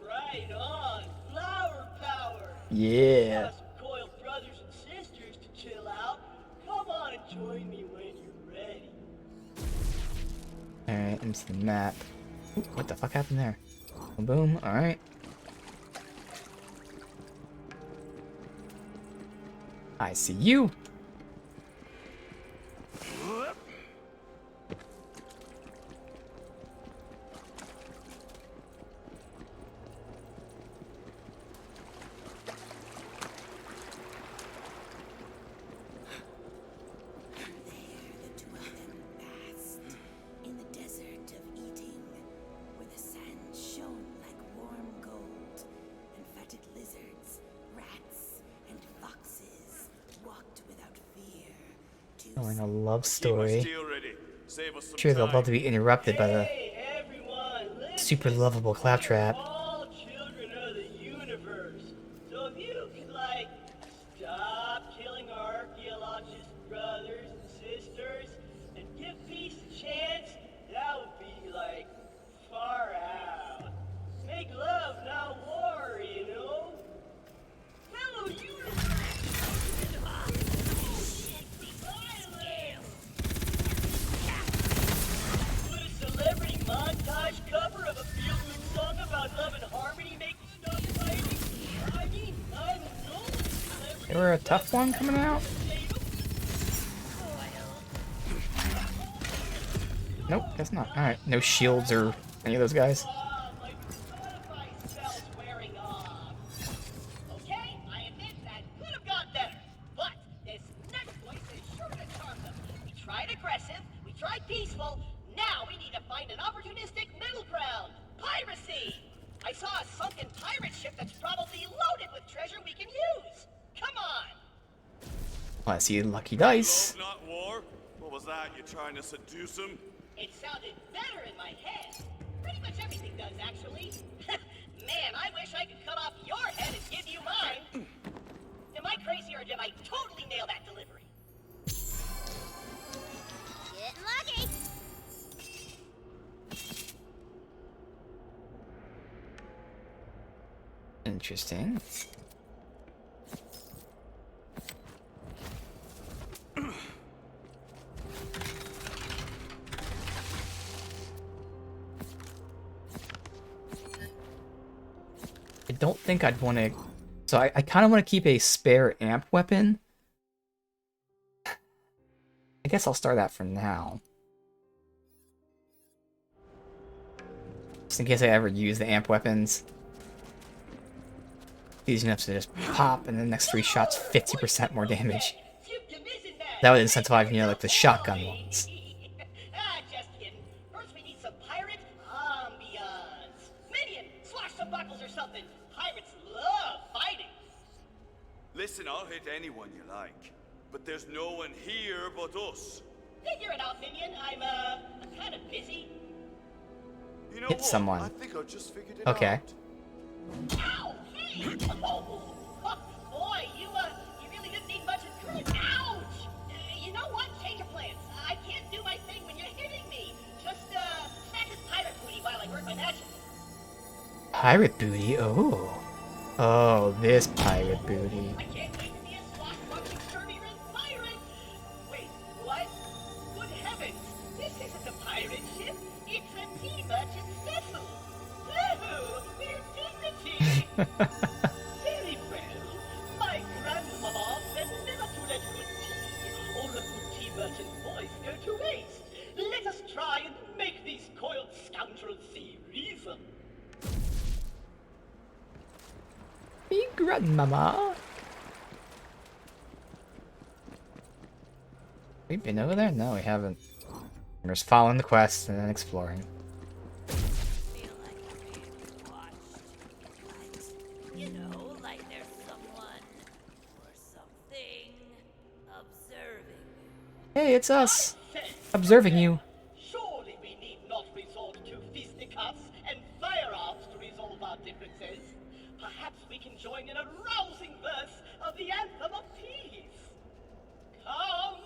Right on, flower power. Yeah. Us coiled brothers and sisters to chill out. Come on and join me when you're ready. Alright, into the map. Ooh, what the fuck happened there? Boom, boom. Alright. I see you. In the desert of eating, where the sand shone like warm gold, and fatted lizards, rats, and foxes walked without fear. Telling a love story. Steel ready. Save us some Sure, they'll time. love to be interrupted by the super lovable claptrap. All children of the universe. So if you could, like, stop killing our archaeologist brothers and sisters and give peace a chance, that would be, like, far out. Make love, not war, you know? Fellow universe! Would a celebrity montage cover of a feel-good song about love and harmony make you stop fighting? I mean, I'm no celebrity. They were a tough one coming out? Nope, that's not. Alright, no shields or any of those guys. Okay, I admit that could have gone better, but this next voice is sure to charm them. We tried aggressive, we tried peaceful, now we need to find an opportunistic middle ground. Piracy! I saw a sunken pirate ship that's probably loaded with treasure we can use. Come on! Well, I see lucky dice. Love, not war? What was that? You trying to seduce him? It sounded better in my head. Pretty much everything does, actually. Man, I wish I could cut off your head and give you mine. Am I crazy or did I totally nail that delivery? Getting lucky. Interesting. I don't think I'd want to... So I kind of want to keep a spare amp weapon. I guess I'll start that for now. Just in case I ever use the amp weapons. Easy enough to just pop, and the next 3 shots, 50% more damage. That would incentivize, you know, like the shotgun ones. Just kidding. First we need some pirate ambiance. Minion, slash some buckles or something. Pirates love fighting. Listen, I'll hit anyone you like. But there's no one here but us. Figure it out, Minion. I'm kind of busy. You know Hit what? someone. I think I just figured it Okay. out. Ow! Hey! Oh, boy, you really didn't need much encouragement. Ouch! You know what? Change of plans. I can't do my thing when you're hitting me. Just, smack this pirate booty while I work my magic. Pirate booty? Oh. Oh, this pirate booty. I can't wait to be a swashbuckling Kirby-red pirate! Wait, what? Good heavens! This isn't a pirate ship! It's a tea merchant vessel! Oh, we're dignitaries! Very well. My grandmama said never to let good tea or a good tea merchant voice go to waste. Let us try and make these coiled scoundrels see reason. Me grandmama. We've been over there? No, we haven't. We're just following the quest and then exploring. You know, like there's someone or something observing. Hey, it's us! Observing you. Surely we need not resort to fisticuffs and firearms to resolve our differences. Perhaps we can join in a rousing verse of the Anthem of Peace. Come,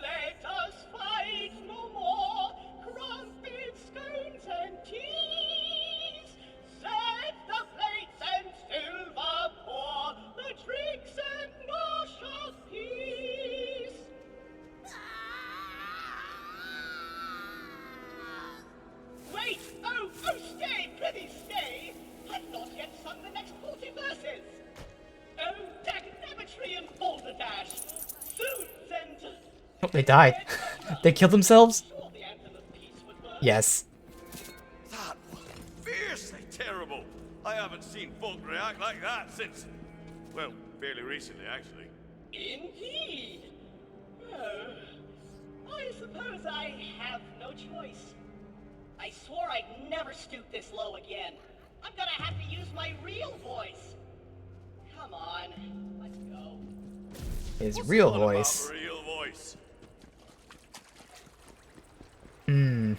let us fight no more, crumpet scones and teas. Set the plates and silver pour, the drinks and mush of peace. Wait! Oh, stay, prithee, stay! I've not yet sung the next 40 verses! Oh, dagnametry and balderdash! Zoons and... Oh, they died. They killed themselves? Yes. That was fiercely terrible. I haven't seen folk react like that since, well, fairly recently, actually. Indeed! Oh, I suppose I have no choice. I swore I'd never stoop this low again. I'm gonna have to use my real voice. Come on, let's go. His real voice. Real voice. Hmm.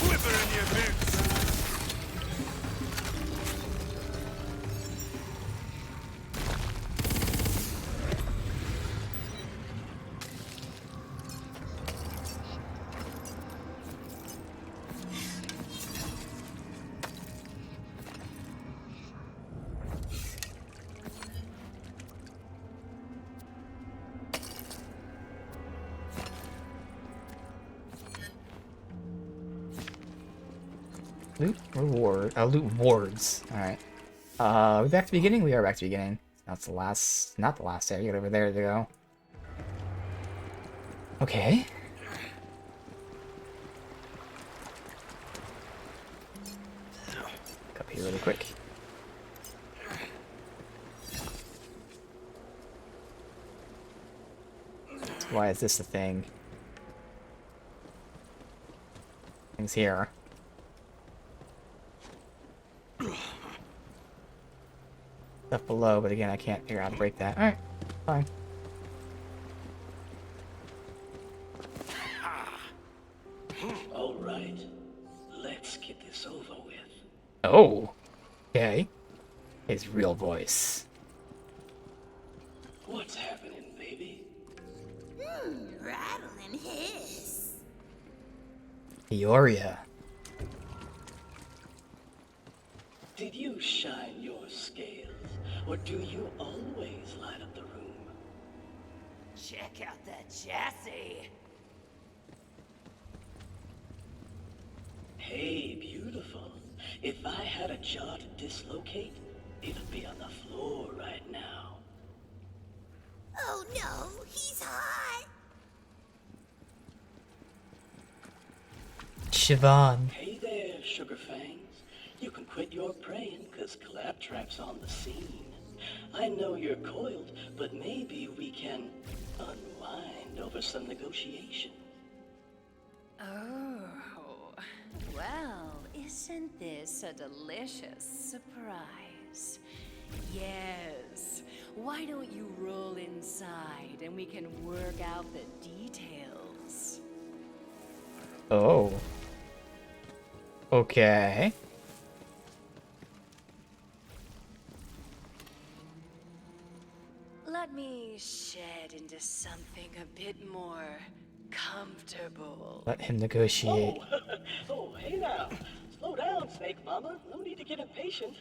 Whipper in your boots. Loot reward. Loot wards. Alright. Are we back to the beginning? We are back to the beginning. That's the last. Not the last area. Over there to go. Okay. Look up here really quick. Why is this a thing? Things here. Stuff below, but again, I can't figure out how to break that. Alright, fine. All right, let's get this over with. Oh, okay. His real voice. What's happening, baby? Rattle and hiss. Peoria. Did you shine your scales, or do you always light up the room? Check out that chassis. Hey, beautiful. If I had a jaw to dislocate, it'd be on the floor right now. Oh no, he's hot. Siobhan. Hey there, Sugar Fangs. You can quit your praying, cause Claptrap's on the scene. I know you're coiled, but maybe we can unwind over some negotiation. Oh, well, isn't this a delicious surprise? Yes. Why don't you roll inside and we can work out the details? Oh. Okay. Let me shed into something a bit more comfortable. Let him negotiate. Oh, hey now. Slow down, Snake Mama. No need to get impatient.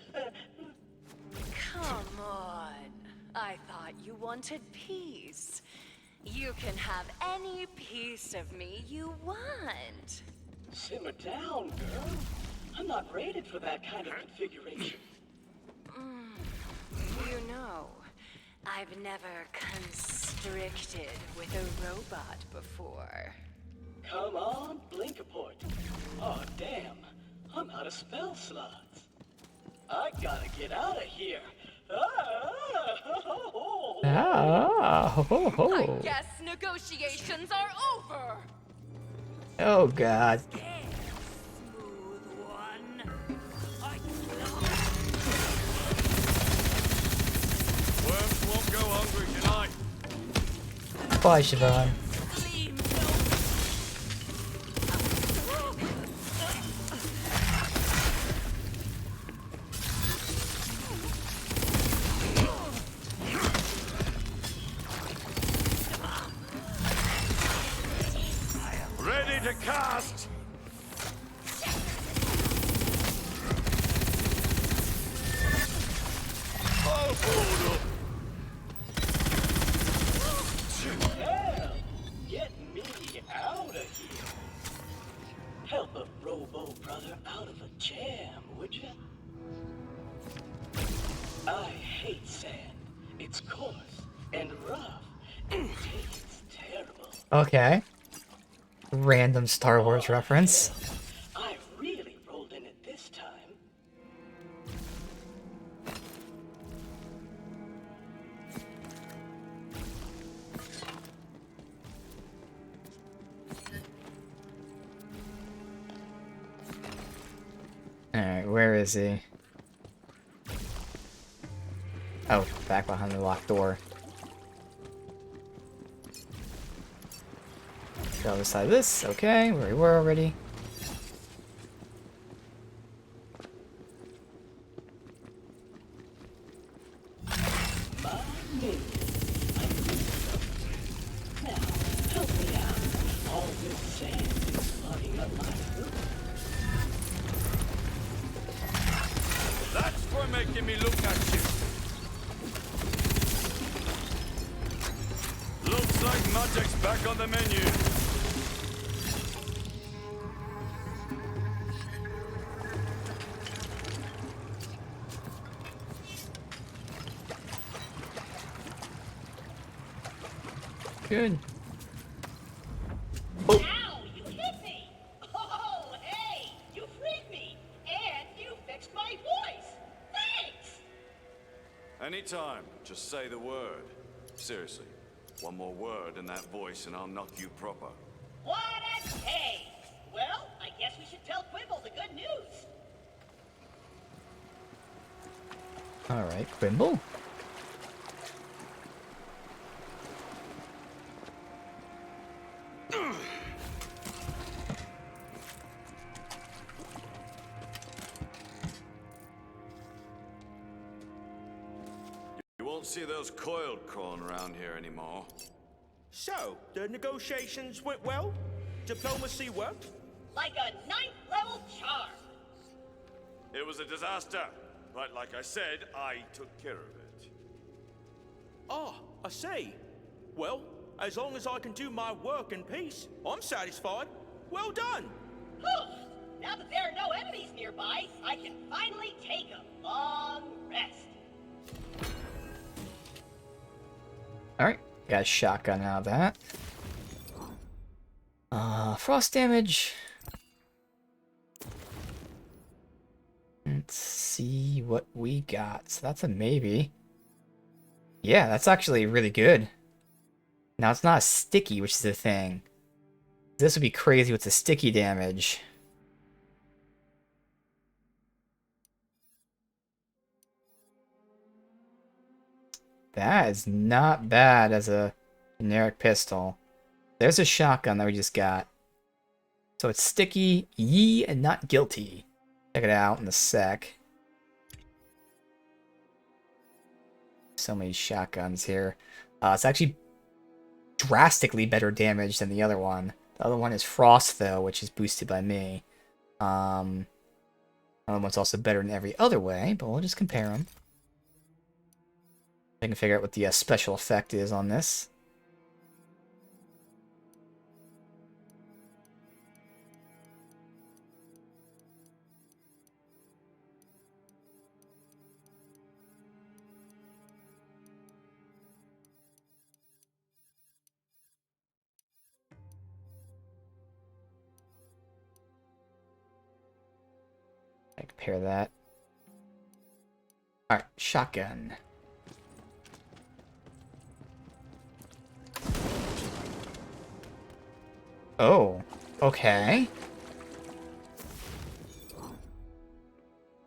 Come on. I thought you wanted peace. You can have any piece of me you want. Simmer down, girl. I'm not rated for that kind of configuration. You know, I've never constricted with a robot before. Come on, Blinkaport. Oh, damn. I'm out of spell slots. I gotta get out of here. I guess negotiations are over. Oh god. Worms won't go hungry tonight. Bye, Siobhan. Ready to cast! Oh, hold up! Hell, get me out of here. Help a Robo brother out of a jam, would ya? I hate sand. It's coarse and rough and tastes terrible. Okay. Random Star Wars reference. I really rolled in it this time. Alright, where is he? Oh, back behind the locked door. Go other side of this. Okay, where we were already. That's for making me look at you. Looks like magic's back on the menu. Good. Ow! You hit me! Oh, hey! You freed me! And you fixed my voice! Thanks! Anytime, just say the word. Seriously, one more word in that voice and I'll knock you proper. What a day! Well, I guess we should tell Quibble the good news. Alright, Quimble. You won't see those coiled crawling around here anymore. So, the negotiations went well? Diplomacy worked? Like a 9th level charm. It was a disaster, but like I said, I took care of it. Ah, I see. Well, as long as I can do my work in peace, I'm satisfied. Well done! Whew! Now that there are no enemies nearby, I can finally take a long rest. Alright, got a shotgun out of that. Frost damage. Let's see what we got. So that's a maybe. Yeah, that's actually really good. Now it's not sticky, which is the thing. This would be crazy with the sticky damage. That is not bad as a generic pistol. There's a shotgun that we just got. So it's sticky, yee, and not guilty. Check it out in a sec. So many shotguns here. It's actually drastically better damage than the other one. The other one is Frost, though, which is boosted by me. The other one's also better in every other way, but we'll just compare them. I can figure out what the special effect is on this. I compare that. Alright, shotgun. Oh, okay.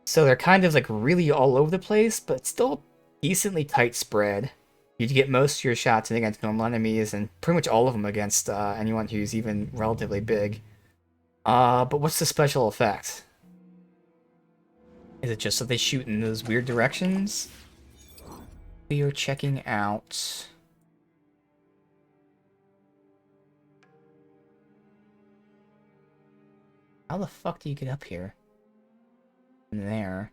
So they're kind of like really all over the place, but still decently tight spread. You get most of your shots in against normal enemies, and pretty much all of them against anyone who's even relatively big. But what's the special effect? Is it just that they shoot in those weird directions? We are checking out... How the fuck do you get up here? From there.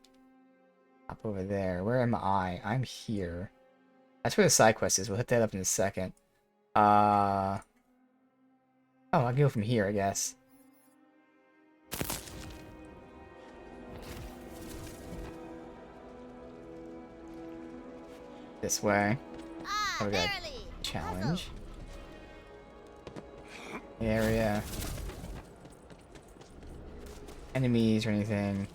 Up over there. Where am I? I'm here. That's where the side quest is. We'll hit that up in a second. Oh, I'll go from here, I guess. This way. Oh, we got challenge. Area. Enemies or anything.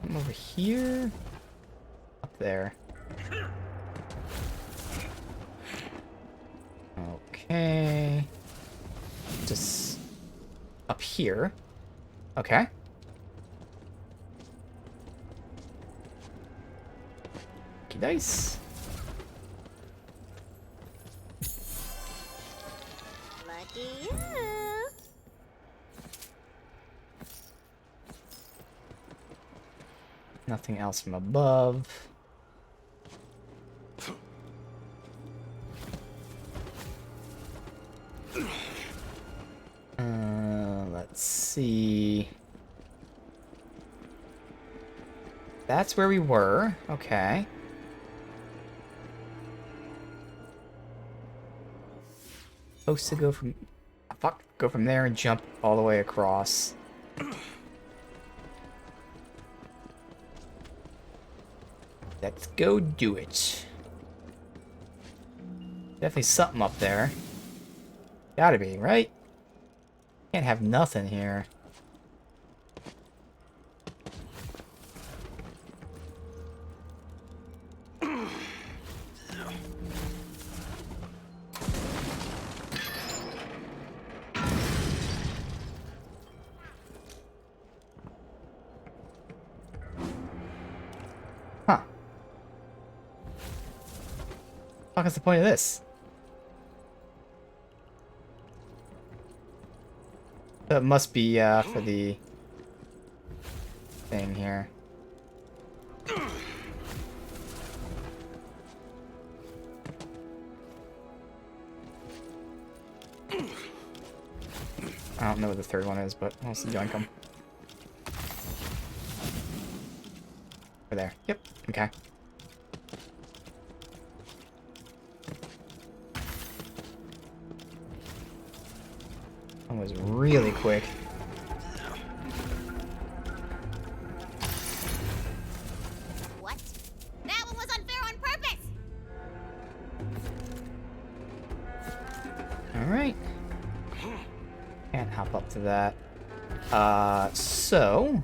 I'm over here. Up there. Okay. Just up here. Okay. Okay, nice. Lucky you. Nothing else from above. Let's see. That's where we were. Okay. Supposed to go from... Fuck. Go from there and jump all the way across. Let's go do it. Definitely something up there. Gotta be, right? Can't have nothing here. Huh. What is the point of this? That must be for the thing here. I don't know what the third one is, but I'll see join them. Over there. Yep. Okay. That was really quick. What? That one was unfair on purpose! Alright. Can't hop up to that. So...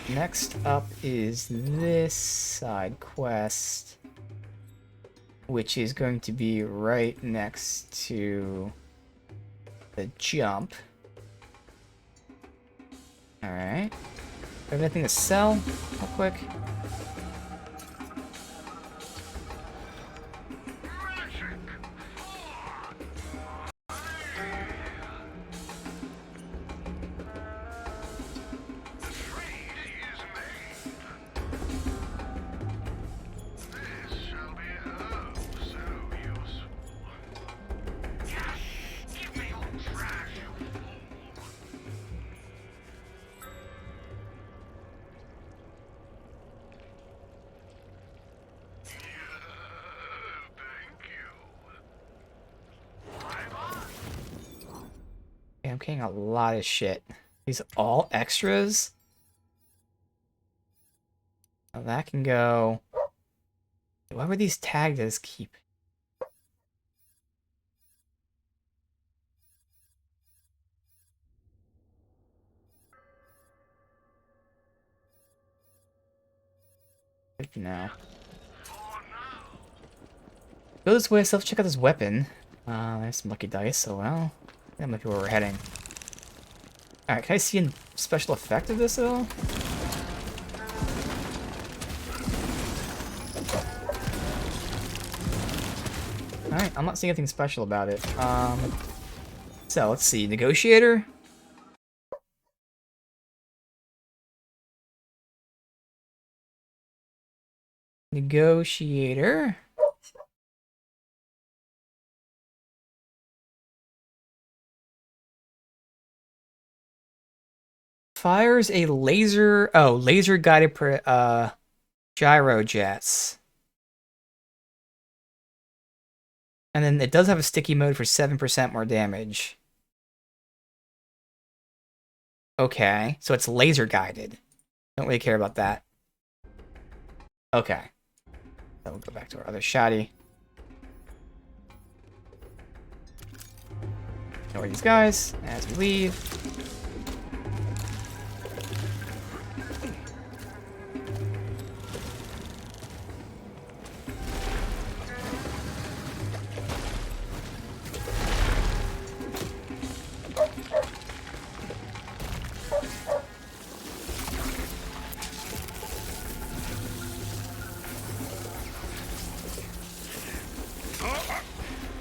Next up is this side quest, which is going to be right next to the jump. Alright. Have anything to sell real quick? I'm getting a lot of shit. These all extras? Now that can go... Why were these tagged as keep? Good now. Go this way, so let's check out this weapon. There's some lucky dice, so well, that might be where we're heading. Alright, can I see a special effect of this at all? Alright, I'm not seeing anything special about it. So let's see, Negotiator? Negotiator? Fires a laser... Oh, laser-guided gyro jets. And then it does have a sticky mode for 7% more damage. Okay, so it's laser-guided. Don't really care about that. Okay. Then we'll go back to our other shoddy. Ignore these guys as we leave.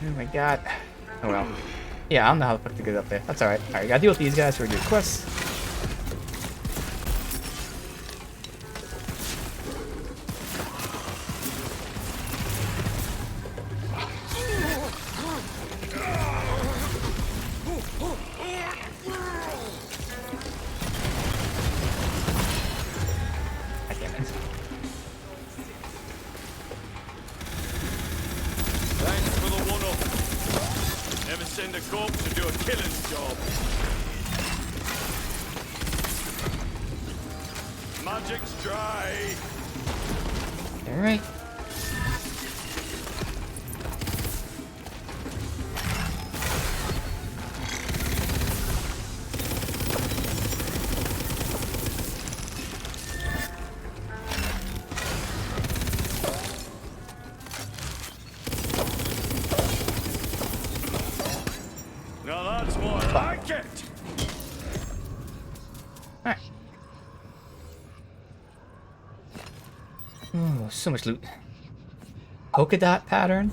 Oh my god. Oh well. Yeah, I don't know how the fuck to get up there. That's alright. Alright, gotta deal with these guys who are doing quests. God damn it. Thanks for the one-up. Never send a corpse to do a killing job. Magic's dry. Alright. Now that's more like it. Alright. Oh, so much loot. Polka dot pattern.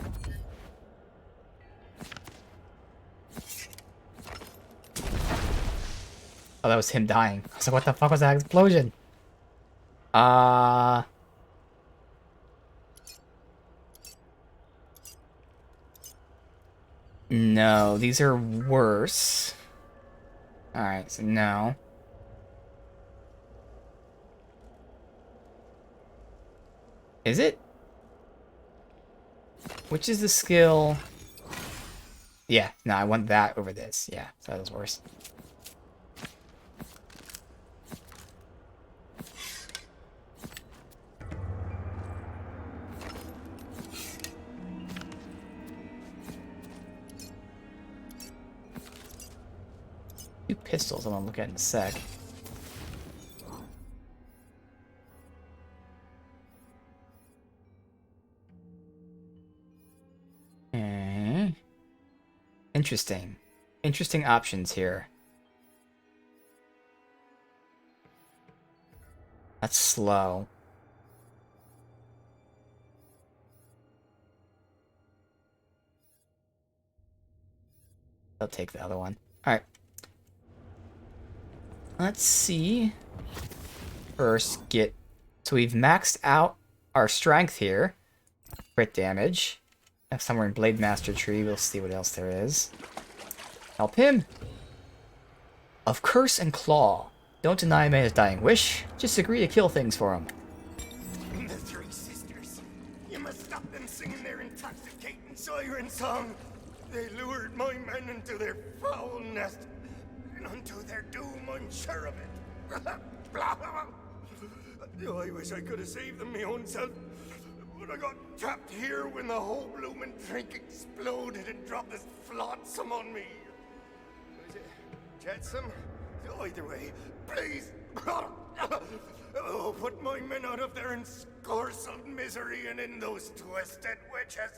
Oh, that was him dying. I was like, what the fuck was that explosion? No, these are worse. Alright, so no. Is it? Which is the skill? Yeah, no, I want that over this. Yeah, so that was worse. Two pistols I'm gonna look at in a sec. Okay. Interesting. Interesting options here. That's slow. I'll take the other one. Alright. Let's see. First, get... So we've maxed out our strength here. Crit damage. If somewhere in Blade Master Tree, we'll see what else there is. Help him. Of Curse and Claw. Don't deny a man his dying wish. Just agree to kill things for him. The Three Sisters. You must stop them singing their intoxicating siren song. They lured my men into their foul nest. unto their doom, I'm sure of it. I wish I could have saved them my own self. But I got trapped here when the whole bloomin' drink exploded and dropped this flotsam on me. Is it jetsam? Either way, please. Oh, put my men out of their encorsed misery and in those twisted witches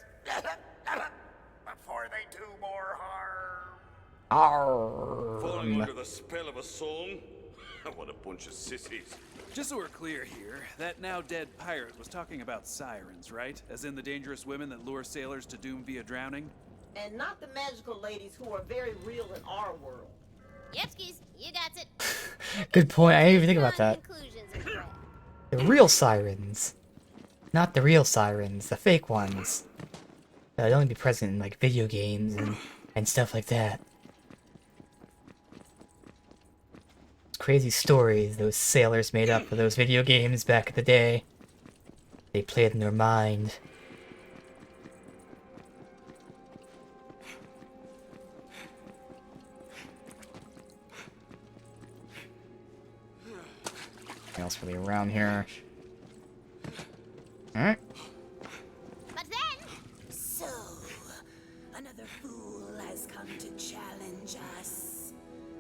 before they do more harm. Falling under the spell of a song? What a bunch of sissies. Just so we're clear here, that now dead pirate was talking about sirens, right? As in the dangerous women that lure sailors to doom via drowning? And not the magical ladies who are very real in our world. Yepskis, you got it. Good point. I didn't even think about that. The real sirens. Not the real sirens, the fake ones. That'd only be present in like video games and stuff like that. Crazy stories those sailors made up for those video games back in the day. They played in their mind. Anything else really around here? Alright. But then... So, another fool has come to challenge us.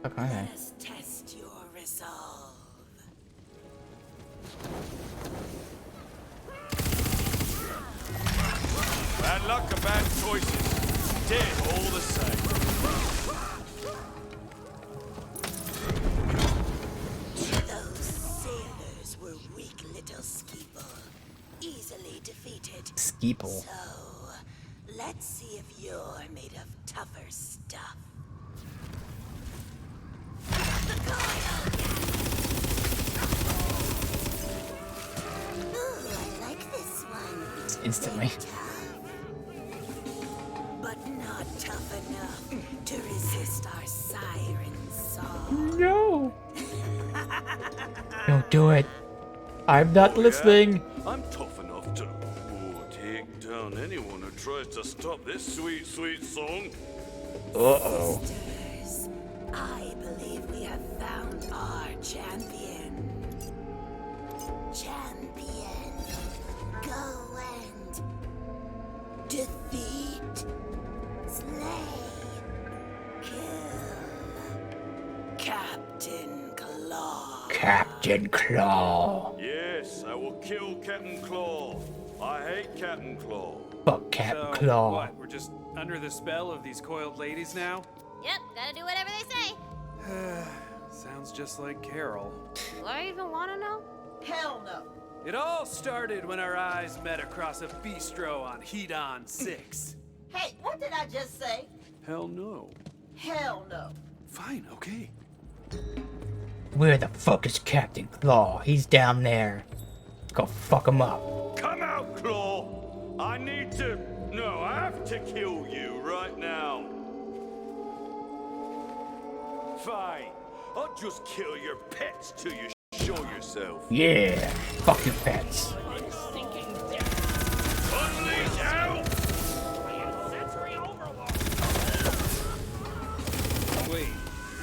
Okay. Let us test your resolve. Bad luck or bad choices. Dead all the same. Those sailors were weak little Skeeple. Easily defeated. Skeeple. So, let's see if you're made of tougher stuff. Ooh, I like this one. Instantly. But not tough enough to resist our siren song. No! Don't do it. I'm not listening. I'm tough enough to take down anyone who tries to stop this sweet, sweet song. Uh-oh. Sisters, I believe we have found our champion. Champion, go and defeat, slay, kill Captain Claw. Captain Claw. Yes, I will kill Captain Claw. I hate Captain Claw. Fuck Captain So, Claw. what, we're just under the spell of these coiled ladies now? Yep, gotta do whatever they say. Sounds just like Carol. Do I even wanna know? Hell no. It all started when our eyes met across a bistro on Hedon 6. Hey, what did I just say? Hell no. Hell no. Fine, okay. Where the fuck is Captain Claw? He's down there. Let's go fuck him up. Come out, Claw! I need to... No, I have to kill you right now. Fine. I'll just kill your pets till you show yourself. Yeah, fuck your pets. Unleash out! Wait,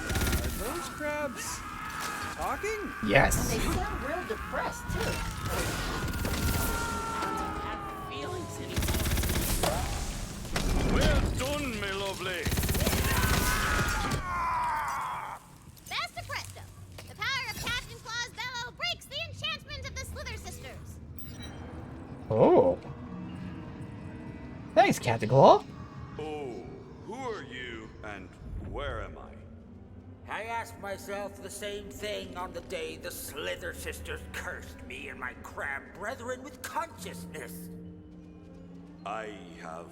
are those crabs talking? Yes. They sound real depressed, too. Well done, my lovely. Basta presto! The power of Captain Claw's bellow breaks the enchantment of the Slither Sisters. Oh. Thanks, Captain Claw. Oh, who are you and where am I? I asked myself the same thing on the day the Slither Sisters cursed me and my crab brethren with consciousness. I have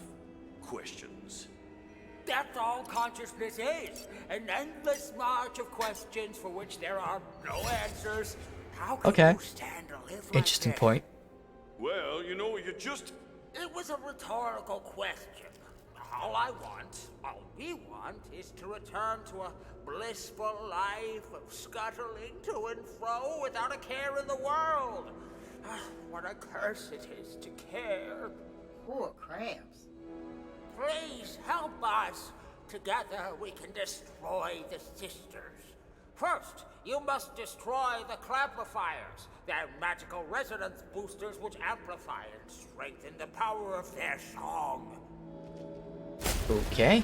questions. That's all consciousness is. An endless march of questions for which there are no answers. How can Okay. you stand to live like Interesting this? point. Well, you know, you just... It was a rhetorical question. All we want is to return to a blissful life of scuttling to and fro without a care in the world. What a curse it is to care. Poor crabs. Please help us. Together we can destroy the sisters. First, you must destroy the clamplifiers. They're magical resonance boosters which amplify and strengthen the power of their song. Okay.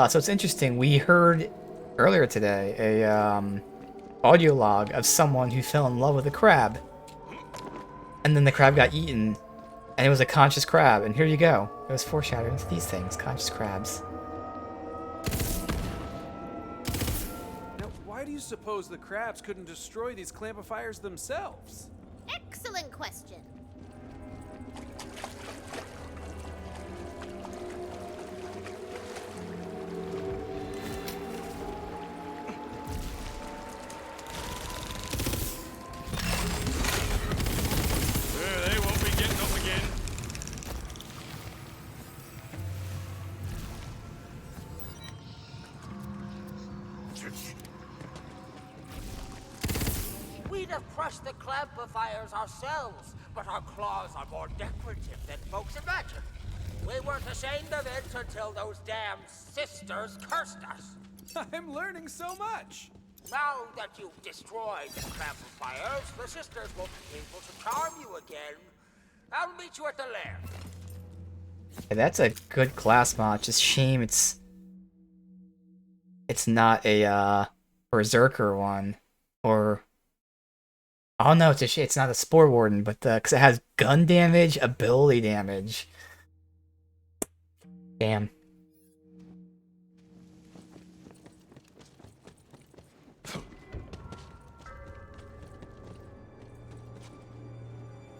So it's interesting. We heard earlier today a audio log of someone who fell in love with a crab, and then the crab got eaten, and it was a conscious crab. And here you go. It was foreshadowing to these things, conscious crabs. Now, why do you suppose the crabs couldn't destroy these clampifiers themselves? Excellent question. They won't be getting up again. We'd have crushed the clamplifiers ourselves, but our claws are more decorative than folks imagine. We weren't ashamed of it until those damn sisters cursed us. I'm learning so much. Now that you've destroyed the clamplifiers, the sisters won't be able to charm you again. I'll meet you at the lair. Yeah, that's a good class mod. Just shame it's not a berserker one, or oh no, it's not a spore warden, but because it has gun damage, ability damage. Damn.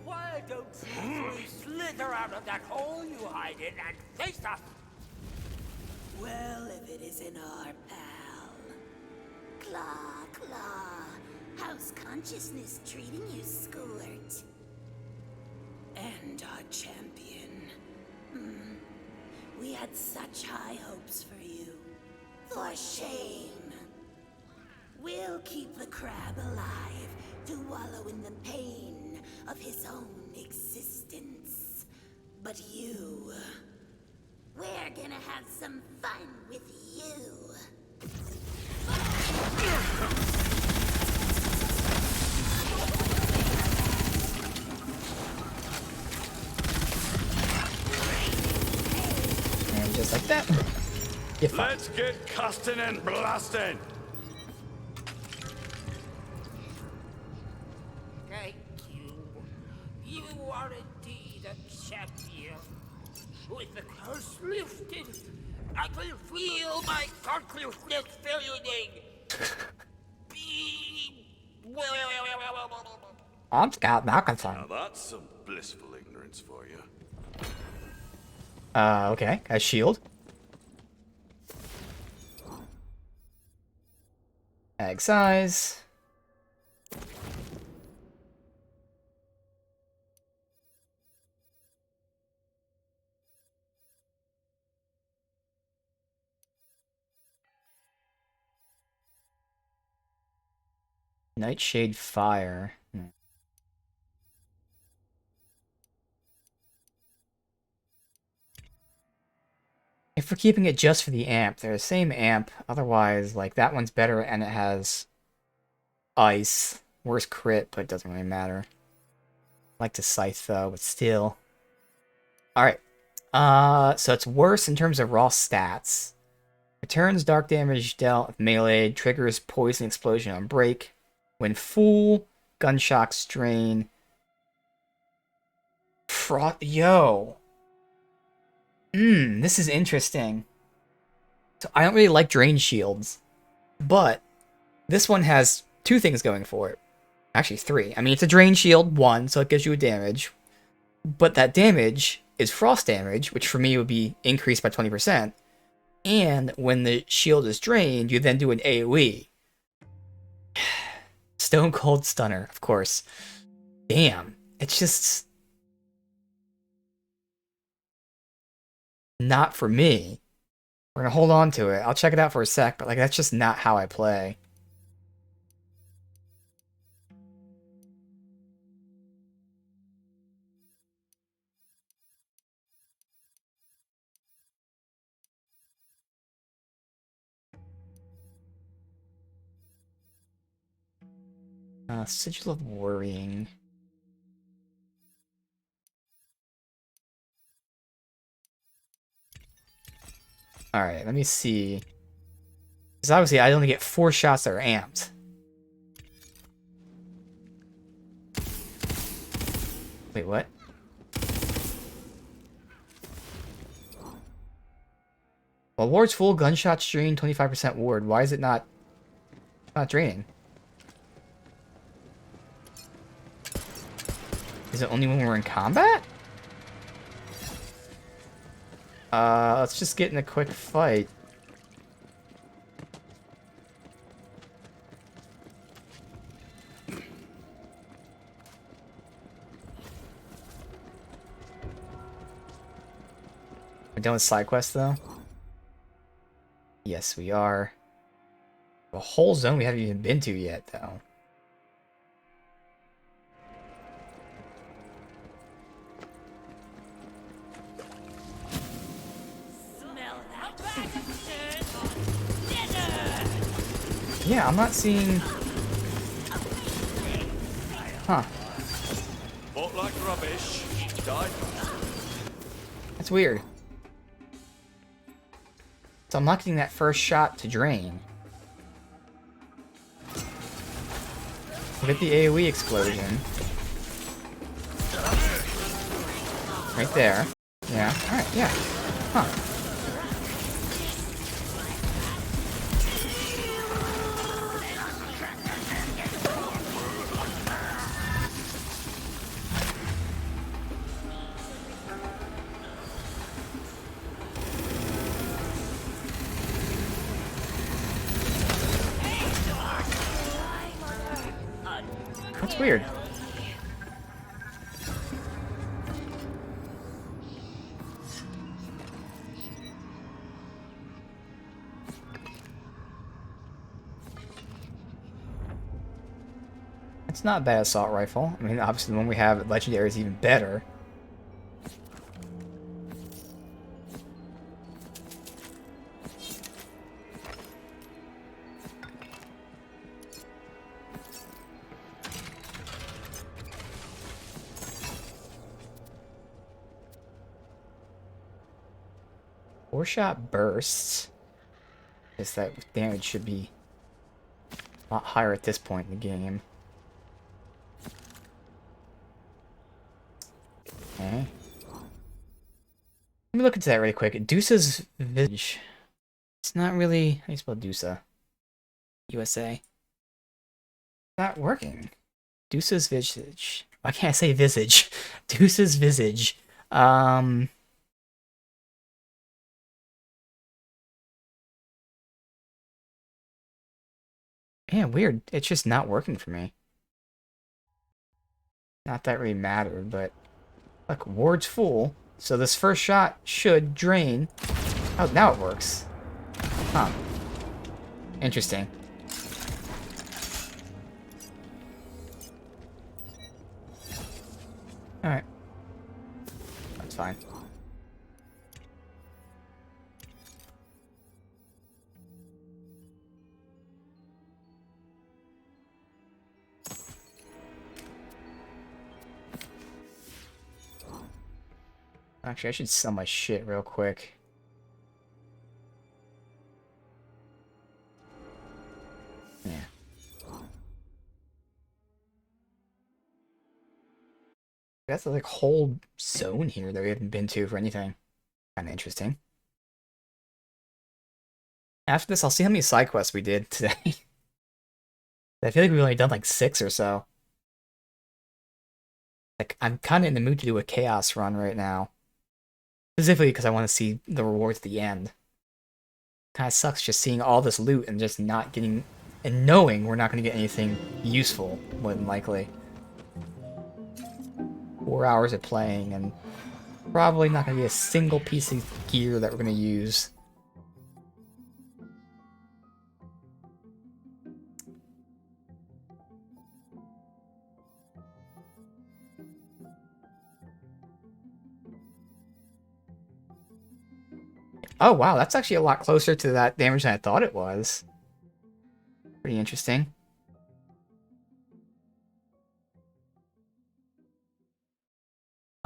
Why don't you three slither out of that hole you hide in and face us? Well, if it isn't our pal. Claw, Claw. How's consciousness treating you, Squirt? And our champion. We had such high hopes for you. For shame. We'll keep the crab alive to wallow in the pain of his own existence. But you... we're gonna have some fun with you. And just like that, you're fine. Let's get casting and blasting. Thank you. You are indeed a champion. With the curse lifted, I can feel my consciousness fading. I'm Scott Malkinson. Now that's some blissful ignorance for you. Okay. A shield. Egg size. Nightshade Fire. If we're keeping it just for the amp, they're the same amp. Otherwise, like, that one's better and it has ice. Worse crit, but it doesn't really matter. I like to scythe though, but still. Alright. So it's worse in terms of raw stats. Returns dark damage dealt with melee, triggers poison explosion on break. When full, gunshot strain. Yo. This is interesting. So I don't really like drain shields, but this one has two things going for it. Actually, three. I mean, it's a drain shield, one, so it gives you a damage. But that damage is frost damage, which for me would be increased by 20%. And when the shield is drained, you then do an AoE. Stone Cold Stunner, of course. Damn. It's just... not for me. We're gonna hold on to it. I'll check it out for a sec, but like that's just not how I play. Sigil of Worrying. Alright, let me see. Because obviously I only get 4 shots that are amped. Wait, what? Well, ward's full, gunshots drain 25% ward. Why is it not draining? Is it only when we're in combat? Let's just get in a quick fight. We're done with side quests, though? Yes, we are. A whole zone we haven't even been to yet, though. Yeah, I'm not seeing... Huh. Fought like rubbish. Died. That's weird. So I'm not getting that first shot to drain. We'll get the AoE explosion. Right there. Yeah, alright, yeah. Huh. That's weird. It's not a bad assault rifle. I mean, obviously the one we have at Legendary is even better. Four-shot bursts. Guess that damage should be a lot higher at this point in the game. Okay. Let me look into that really quick. Deuce's Visage. It's not really... How do you spell Deuce? USA. Not working. Deuce's Visage. Why can't I say Visage? Deuce's Visage. Yeah, weird. It's just not working for me. Not that really mattered, but... Look, ward's full, so this first shot should drain. Oh, now it works. Huh. Interesting. Alright. That's fine. Actually, I should sell my shit real quick. Yeah. That's like whole zone here that we haven't been to for anything. Kind of interesting. After this, I'll see how many side quests we did today. I feel like we've only done like 6 or so. Like, I'm kind of in the mood to do a chaos run right now. Specifically because I want to see the rewards at the end. Kind of sucks just seeing all this loot and just not getting... And knowing we're not going to get anything useful, more than likely. 4 hours of playing and probably not going to be a single piece of gear that we're going to use. Oh wow, that's actually a lot closer to that damage than I thought it was. Pretty interesting.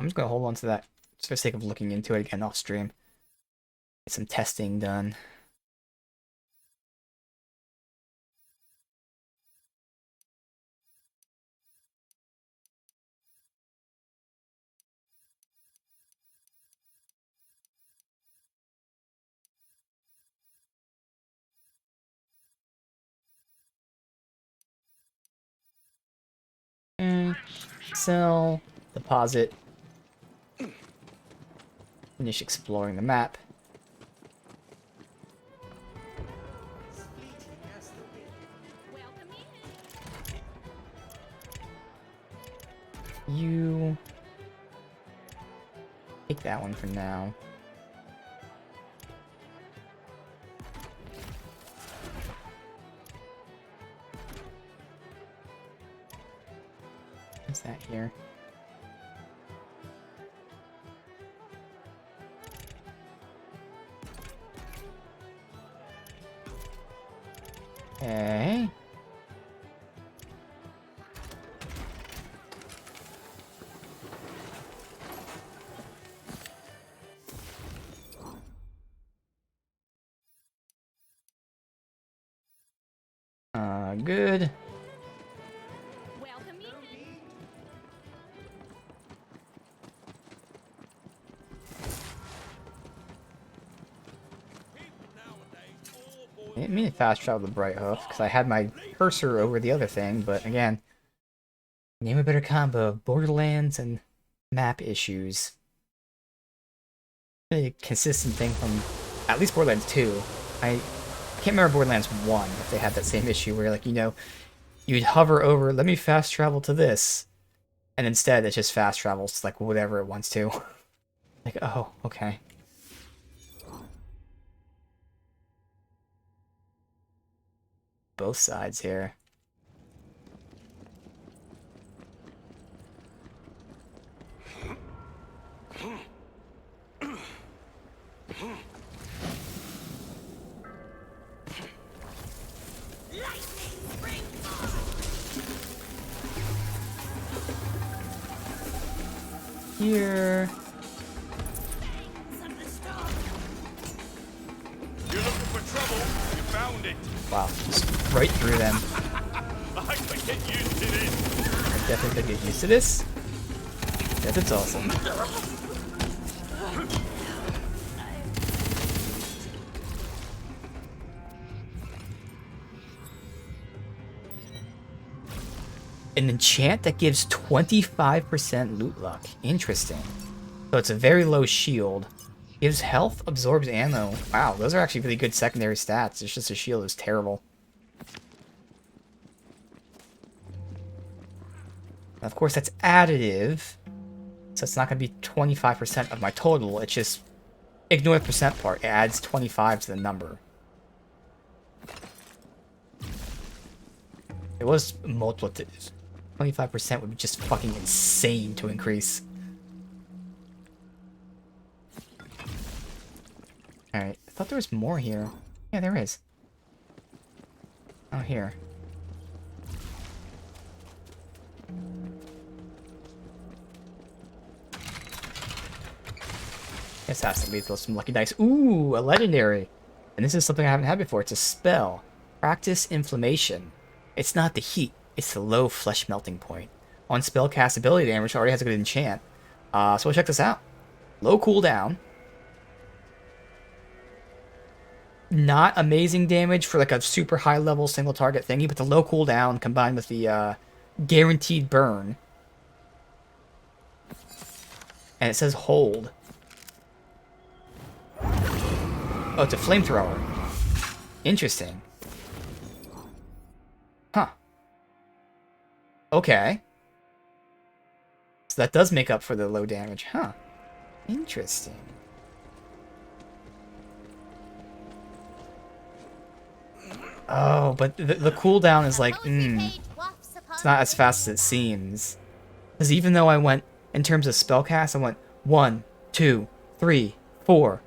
I'm just gonna hold on to that just for the sake of looking into it again off stream. Get some testing done. Sell, deposit, finish exploring the map. You take that one for now. What's that here? Okay. Good. I didn't mean to fast travel the Bright Hoof, because I had my cursor over the other thing, but again, name a better combo of Borderlands and map issues. A consistent thing from at least Borderlands 2. I can't remember Borderlands 1 if they had that same issue where, like, you know, you'd hover over, let me fast travel to this, and instead it just fast travels to, like, whatever it wants to. Like, oh, okay. Both sides here. Here. You're looking for trouble. You found it. Wow, just right through them. I could get used to this. I definitely could get used to this. Yes, it's awesome. An enchant that gives 25% loot luck. Interesting. So it's a very low shield. Gives health, absorbs ammo. Wow, those are actually really good secondary stats. It's just a shield is terrible. Of course, that's additive. So it's not going to be 25% of my total. It's just, ignore the percent part. It adds 25 to the number. It was multiplicative. 25% would be just fucking insane to increase. Alright, I thought there was more here. Yeah, there is. Oh, here. This has to be some lucky dice. Ooh, a legendary. And this is something I haven't had before. It's a spell. Practice inflammation. It's not the heat. It's the low flesh melting point. On spell cast ability damage, already has a good enchant. So we'll check this out. Low cooldown. Not amazing damage for like a super high level single target thingy, but the low cooldown combined with the guaranteed burn. And it says hold. Oh, it's a flamethrower. Interesting. Huh. Okay. So that does make up for the low damage, huh? Interesting. Oh, but the cooldown is like, it's not as fast as it seems. Because even though I went, in terms of spellcast, I went 1, 2, 3, 4.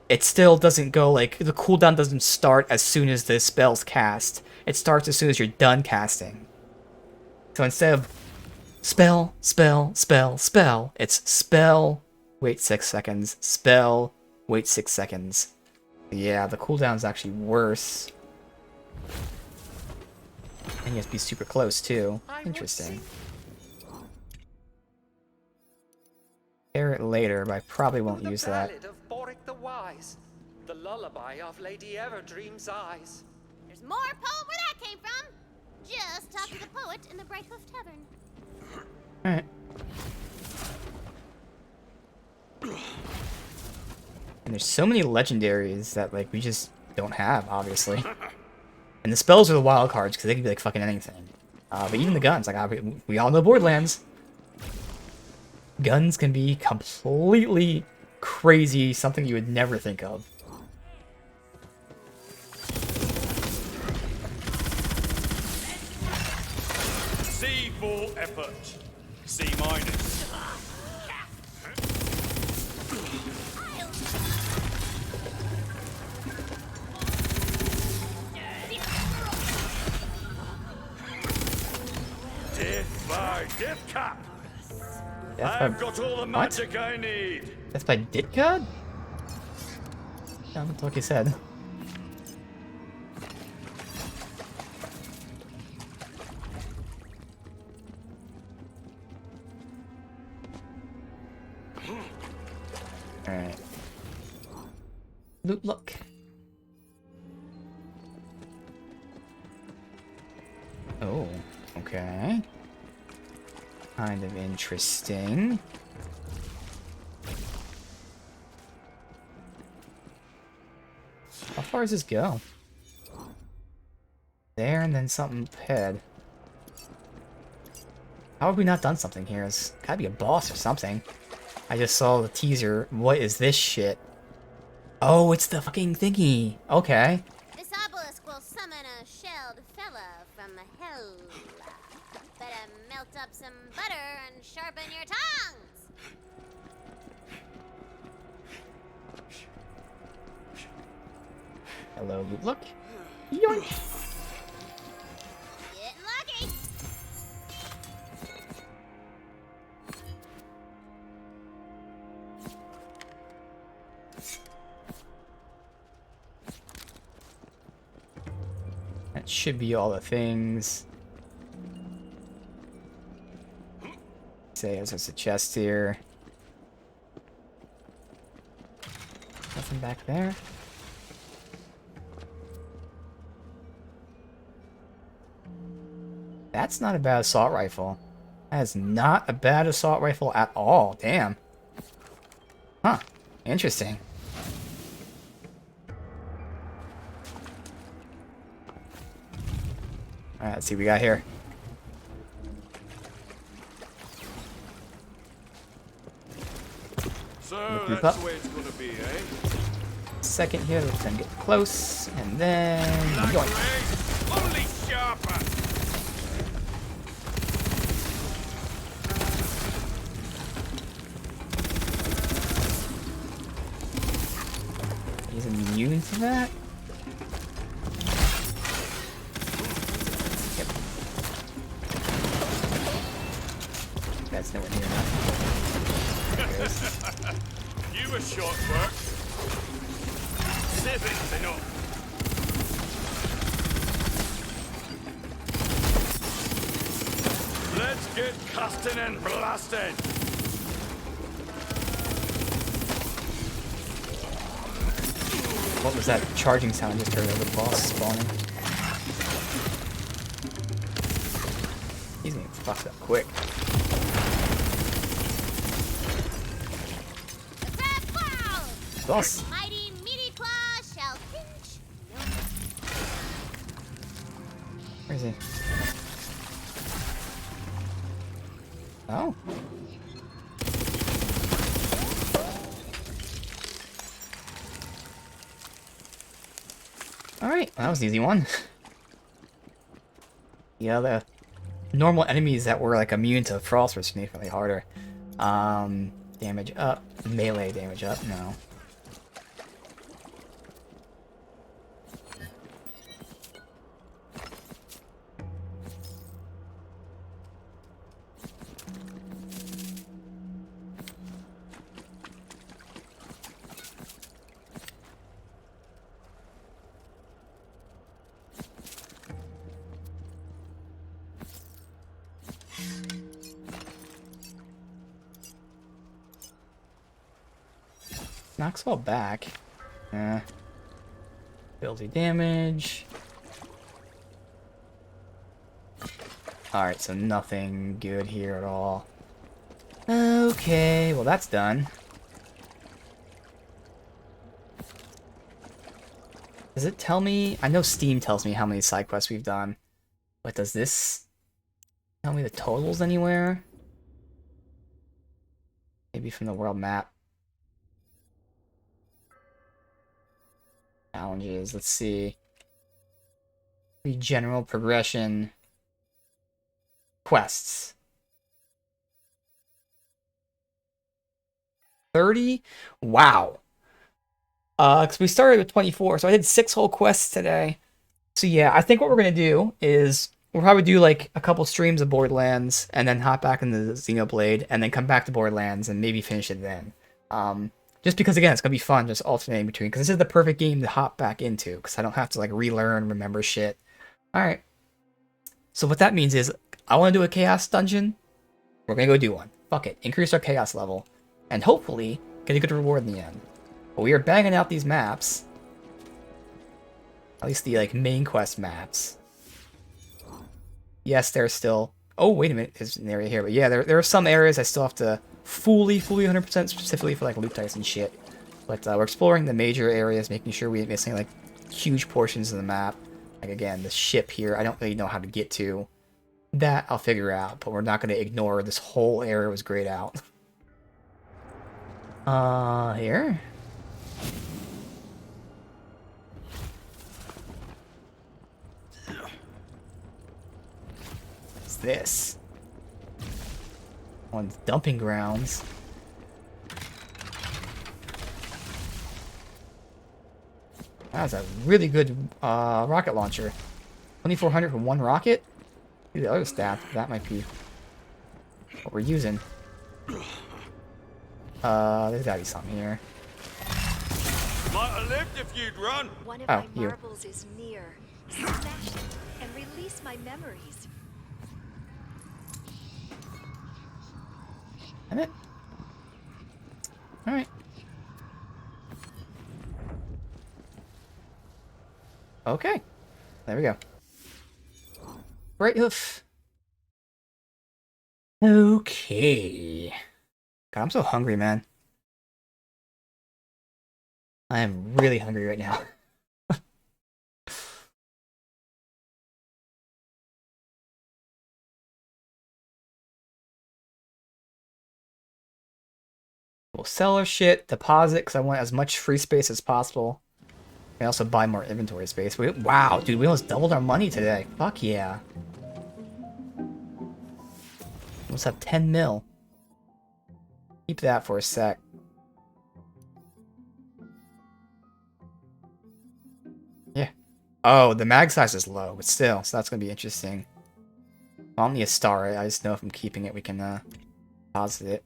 It still doesn't go, like, the cooldown doesn't start as soon as the spell's cast. It starts as soon as you're done casting. So instead of Spell, spell, spell, spell. It's spell, wait 6 seconds, spell, wait 6 seconds. Yeah, the cooldown's actually worse. And you have to be super close, too. Interesting. Hear it later, but I probably won't use that. The ballad of Boric the Wise, the lullaby of Lady Everdream's eyes. There's more poem where that came from. Just talk to the poet in the Bright Hoof Tavern. Alright. And there's so many legendaries that, like, we just don't have, obviously. And the spells are the wild cards, because they can be, like, fucking anything. But even the guns, like, we all know Borderlands. Guns can be completely crazy, something you would never think of. C for effort. C minus. Death by Death Cap. I've got all the magic I need. That's by Ditka? Yeah, that's what you said. Alright. Loot luck. Oh, okay. Kind of interesting. How far does this go? There and then something head. How have we not done something here? It's gotta be a boss or something. I just saw the teaser. What is this shit? Oh, it's the fucking thingy. Okay. This obelisk will summon a shelled fella from hell. Better melt up some butter and sharpen your tongues. Hello, loot luck. Yoink. Getting lucky. That should be all the things. Say there's a chest here. Nothing back there. That's not a bad assault rifle. That is not a bad assault rifle at all. Damn. Huh. Interesting. Alright, let's see what we got here. So Group that's up. the way it's gonna be, eh? Second here, let's then get close, and then yoink. Only sharper. He's immune to that? Yep. That's nowhere near enough. There it is. You were short work. Saving's enough. Let's get casting and blasting. What was that charging sound I just heard of the boss spawning? He's getting fucked up quick. Boss! Mighty meaty claws shall pinch. Where is he? Oh. Alright, that was an easy one. Yeah, the normal enemies that were like immune to frost were significantly harder. Damage up. Melee damage up, no. knocks all back. Ability damage. Alright, so nothing good here at all. Okay, well that's done. Does it tell me? I know Steam tells me how many side quests we've done. But does this tell me the totals anywhere? Maybe from the world map. Challenges, let's see. The general progression. Quests. 30? Wow. Because we started with 24, so I did 6 whole quests today. So yeah, I think what we're gonna do is we'll probably do like a couple streams of Borderlands and then hop back into the Xenoblade and then come back to Borderlands and maybe finish it then. Just because again, it's gonna be fun just alternating between, because this is the perfect game to hop back into because I don't have to like relearn, remember shit. All right. So what that means is I want to do a chaos dungeon. We're gonna go do one. Fuck it. Increase our chaos level and hopefully get a good reward in the end. But we are banging out these maps. At least the like main quest maps. Yes, there's still... Oh, wait a minute. There's an area here. But yeah, there are some areas I still have to fully 100% specifically for like loot types and shit. But we're exploring the major areas, making sure we ain't missing like huge portions of the map. Like again, the ship here, I don't really know how to get to. That I'll figure out, but we're not going to ignore this whole area was grayed out. Here? What's this? On dumping grounds. That's a really good rocket launcher. 2,400 for one rocket? The other stat, that might be what we're using. There's gotta be something here. Might have lived if you'd run. One of my marbles is near. Smash it and release my memories. Damn it. Alright. Okay. There we go. Right hoof. Okay. God, I'm so hungry, man. I am really hungry right now. We'll sell our shit, deposit, because I want as much free space as possible. And also buy more inventory space. Wow, dude, we almost doubled our money today. Fuck yeah. Almost have 10 mil. Keep that for a sec. Yeah. Oh, the mag size is low, but still, so that's gonna be interesting. I don't need a star. I just know if I'm keeping it, we can deposit it.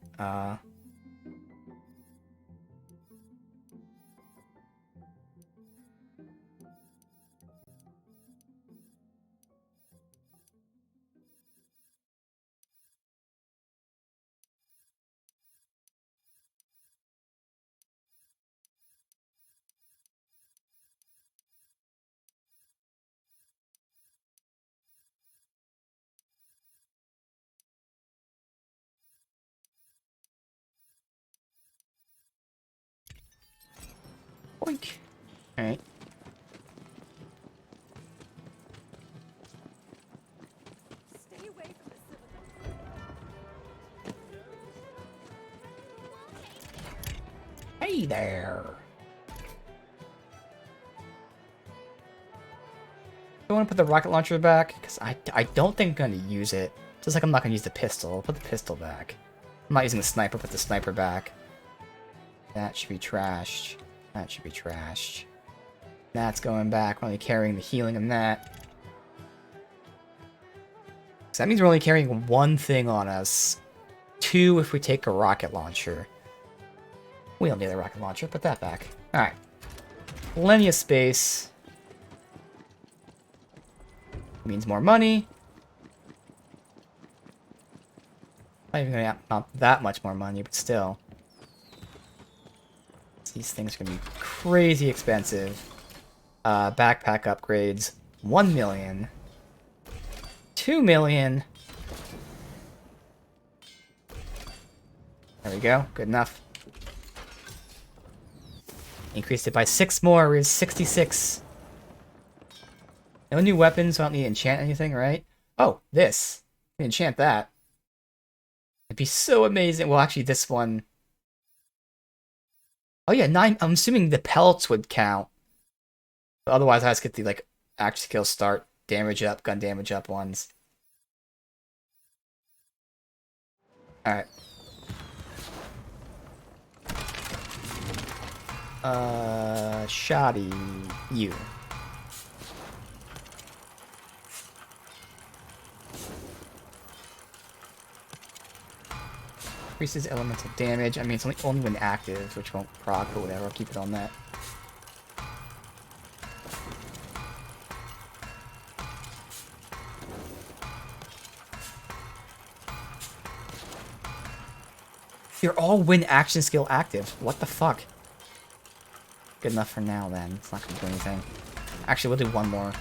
Boink. Alright. Stay away from the civilians. Hey there. I want to put the rocket launcher back because I don't think I'm going to use it. Just like I'm not going to use the pistol. I'll put the pistol back. I'm not using the sniper. Put the sniper back. That should be trashed. That should be trashed. That's going back. We're only carrying the healing in that. So that means we're only carrying one thing on us. 2 if we take a rocket launcher. We don't need a rocket launcher. Put that back. Alright. Plenty of space. Means more money. Not even gonna not that much more money, but still. These things are gonna be crazy expensive. Backpack upgrades. 1 million. 2 million. There we go. Good enough. Increased it by 6 more. We're at 66. No new weapons. So I don't need to enchant anything, right? Oh, this. I can enchant that. It'd be so amazing. Well, actually, this one. Oh yeah, 9. I'm assuming the pelts would count. But otherwise, I just get the like action skill start, damage up, gun damage up ones. All right. Shoddy, you. Increases elemental damage. I mean, it's only when active, which won't proc, but whatever. I'll keep it on that. You're all when action skill active. What the fuck? Good enough for now, then. It's not gonna do anything. Actually, we'll do one more.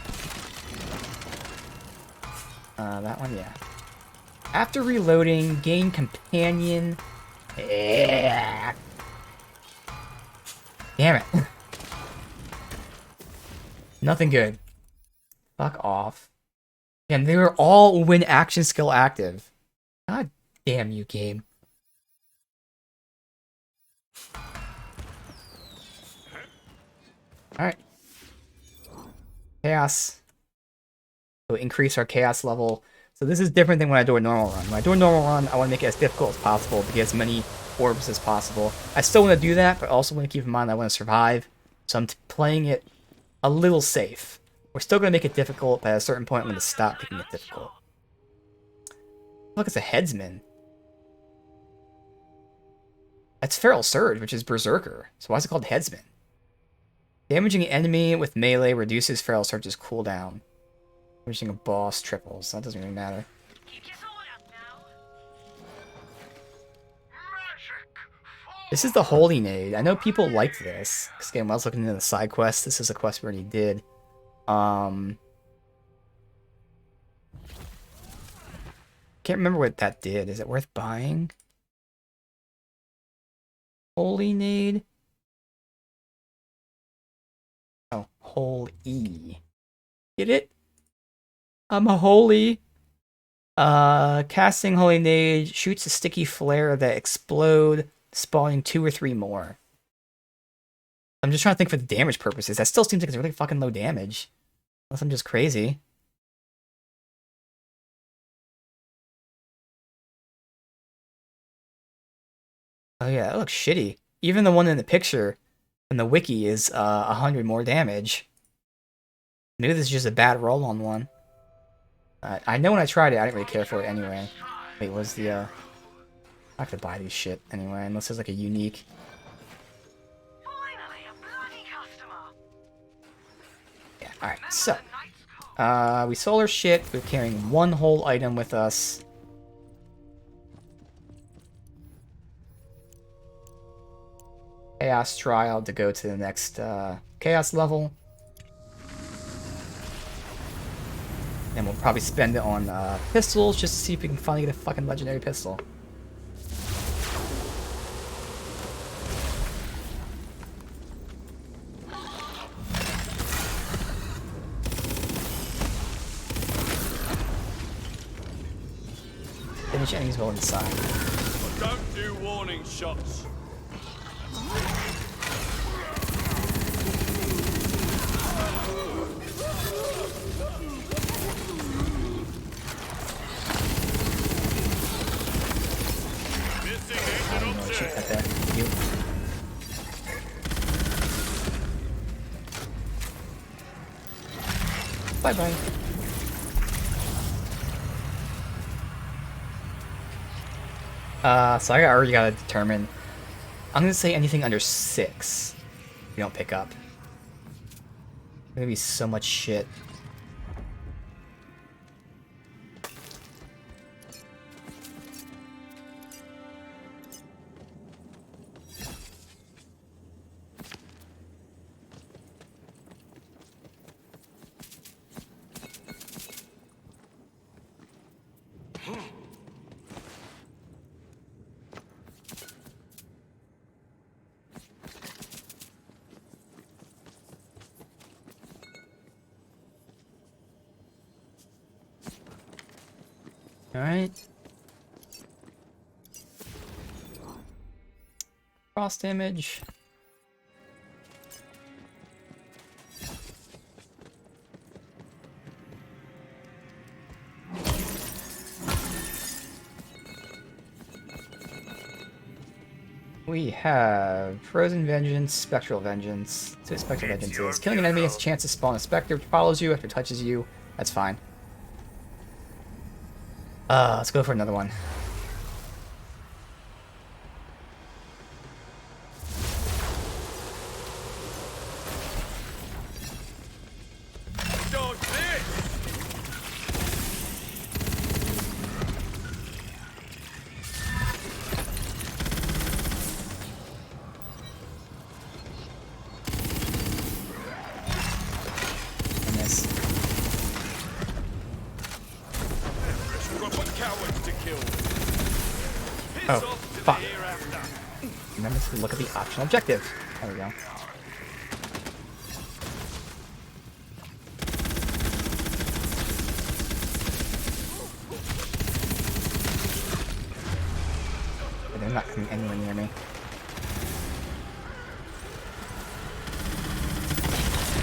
That one, yeah. After reloading, gain companion. Yeah. Damn it. Nothing good. Fuck off. And they were all when action skill active. God damn you, game. Alright. Chaos. So increase our chaos level. So this is different than when I do a normal run. When I do a normal run, I want to make it as difficult as possible to get as many orbs as possible. I still want to do that, but also want to keep in mind I want to survive. So I'm playing it a little safe. We're still going to make it difficult, but at a certain point I'm going to stop making it difficult. Look, it's a headsman. That's Feral Surge, which is Berserker. So why is it called headsman? Damaging an enemy with melee reduces Feral Surge's cooldown. Damaging a boss triples. That doesn't really matter. This is the Holy Nade. I know people liked this. Because again, when I was looking into the side quests, this is a quest we already did. Can't remember what that did. Is it worth buying? Holy Nade? Oh, Holy. Get it? I'm a holy. Casting Holy Nade shoots a sticky flare that explode, spawning 2 or 3 more. I'm just trying to think for the damage purposes. That still seems like it's really fucking low damage. Unless I'm just crazy. Oh yeah, that looks shitty. Even the one in the picture in the wiki is 100 more damage. Maybe this is just a bad roll-on one. I know when I tried it, I didn't really care for it anyway. Wait, was the I have to buy these shit anyway, unless there's like a unique. Yeah, alright, so. We sold our shit. We're carrying one whole item with us. Chaos Trial to go to the next Chaos level. And we'll probably spend it on pistols just to see if we can finally get a fucking legendary pistol. Finish enemies well inside. Don't do warning shots. Shoot at that. You. Bye-bye. So I already gotta determine. I'm gonna say anything under 6. We don't pick up. There's gonna be so much shit. Alright. Cross damage. We have Frozen Vengeance, Spectral Vengeance. So Spectral Vengeance is killing an enemy has a chance to spawn a specter which follows you after it touches you. That's fine. Let's go for another one. Oh, fuck. Remember to look at the optional objective. There we go. They're not coming anywhere near me.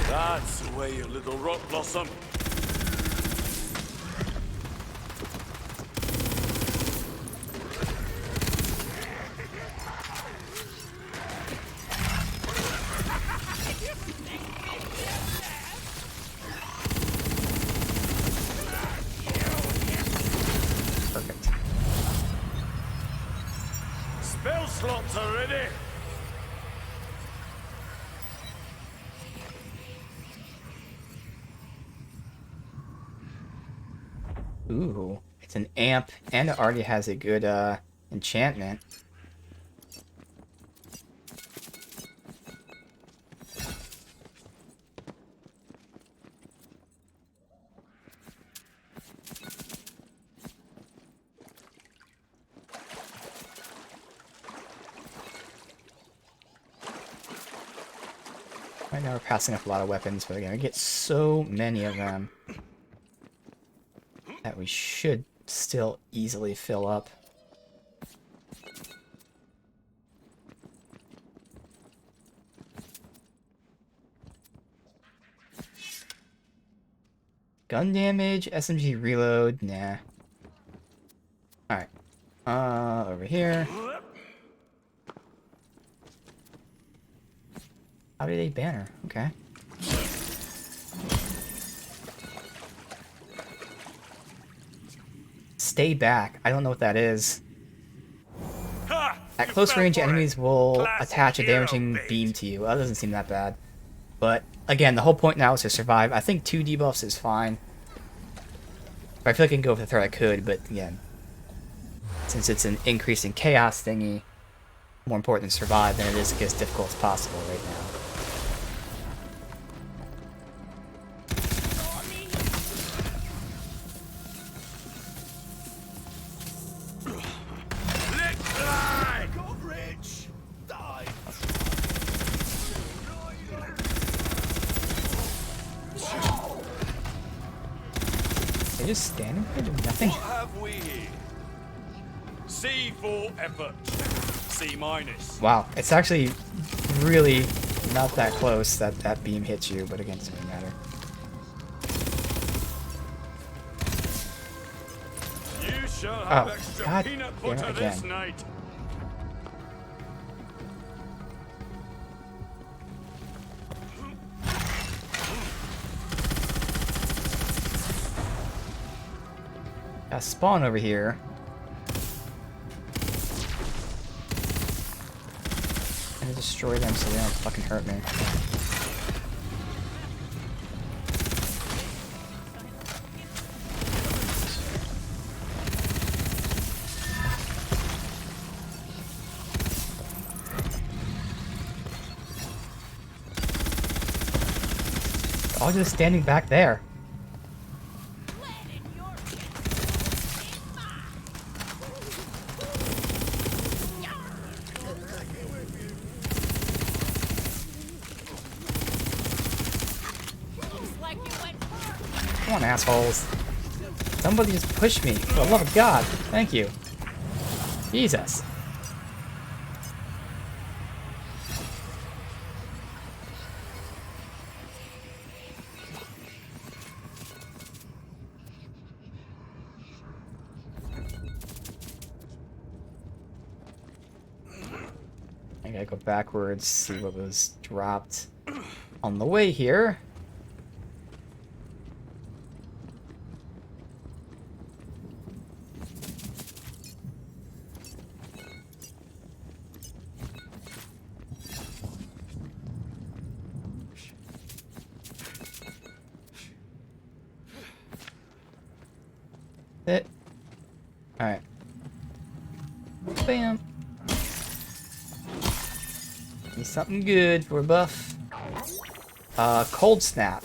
That's the way, you little rock blossom. Perfect. Spell slots are ready. Ooh, it's an amp, and it already has a good enchantment. Right now we're passing up a lot of weapons, but again, we get so many of them that we should still easily fill up. Gun damage, SMG reload, nah. Alright. Over here. Holiday banner, okay. Stay back. I don't know what that is. At close range, enemies will attach a damaging beam to you. Well, that doesn't seem that bad. But, again, the whole point now is to survive. I think 2 debuffs is fine. If I feel like I can go with the third, I could, but again, since it's an increase in chaos thingy, more important to survive than it is to get as difficult as possible right now. They just standing here doing nothing. What have we here? C for effort. C minus. Wow, it's actually really not that close that that beam hits you, but again, it doesn't really matter. You shall have Oh, extra God peanut damn it butter this again. night. Got a spawn over here. I'm gonna destroy them so they don't fucking hurt me. They're all just standing back there. Come on, assholes. Somebody just push me. For the love of God. Thank you. Jesus. I gotta go backwards, see what was dropped on the way here. It. Alright. Bam. Need something good for a buff. Cold Snap.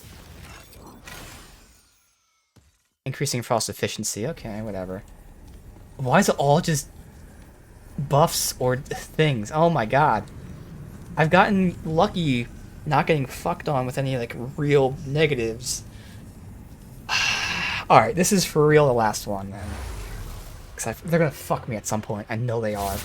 Increasing frost efficiency. Okay, whatever. Why is it all just buffs or things? Oh my god. I've gotten lucky not getting fucked on with any, like, real negatives. Alright, this is for real the last one, then. Because they're gonna fuck me at some point. I know they are.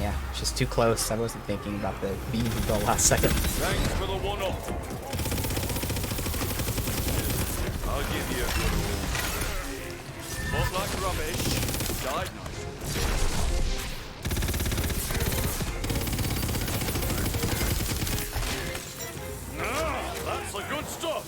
Yeah, it's just too close. I wasn't thinking about the beam until the last second. Thanks for the one-up. I'll give you a good old... Fought like rubbish, died nice. Ah, that's the good stuff.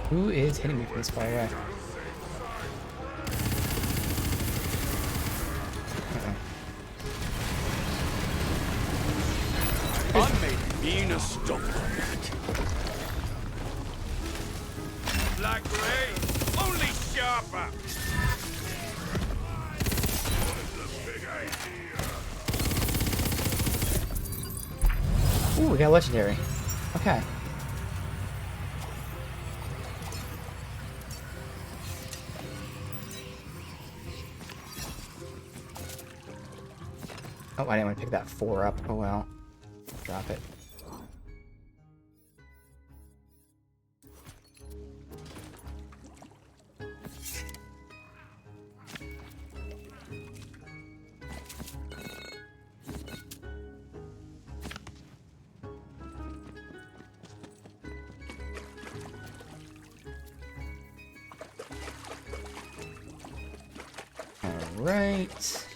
Who is hitting me from this far away? I made meaner stuff like that. Black Ray, only sharper. Ooh, we got a legendary. Okay. Oh, I didn't want to pick that 4 up. Oh well. Drop it. All right.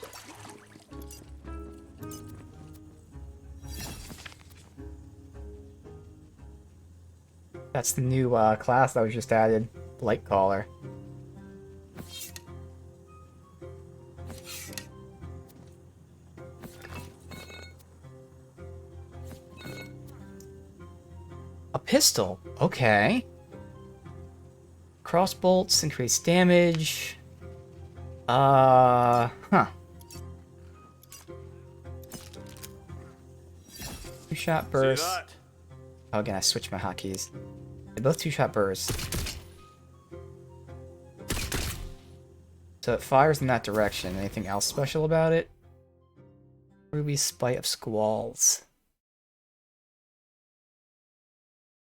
That's the new class that was just added, Blightcaller. A pistol, okay. Crossbolts increase damage. Huh. 2-shot burst. Oh, again, I switched my hotkeys. They're both 2-shot bursts. So it fires in that direction. Anything else special about it? Ruby's Spite of Squalls.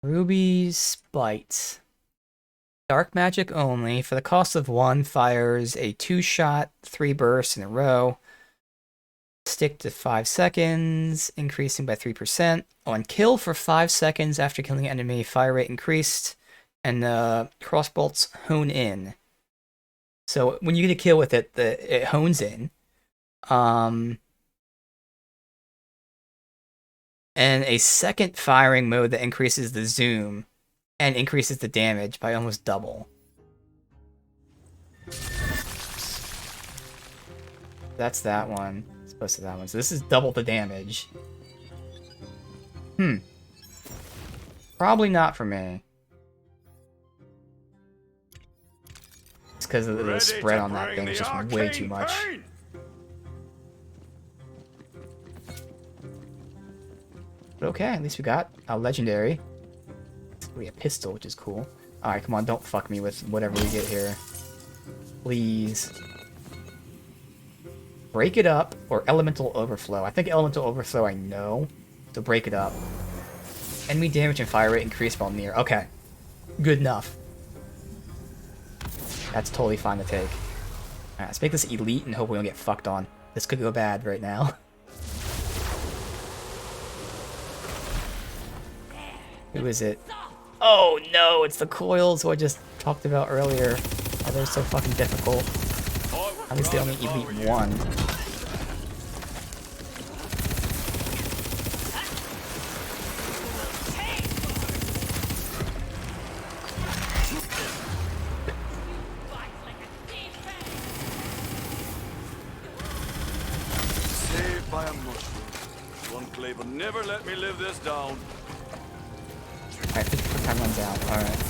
Ruby's Spite. Dark magic only. For the cost of 1, fires a 2-shot, 3 bursts in a row. Stick to 5 seconds, increasing by 3%. On kill for 5 seconds after killing an enemy, fire rate increased, and crossbolts hone in. So when you get a kill with it, it hones in. And a second firing mode that increases the zoom and increases the damage by almost double. That's that one. It's supposed to be that one. So this is double the damage. Probably not for me. It's because of the spread on that thing. It's just way too much. But okay, at least we got a legendary. We have a pistol, which is cool. Alright, come on, don't fuck me with whatever we get here. Please. Break it up, or elemental overflow. I think elemental overflow I know. So break it up. Enemy damage and fire rate increased while near. Okay. Good enough. That's totally fine to take. Alright, let's make this elite and hope we don't get fucked on. This could go bad right now. Who is it? Oh no, it's the coils who I just talked about earlier. Oh, they're so fucking difficult. At least they only elite one. Saved by a mushroom. One clave will never let me live this down. Alright, before time runs out. Alright.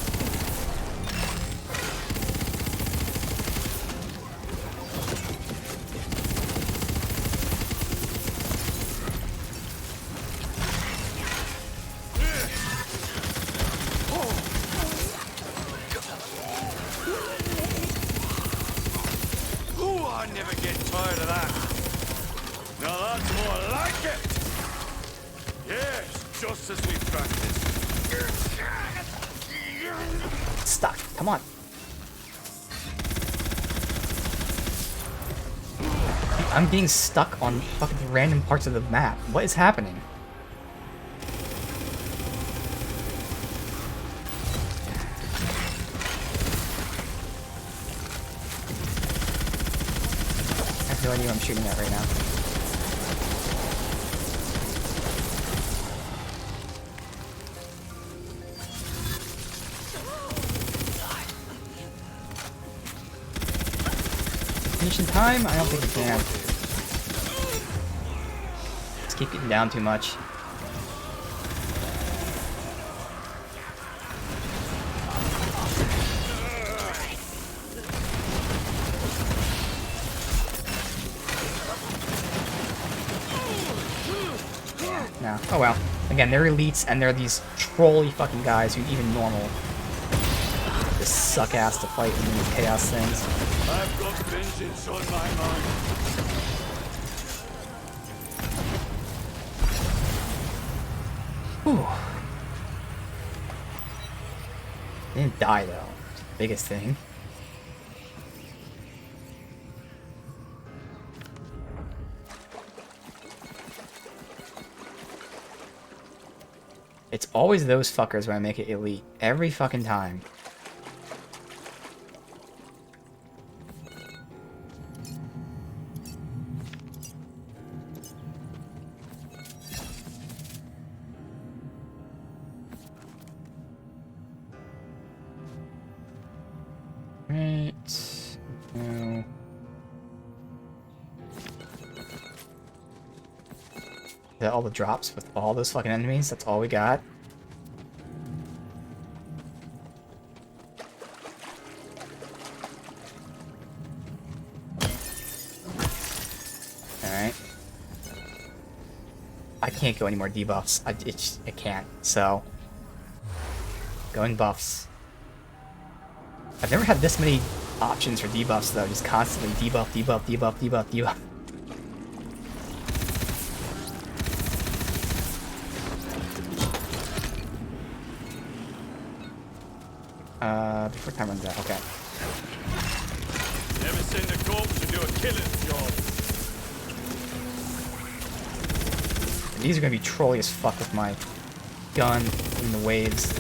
Ooh, I never get tired of that. Now that's more like it. Yes, just as we practiced. Stuck. Come on. I'm being stuck on fucking random parts of the map. What is happening? I have no idea what I'm shooting at right now. Finish in time? I don't think we can. Just keep getting down too much. No. Oh well. Again, they're elites and they're these trolly fucking guys who even normal just suck ass to fight in these chaos things. I've got vengeance on my mind. Whew. They didn't die though. Biggest thing. It's always those fuckers when I make it elite. Every fucking time. Right. No. Is that all the drops with all those fucking enemies? That's all we got? Alright. I can't go any more debuffs. I can't, so... Going buffs. I've never had this many options for debuffs though, just constantly debuff, debuff, debuff, debuff, debuff. Before time runs out, okay. Never send a corpse to do a killing job. And these are gonna be trolly as fuck with my gun in the waves.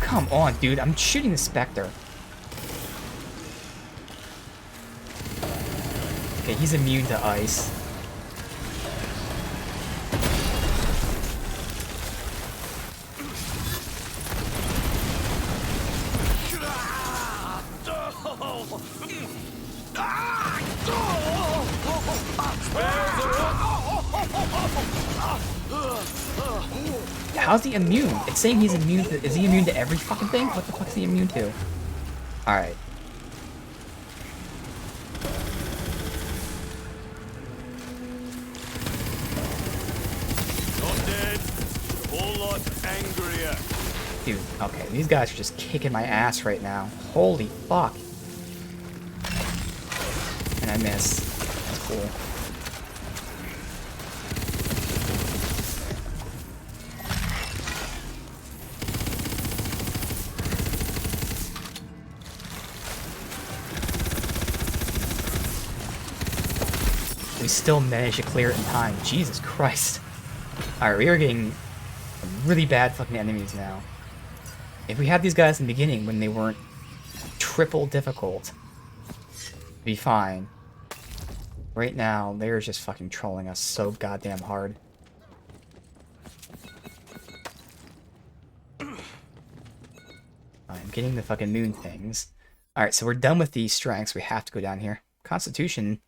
Come on, dude. I'm shooting the Spectre. Okay, he's immune to ice. how's he immune? It's saying he's immune to... Is he immune to every fucking thing? What the fuck is he immune to? Alright. Not dead. A whole lot angrier. Dude, okay, these guys are just kicking my ass right now. Holy fuck. And I miss. That's cool. We still managed to clear it in time. Jesus Christ. Alright, we are getting really bad fucking enemies now. If we had these guys in the beginning when they weren't triple difficult, it'd be fine. Right now, they're just fucking trolling us so goddamn hard. I'm getting the fucking moon things. Alright, so we're done with these strengths. We have to go down here. Constitution,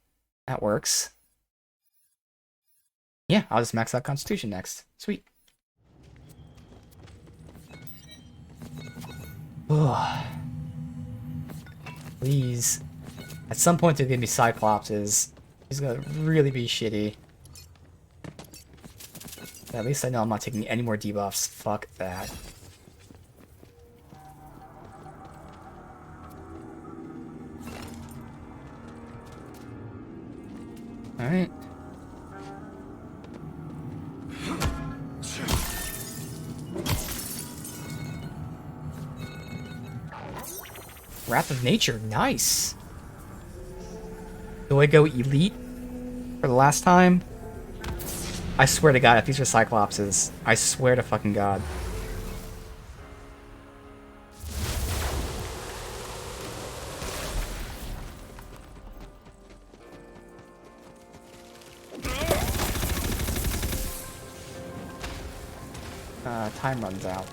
that works. Yeah, I'll just max out Constitution next. Sweet. Please. At some point there's gonna be Cyclopses. He's gonna really be shitty. At least I know I'm not taking any more debuffs. Fuck that. Alright. Wrath of Nature, nice. Do I go Elite for the last time? I swear to God, if these are Cyclopses, I swear to fucking God. Time runs out.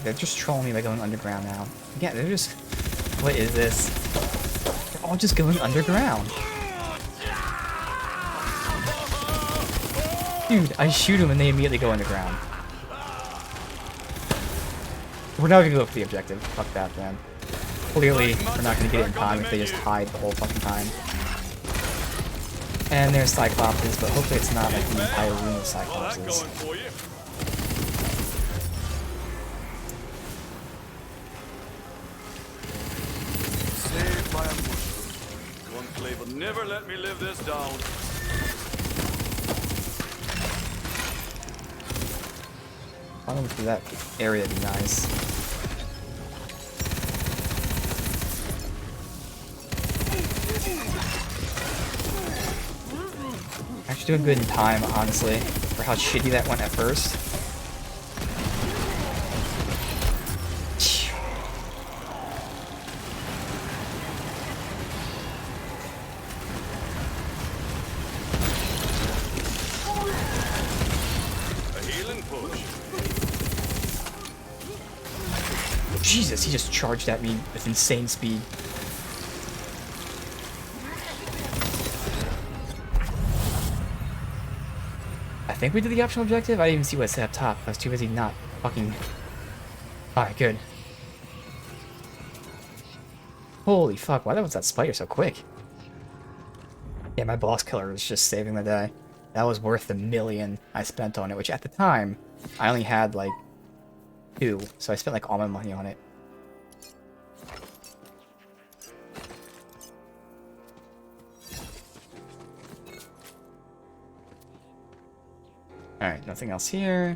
They're just trolling me by going underground now. Yeah, they're just... What is this? They're all just going underground. Dude, I shoot them and they immediately go underground. We're not gonna go for the objective. Fuck that, man. Clearly, we're not gonna get it in time if they just hide the whole fucking time. And there's Cyclopses, but hopefully it's not like the entire room of Cyclopses. Save my ambush. Conclave will never let me live this down. Following through that area would be nice. Actually doing good in time, honestly, for how shitty that went at first. A healing push. Jesus, he just charged at me with insane speed. I think we did the optional objective. I didn't even see what it said up top. I was too busy not fucking... Alright, good. Holy fuck, why was that spider so quick? Yeah, my boss killer was just saving the day. That was worth the $1,000,000 I spent on it, which at the time, I only had like 2, so I spent like all my money on it. Alright, nothing else here.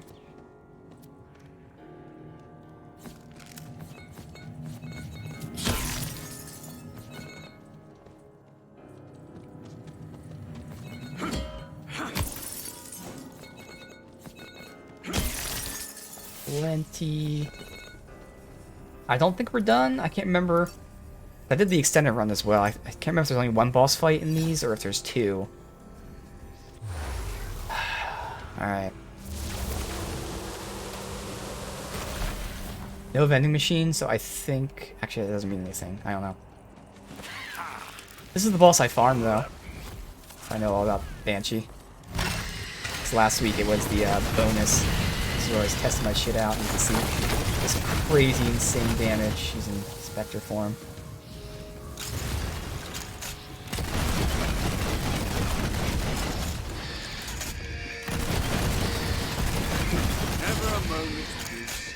Plenty. I don't think we're done. I can't remember. I did the extended run as well. I can't remember if there's only one boss fight in these or if there's 2. Alright. No vending machine, so I think... Actually, that doesn't mean anything. I don't know. This is the boss I farmed, though. I know all about Banshee. last week, it was the bonus. So I was testing my shit out, and you can see this crazy, insane damage using Spectre form. Never a moment to lose.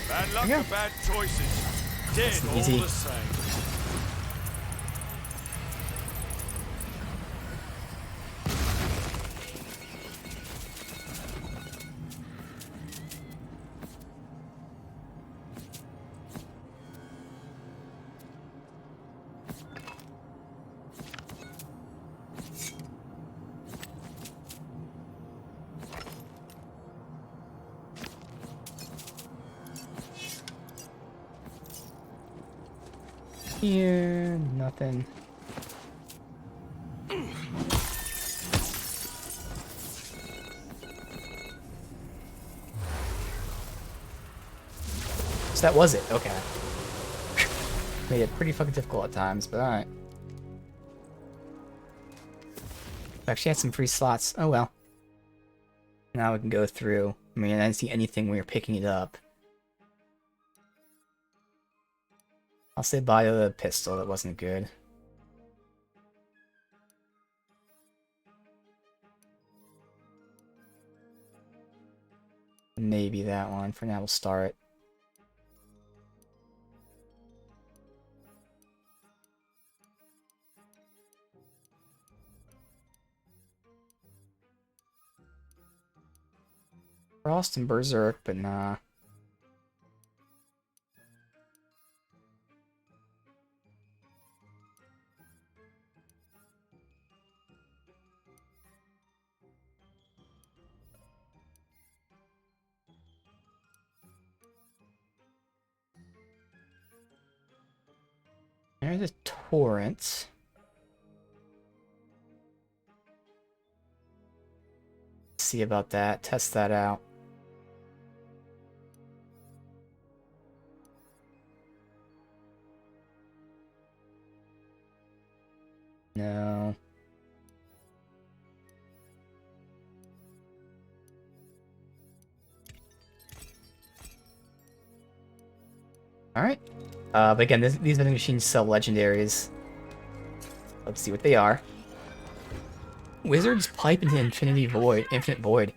Bad luck Yeah. or bad choices. Dead all easy. the same. Here, nothing. So that was it. Okay. Made it pretty fucking difficult at times, but alright. Actually had some free slots. Oh well. Now we can go through. I mean, I didn't see anything when we were picking it up. I'll say bye to the pistol. That wasn't good. Maybe that one. For now, we'll start. Frost and Berserk, but nah. There's a torrent. See about that. Test that out. No. Alright. But again, these vending machines sell legendaries. Let's see what they are. Wizard's Pipe into Infinite Void.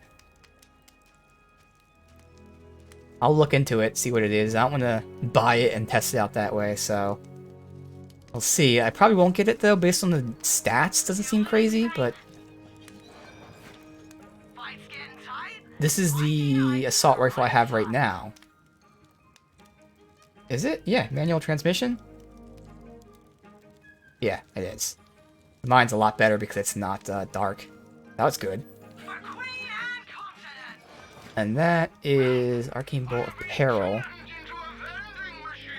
I'll look into it, see what it is. I don't want to buy it and test it out that way, so... We'll see. I probably won't get it, though, based on the stats. Doesn't seem crazy, but... This is the assault rifle I have right now. Is it? Yeah, manual transmission? Yeah, it is. Mine's a lot better because it's not dark. That was good. And that is Arcane Bolt of Peril.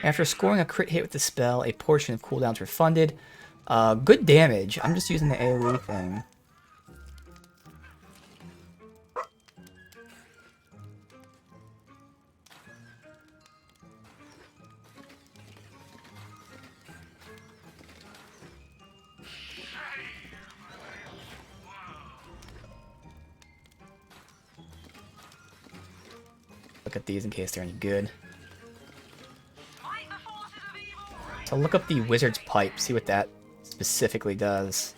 After scoring a crit hit with the spell, a portion of cooldowns refunded. Good damage. I'm just using the AoE thing. Look at these in case they're any good. So look up the Wizard's Pipe, see what that specifically does.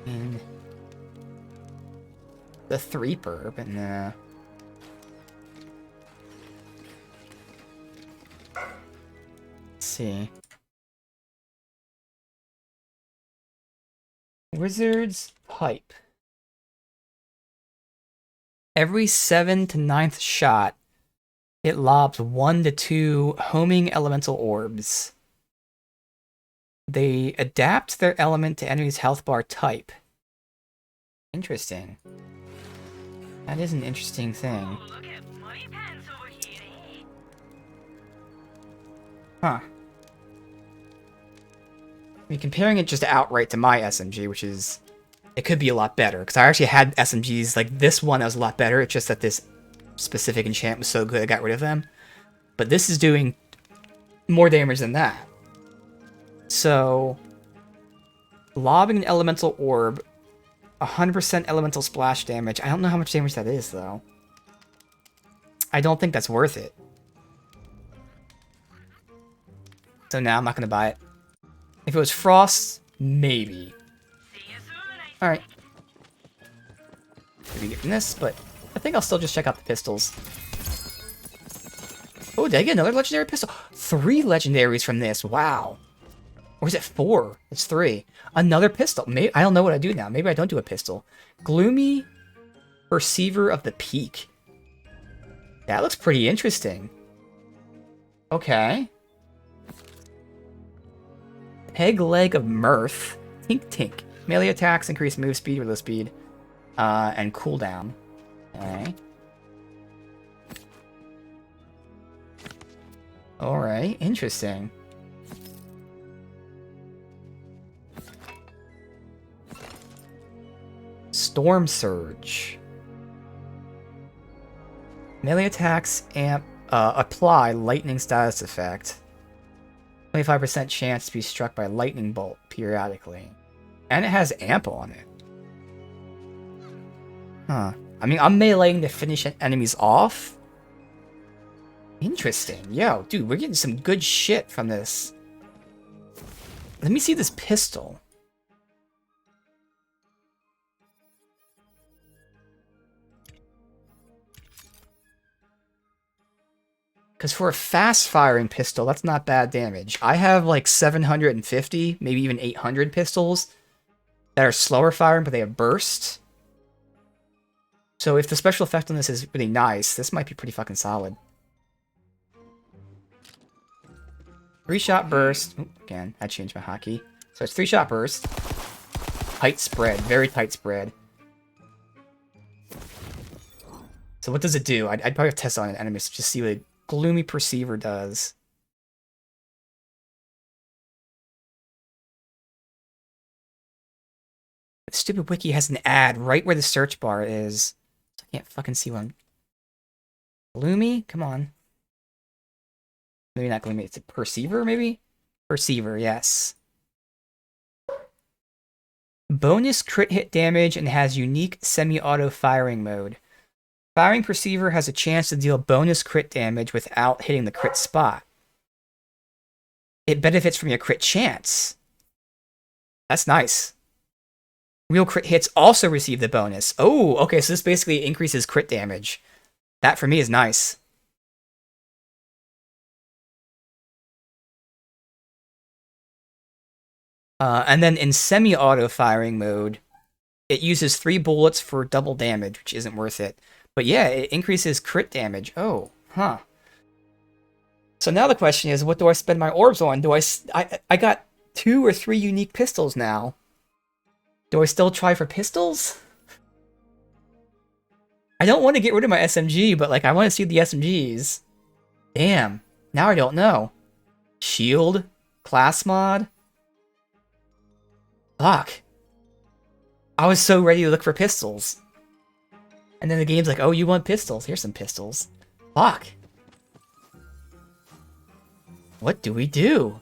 And the Threeper, but nah. Let's see. Wizard's Pipe. Every 7th to 9th shot, it lobs 1 to 2 homing elemental orbs. They adapt their element to enemy's health bar type. Interesting. That is an interesting thing. Huh. I mean, comparing it just outright to my SMG, which is... It could be a lot better, because I actually had SMGs like this one that was a lot better, it's just that this specific enchant was so good I got rid of them. But this is doing more damage than that. So... Lobbing an elemental orb, 100% elemental splash damage. I don't know how much damage that is, though. I don't think that's worth it. So now I'm not going to buy it. If it was Frost, maybe. Alright. Maybe get from this, but I think I'll still just check out the pistols. Oh, did I get another legendary pistol? 3 legendaries from this, wow. Or is it 4? It's 3. Another pistol. Maybe, I don't know what I do now. Maybe I don't do a pistol. Gloomy Perceiver of the Peak. That looks pretty interesting. Okay. Peg Leg of Mirth. Tink Tink. Melee attacks increase move speed, reload speed, and cooldown. Okay. Alright, interesting. Storm Surge. Melee attacks apply lightning status effect. 25% chance to be struck by lightning bolt periodically. And it has ample on it. Huh. I mean, I'm meleeing to finish enemies off. Interesting. Yo, dude, we're getting some good shit from this. Let me see this pistol. Because for a fast-firing pistol, that's not bad damage. I have like 750, maybe even 800 pistols that are slower firing, but they have burst. So if the special effect on this is really nice, this might be pretty fucking solid. 3-shot burst. Ooh, again, I changed my hotkey. So it's 3-shot burst. Tight spread, very tight spread. So what does it do? I'd probably test on an enemy to just see what Gloomy Perceiver does. The stupid wiki has an ad right where the search bar is. I can't fucking see one. Gloomy? Come on. Maybe not Gloomy. It's a Perceiver, maybe? Perceiver, yes. Bonus crit hit damage and has unique semi-auto firing mode. Firing Perceiver has a chance to deal bonus crit damage without hitting the crit spot. It benefits from your crit chance. That's nice. Real crit hits also receive the bonus. Oh, okay, so this basically increases crit damage. That for me is nice. And then in semi-auto firing mode, it uses 3 bullets for double damage, which isn't worth it. But yeah, it increases crit damage. Oh, huh. So now the question is, what do I spend my orbs on? I got 2 or 3 unique pistols now. Do I still try for pistols? I don't want to get rid of my SMG, but like I want to see the SMGs. Damn. Now I don't know. Shield? Class mod? Fuck. I was so ready to look for pistols. And then the game's like, oh, you want pistols? Here's some pistols. Fuck. What do we do?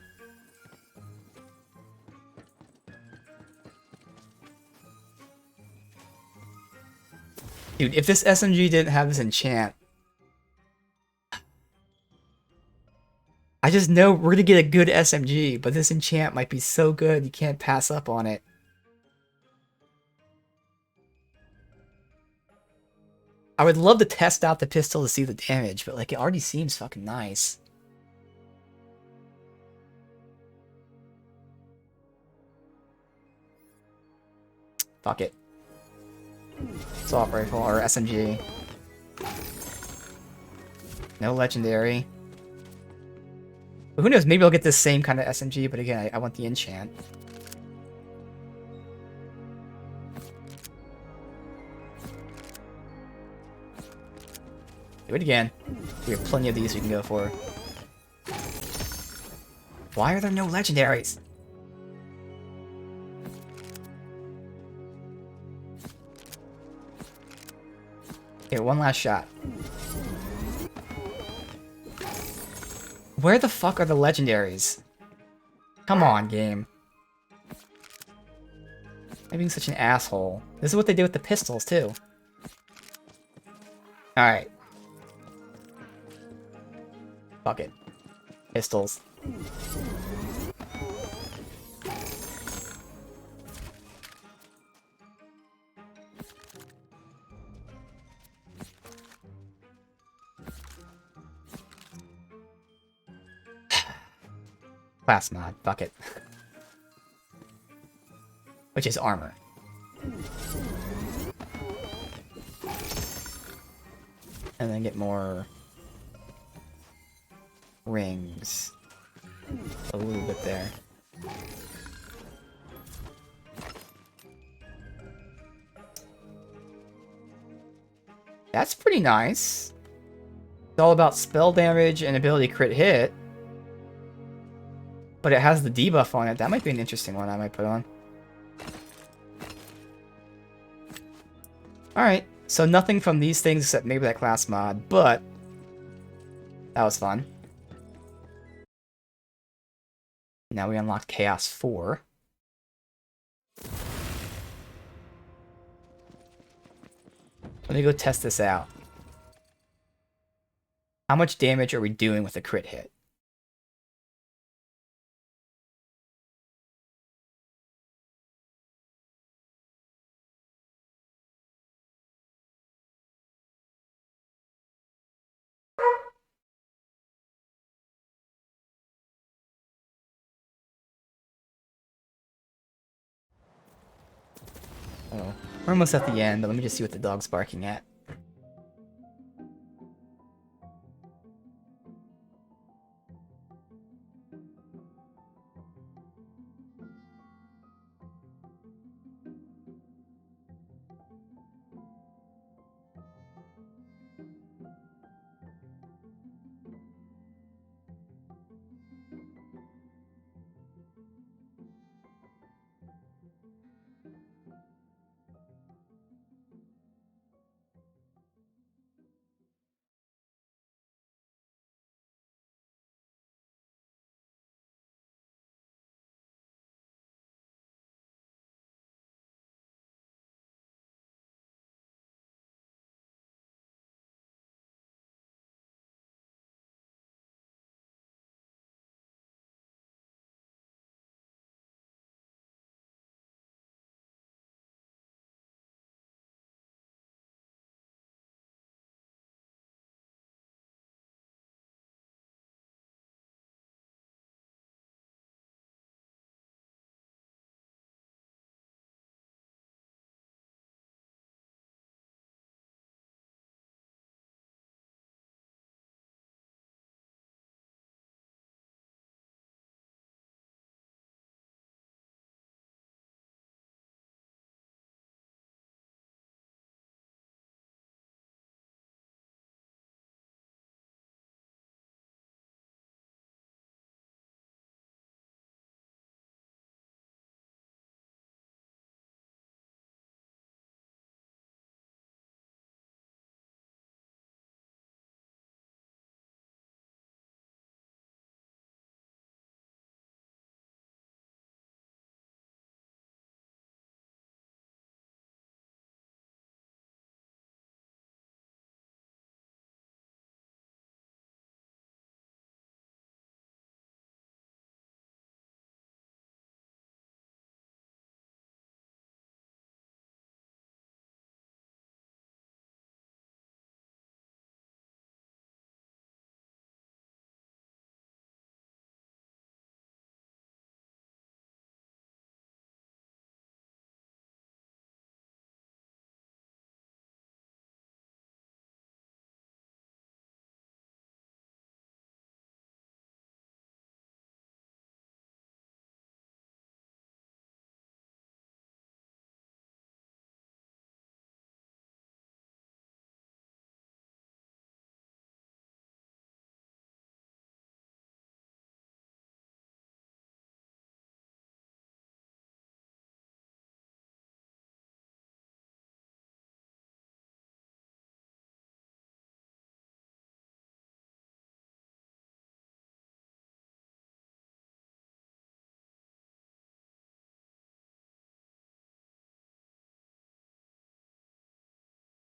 Dude, if this SMG didn't have this enchant, I just know we're gonna get a good SMG, but this enchant might be so good you can't pass up on it. I would love to test out the pistol to see the damage, but like it already seems fucking nice. Fuck it. Assault rifle or SMG. No legendary. But who knows? Maybe I'll get this same kind of SMG, but again, I want the enchant. Do it again. We have plenty of these we can go for. Why are there no legendaries? Okay, one last shot. Where the fuck are the legendaries? Come on, game. I'm being such an asshole. This is what they did with the pistols, too. Alright. Fuck it. Pistols. Class mod, fuck it. Which is armor. And then get more rings. A little bit there. That's pretty nice. It's all about spell damage and ability crit hit. But it has the debuff on it. That might be an interesting one I might put on. Alright, so nothing from these things except maybe that class mod, but that was fun. Now we unlocked Chaos 4. Let me go test this out. How much damage are we doing with a crit hit? Oh, we're almost at the end, but let me just see what the dog's barking at.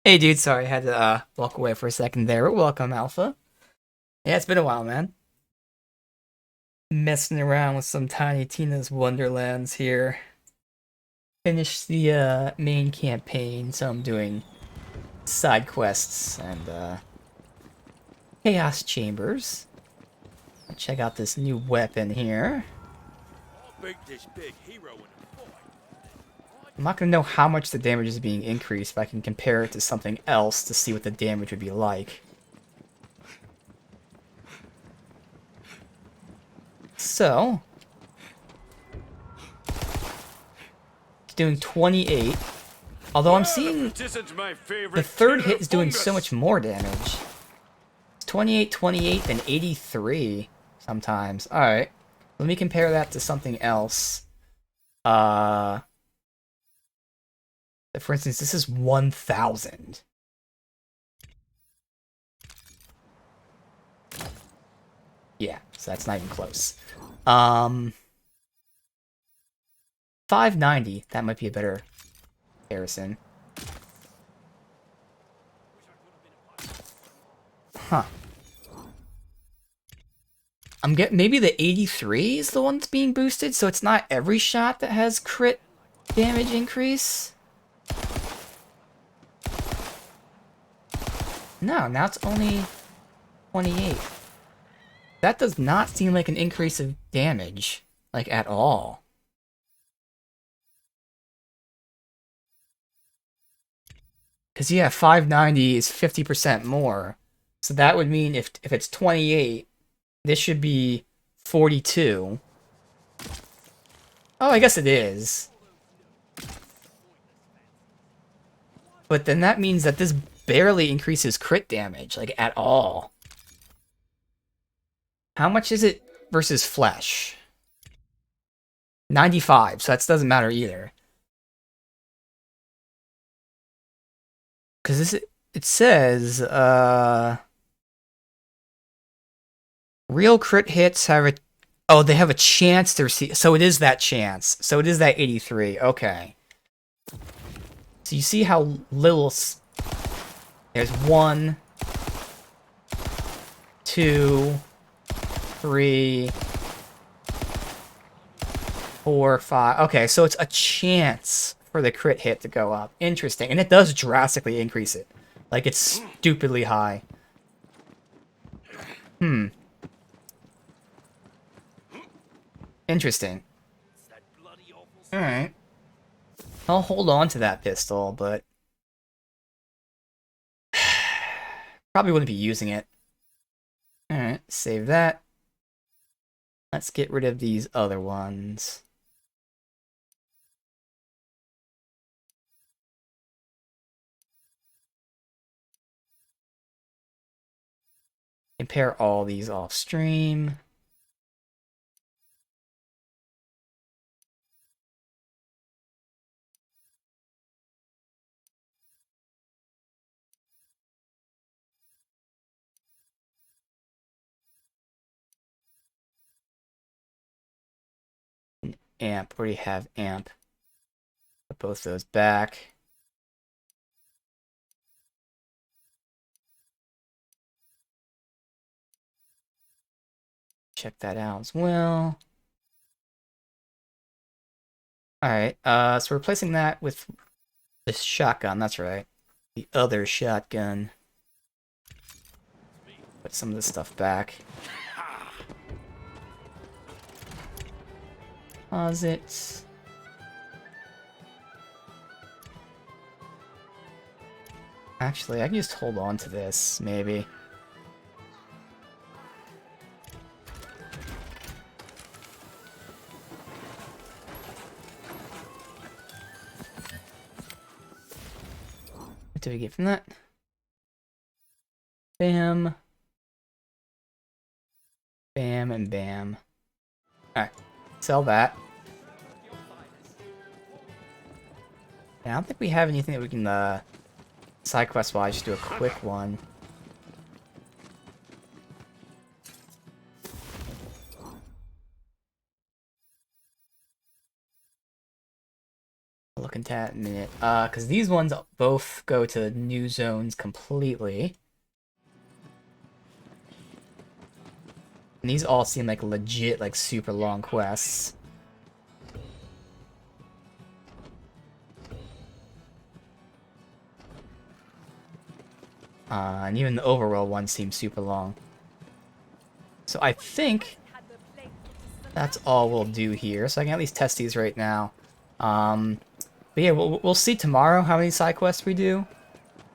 Hey, dude, sorry, I had to walk away for a second there. Welcome, Alpha. Yeah, it's been a while, man. Messing around with some Tiny Tina's Wonderlands here. Finished the main campaign, so I'm doing side quests and chaos chambers. Check out this new weapon here. I'm not gonna know how much the damage is being increased, but I can compare it to something else to see what the damage would be like. So, it's doing 28. Although I'm seeing the third hit is doing so much more damage. It's 28, 28, then 83 sometimes. Alright. Let me compare that to something else. For instance, this is 1,000. Yeah, so that's not even close. 590, that might be a better comparison. Huh. I'm getting maybe the 83 is the one that's being boosted, so it's not every shot that has crit damage increase. No, now it's only 28. That does not seem like an increase of damage, like at all. Because yeah, 590 is 50% more. So that would mean if it's 28, this should be 42. Oh, I guess it is. But then that means that this barely increases crit damage, like at all. How much is it versus flesh? 95, so that doesn't matter either. Because it says, real crit hits have a... Oh, they have a chance to receive... So it is that chance. So it is that 83. Okay. So you see how little... There's 1, 2, 3, 4, 5. Okay, so it's a chance for the crit hit to go up. Interesting. And it does drastically increase it. Like, it's stupidly high. Interesting. Alright. I'll hold on to that pistol, but... probably wouldn't be using it. Alright, save that. Let's get rid of these other ones. Compare all these off stream. Amp, already have amp. Put both those back. Check that out as well. Alright, so we're replacing that with this shotgun, that's right. The other shotgun. Put some of this stuff back. Pause it. Actually, I can just hold on to this, maybe. What do we get from that? Bam. Bam and bam. Alright. Sell that. I don't think we have anything that we can, side quest wise, just do a quick one. look into that in a minute. Because these ones both go to new zones completely. And these all seem like legit, like super long quests. And even the overworld one seems super long. So I think that's all we'll do here. So I can at least test these right now. But yeah, we'll see tomorrow how many side quests we do.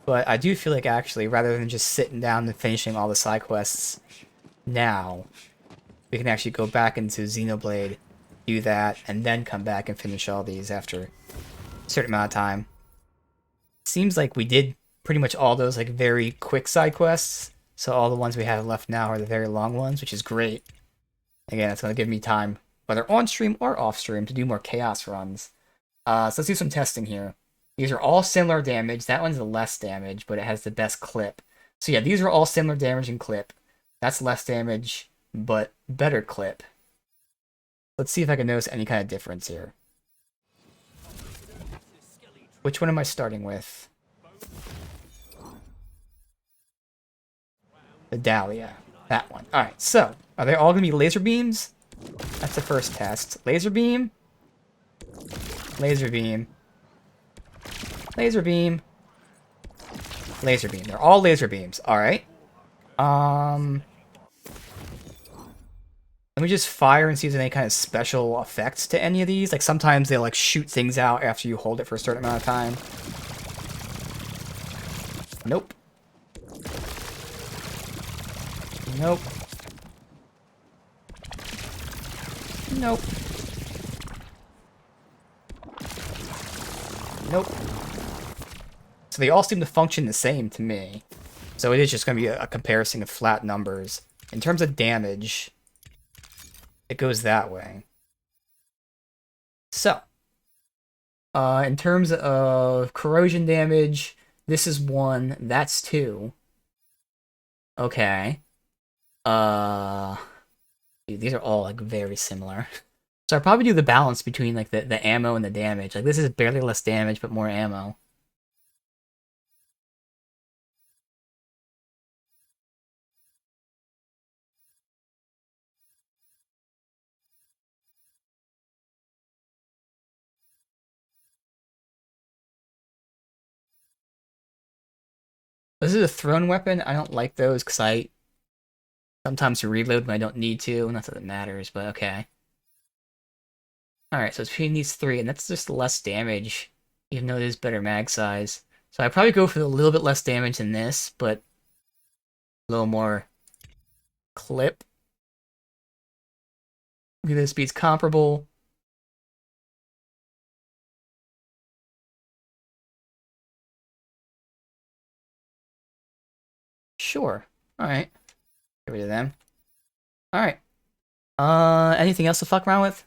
But I do feel like actually, rather than just sitting down and finishing all the side quests now, we can actually go back into Xenoblade, do that, and then come back and finish all these after a certain amount of time. Seems like we did pretty much all those like very quick side quests. So all the ones we have left now are the very long ones, which is great. Again, it's going to give me time, whether on stream or off stream, to do more chaos runs. So let's do some testing here. These are all similar damage. That one's the less damage, but it has the best clip. So yeah, these are all similar damage and clip. That's less damage, but better clip. Let's see if I can notice any kind of difference here. Which one am I starting with? The Dahlia. That one. Alright, so, are they all going to be laser beams? That's the first test. Laser beam. Laser beam. Laser beam. Laser beam. They're all laser beams. Alright. Let me just fire and see if there's any kind of special effects to any of these. Like, sometimes they, like, shoot things out after you hold it for a certain amount of time. Nope. Nope. Nope. Nope. So they all seem to function the same to me. So it is just going to be a comparison of flat numbers. In terms of damage, it goes that way. So, in terms of corrosion damage, this is 1, that's 2. Okay. These are all like very similar. So I'll probably do the balance between like the ammo and the damage. Like this is barely less damage, but more ammo. This is a thrown weapon. I don't like those because I sometimes reload when I don't need to. Not that it matters, but okay. Alright, so it's between these 3, and that's just less damage, even though it is better mag size. So I'd probably go for a little bit less damage than this, but a little more clip. The speed's comparable. Sure. Alright. Get rid of them. Alright. Anything else to fuck around with?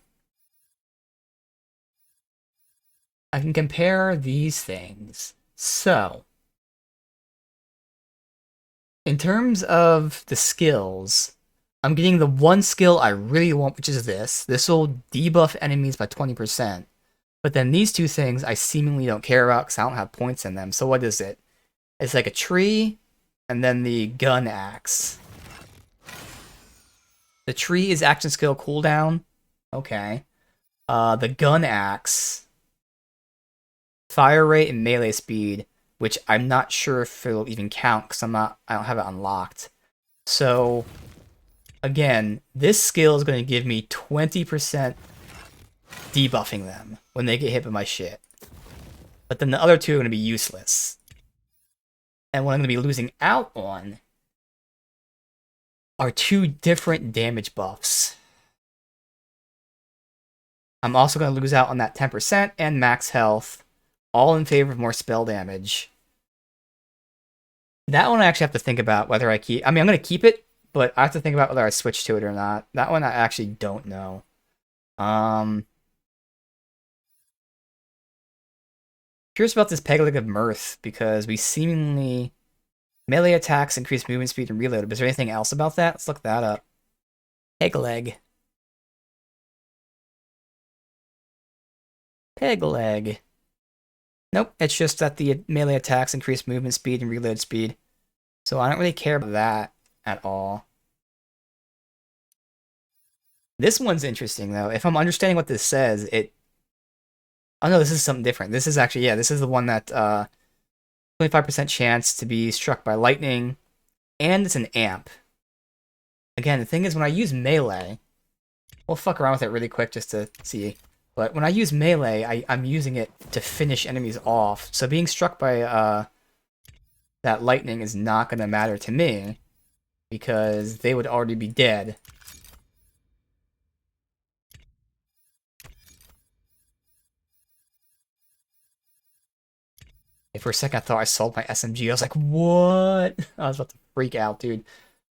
I can compare these things. So, in terms of the skills, I'm getting the one skill I really want, which is this. This will debuff enemies by 20%. But then these two things I seemingly don't care about because I don't have points in them. So what is it? It's like a tree, and then the gun axe. The tree is action skill cooldown. Okay. The gun axe, fire rate and melee speed, which I'm not sure if it'll even count because I don't have it unlocked. So again, this skill is going to give me 20% debuffing them when they get hit by my shit. But then the other two are going to be useless. And what I'm going to be losing out on are 2 different damage buffs. I'm also going to lose out on that 10% and max health, all in favor of more spell damage. That one I actually have to think about whether I keep... I mean, I'm going to keep it, but I have to think about whether I switch to it or not. That one I actually don't know. Curious about this Peg Leg of Mirth, because we seemingly... Melee attacks increase movement speed and reload. But is there anything else about that? Let's look that up. Peg Leg. Peg Leg. Nope, it's just that the melee attacks increase movement speed and reload speed. So I don't really care about that at all. This one's interesting, though. If I'm understanding what this says, it... Oh, no, this is something different. This is actually, yeah, this is the one that, 25% chance to be struck by lightning, and it's an amp. Again, the thing is, when I use melee... We'll fuck around with it really quick just to see. But when I use melee, I'm using it to finish enemies off. So being struck by, that lightning is not going to matter to me, because they would already be dead. For a second, I thought I sold my SMG. I was like, what? I was about to freak out, dude.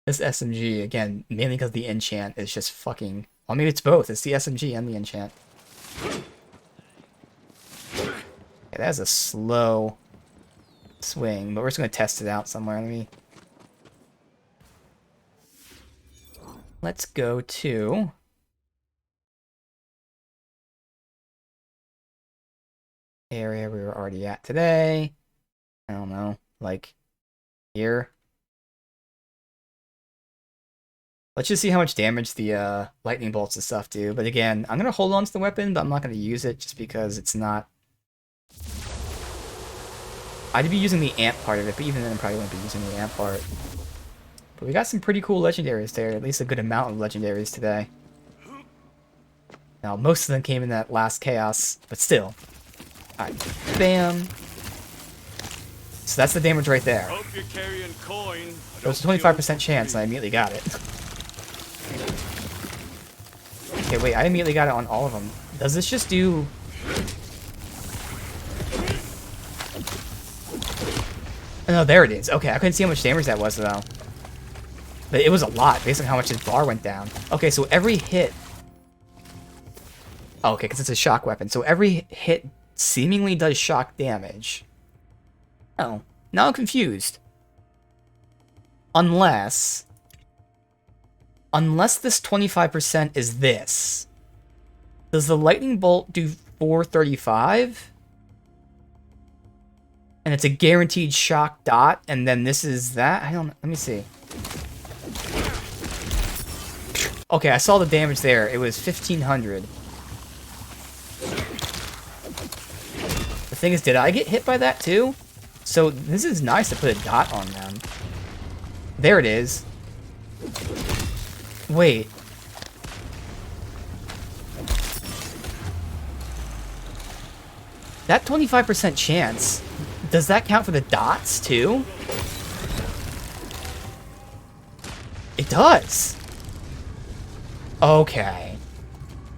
This SMG, again, mainly because the enchant is just fucking... Well, maybe it's both. It's the SMG and the enchant. Yeah, that's a slow swing, but we're just going to test it out somewhere. Let's go to... area we were already at today. I don't know, like here. Let's just see how much damage the lightning bolts and stuff do. But again, I'm gonna hold on to the weapon, but I'm not gonna use it just because it's not... I'd be using the amp part of it, but even then I probably wouldn't be using the amp part. But we got some pretty cool legendaries there, at least a good amount of legendaries today. Now, most of them came in that last chaos, but still. Alright, bam. So that's the damage right there. Hope you're carrying coin. It was a 25% chance, and I immediately got it. Okay, wait, I immediately got it on all of them. Does this just do... Oh, no, there it is. Okay, I couldn't see how much damage that was, though. But it was a lot, based on how much his bar went down. Okay, so every hit... Oh, okay, because it's a shock weapon. So every hit seemingly does shock damage. Oh, now I'm confused. Unless this 25% is this. Does the lightning bolt do 435? And it's a guaranteed shock dot, and then this is that? I don't know. Let me see. Okay, I saw the damage there. It was 1500. The thing is, did I get hit by that too? So this is nice to put a dot on them. There it is. Wait. That 25% chance, does that count for the dots too? It does. Okay.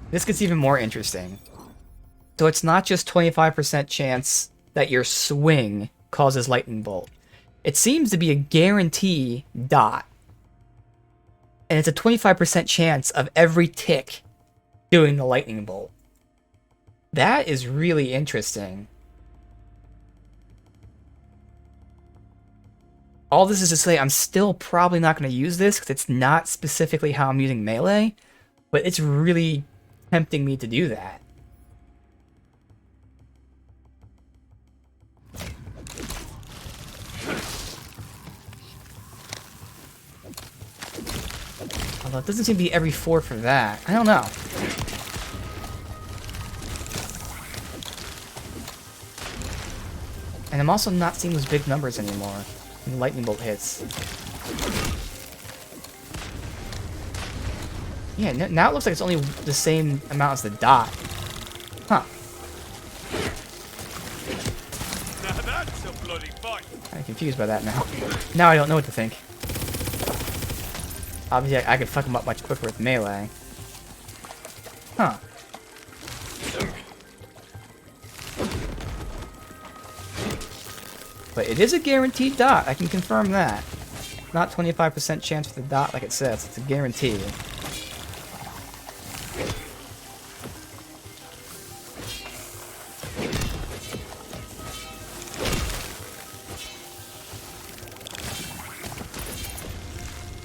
This gets even more interesting. So it's not just 25% chance that your swing causes lightning bolt. It seems to be a guarantee dot. And it's a 25% chance of every tick doing the lightning bolt. That is really interesting. All this is to say, I'm still probably not going to use this because it's not specifically how I'm using melee, but it's really tempting me to do that. Although it doesn't seem to be every 4 for that. I don't know. And I'm also not seeing those big numbers anymore. When lightning bolt hits. Yeah, now it looks like it's only the same amount as the dot. Huh. Now that's a bloody fight. I'm confused by that now. Now I don't know what to think. Obviously, I could fuck him up much quicker with melee. Huh. But it is a guaranteed dot, I can confirm that. Not 25% chance for the dot like it says, it's a guarantee.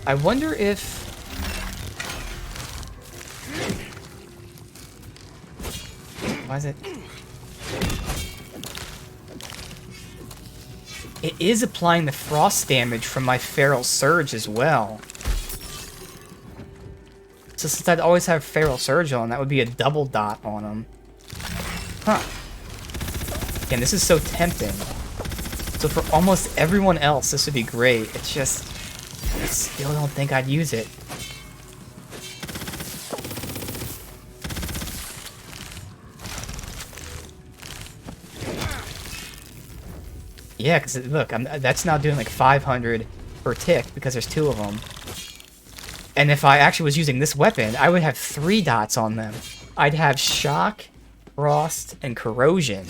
I wonder if... Why is it... it is applying the frost damage from my Feral Surge as well. So since I'd always have Feral Surge on, that would be a double dot on him. Huh. Again, this is so tempting. So for almost everyone else, this would be great. It's just, I still don't think I'd use it. Yeah, because look, that's now doing like 500 per tick because there's 2 of them. And if I actually was using this weapon, I would have 3 dots on them. I'd have Shock, Frost, and Corrosion.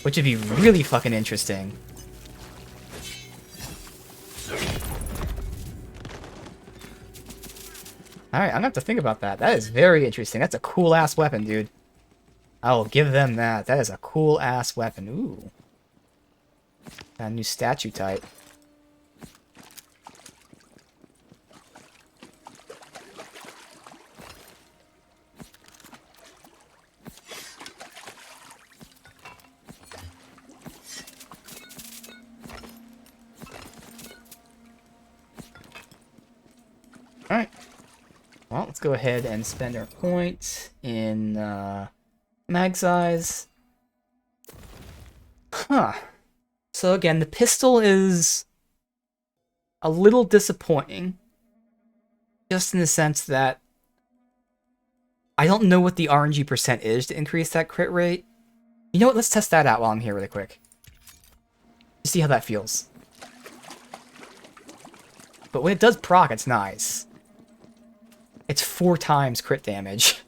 Which would be really fucking interesting. Alright, I'm gonna have to think about that. That is very interesting. That's a cool-ass weapon, dude. I will give them that. That is a cool-ass weapon. Ooh. Got a new statue type. Alright. Well, let's go ahead and spend our points in mag size. Huh. So again, the pistol is a little disappointing. Just in the sense that I don't know what the RNG percent is to increase that crit rate. You know what? Let's test that out while I'm here really quick. See how that feels. But when it does proc, it's nice. It's 4 times crit damage.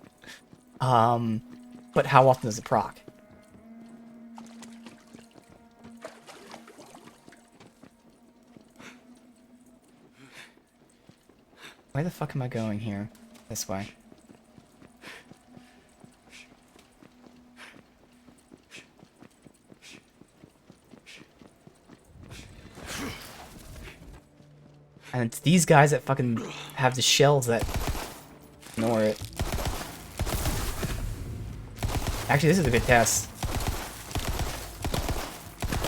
But how often does it proc? Where the fuck am I going here? This way. And it's these guys that fucking have the shells that ignore it. Actually, this is a good test.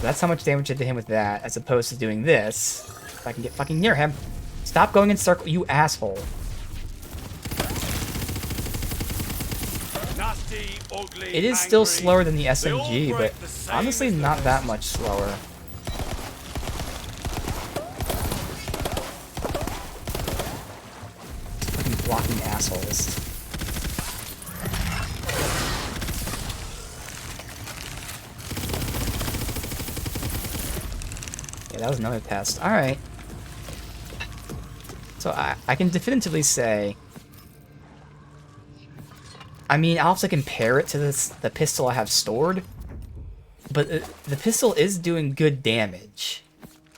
That's how much damage I did to him with that, as opposed to doing this. If I can get fucking near him. Stop going in circle, you asshole. Nasty, ugly, It is still slower than the SMG, but honestly not that much slower. Fucking blocking assholes. Yeah, that was another test. Alright. So I can definitively say... I mean, I'll have to compare it to the pistol I have stored. But the pistol is doing good damage.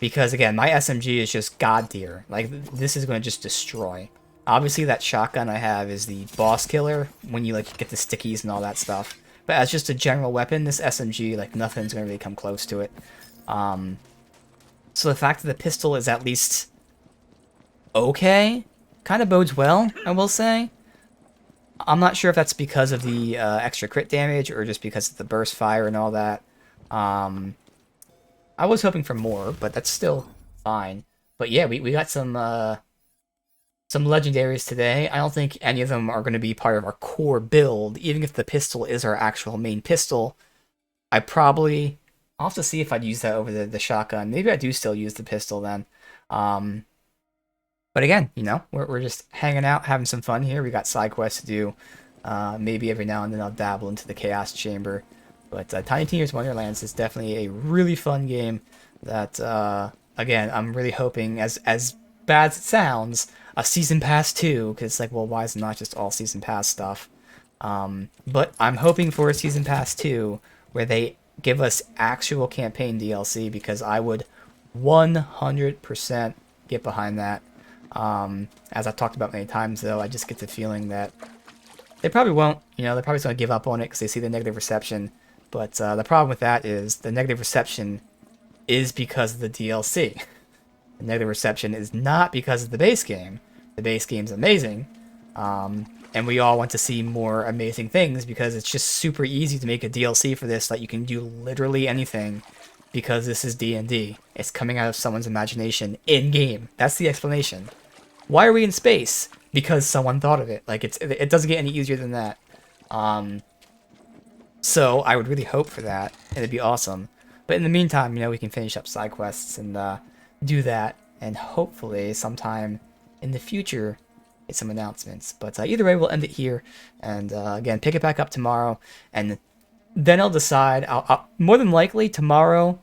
Because, again, my SMG is just god tier. Like, this is going to just destroy. Obviously, that shotgun I have is the boss killer. When you, like, get the stickies and all that stuff. But as just a general weapon, this SMG, like, nothing's going to really come close to it. So the fact that the pistol is at least... okay, kind of bodes well, I will say. I'm not sure if that's because of the extra crit damage or just because of the burst fire and all that. I was hoping for more, but that's still fine. But yeah, we got some legendaries today. I don't think any of them are going to be part of our core build, even if the pistol is our actual main pistol. I'll have to see if I'd use that over the shotgun. Maybe I do still use the pistol then. But again, you know, we're just hanging out, having some fun here. We got side quests to do. Maybe every now and then I'll dabble into the Chaos Chamber. But Tiny Tina's Wonderlands is definitely a really fun game that, again, I'm really hoping, as bad as it sounds, a Season Pass too, because it's like, well, why is it not just all Season Pass stuff? But I'm hoping for a Season Pass 2 where they give us actual campaign DLC, because I would 100% get behind that. As I've talked about many times, though, I just get the feeling that they probably won't. You know, they're probably going to give up on it because they see the negative reception. But the problem with that is the negative reception is because of the DLC. The negative reception is not because of the base game. The base game's amazing. and we all want to see more amazing things because it's just super easy to make a DLC for this that you can do literally anything because this is D&D. It's coming out of someone's imagination in-game. That's the explanation. Why are we in space? Because someone thought of it. Like, it doesn't get any easier than that. So I would really hope for that, and it'd be awesome. But in the meantime, you know, we can finish up side quests and do that, and hopefully sometime in the future get some announcements. But either way, we'll end it here, and again, pick it back up tomorrow, and then I'll decide. More than likely, tomorrow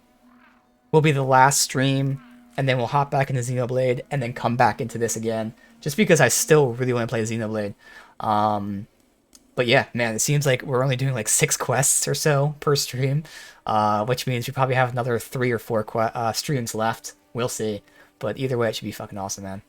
will be the last stream, and then we'll hop back into Xenoblade, and then come back into this again, just because I still really want to play Xenoblade. But yeah, man, it seems like we're only doing like 6 quests or so per stream, which means we probably have another 3 or 4 streams left. We'll see. But either way, it should be fucking awesome, man.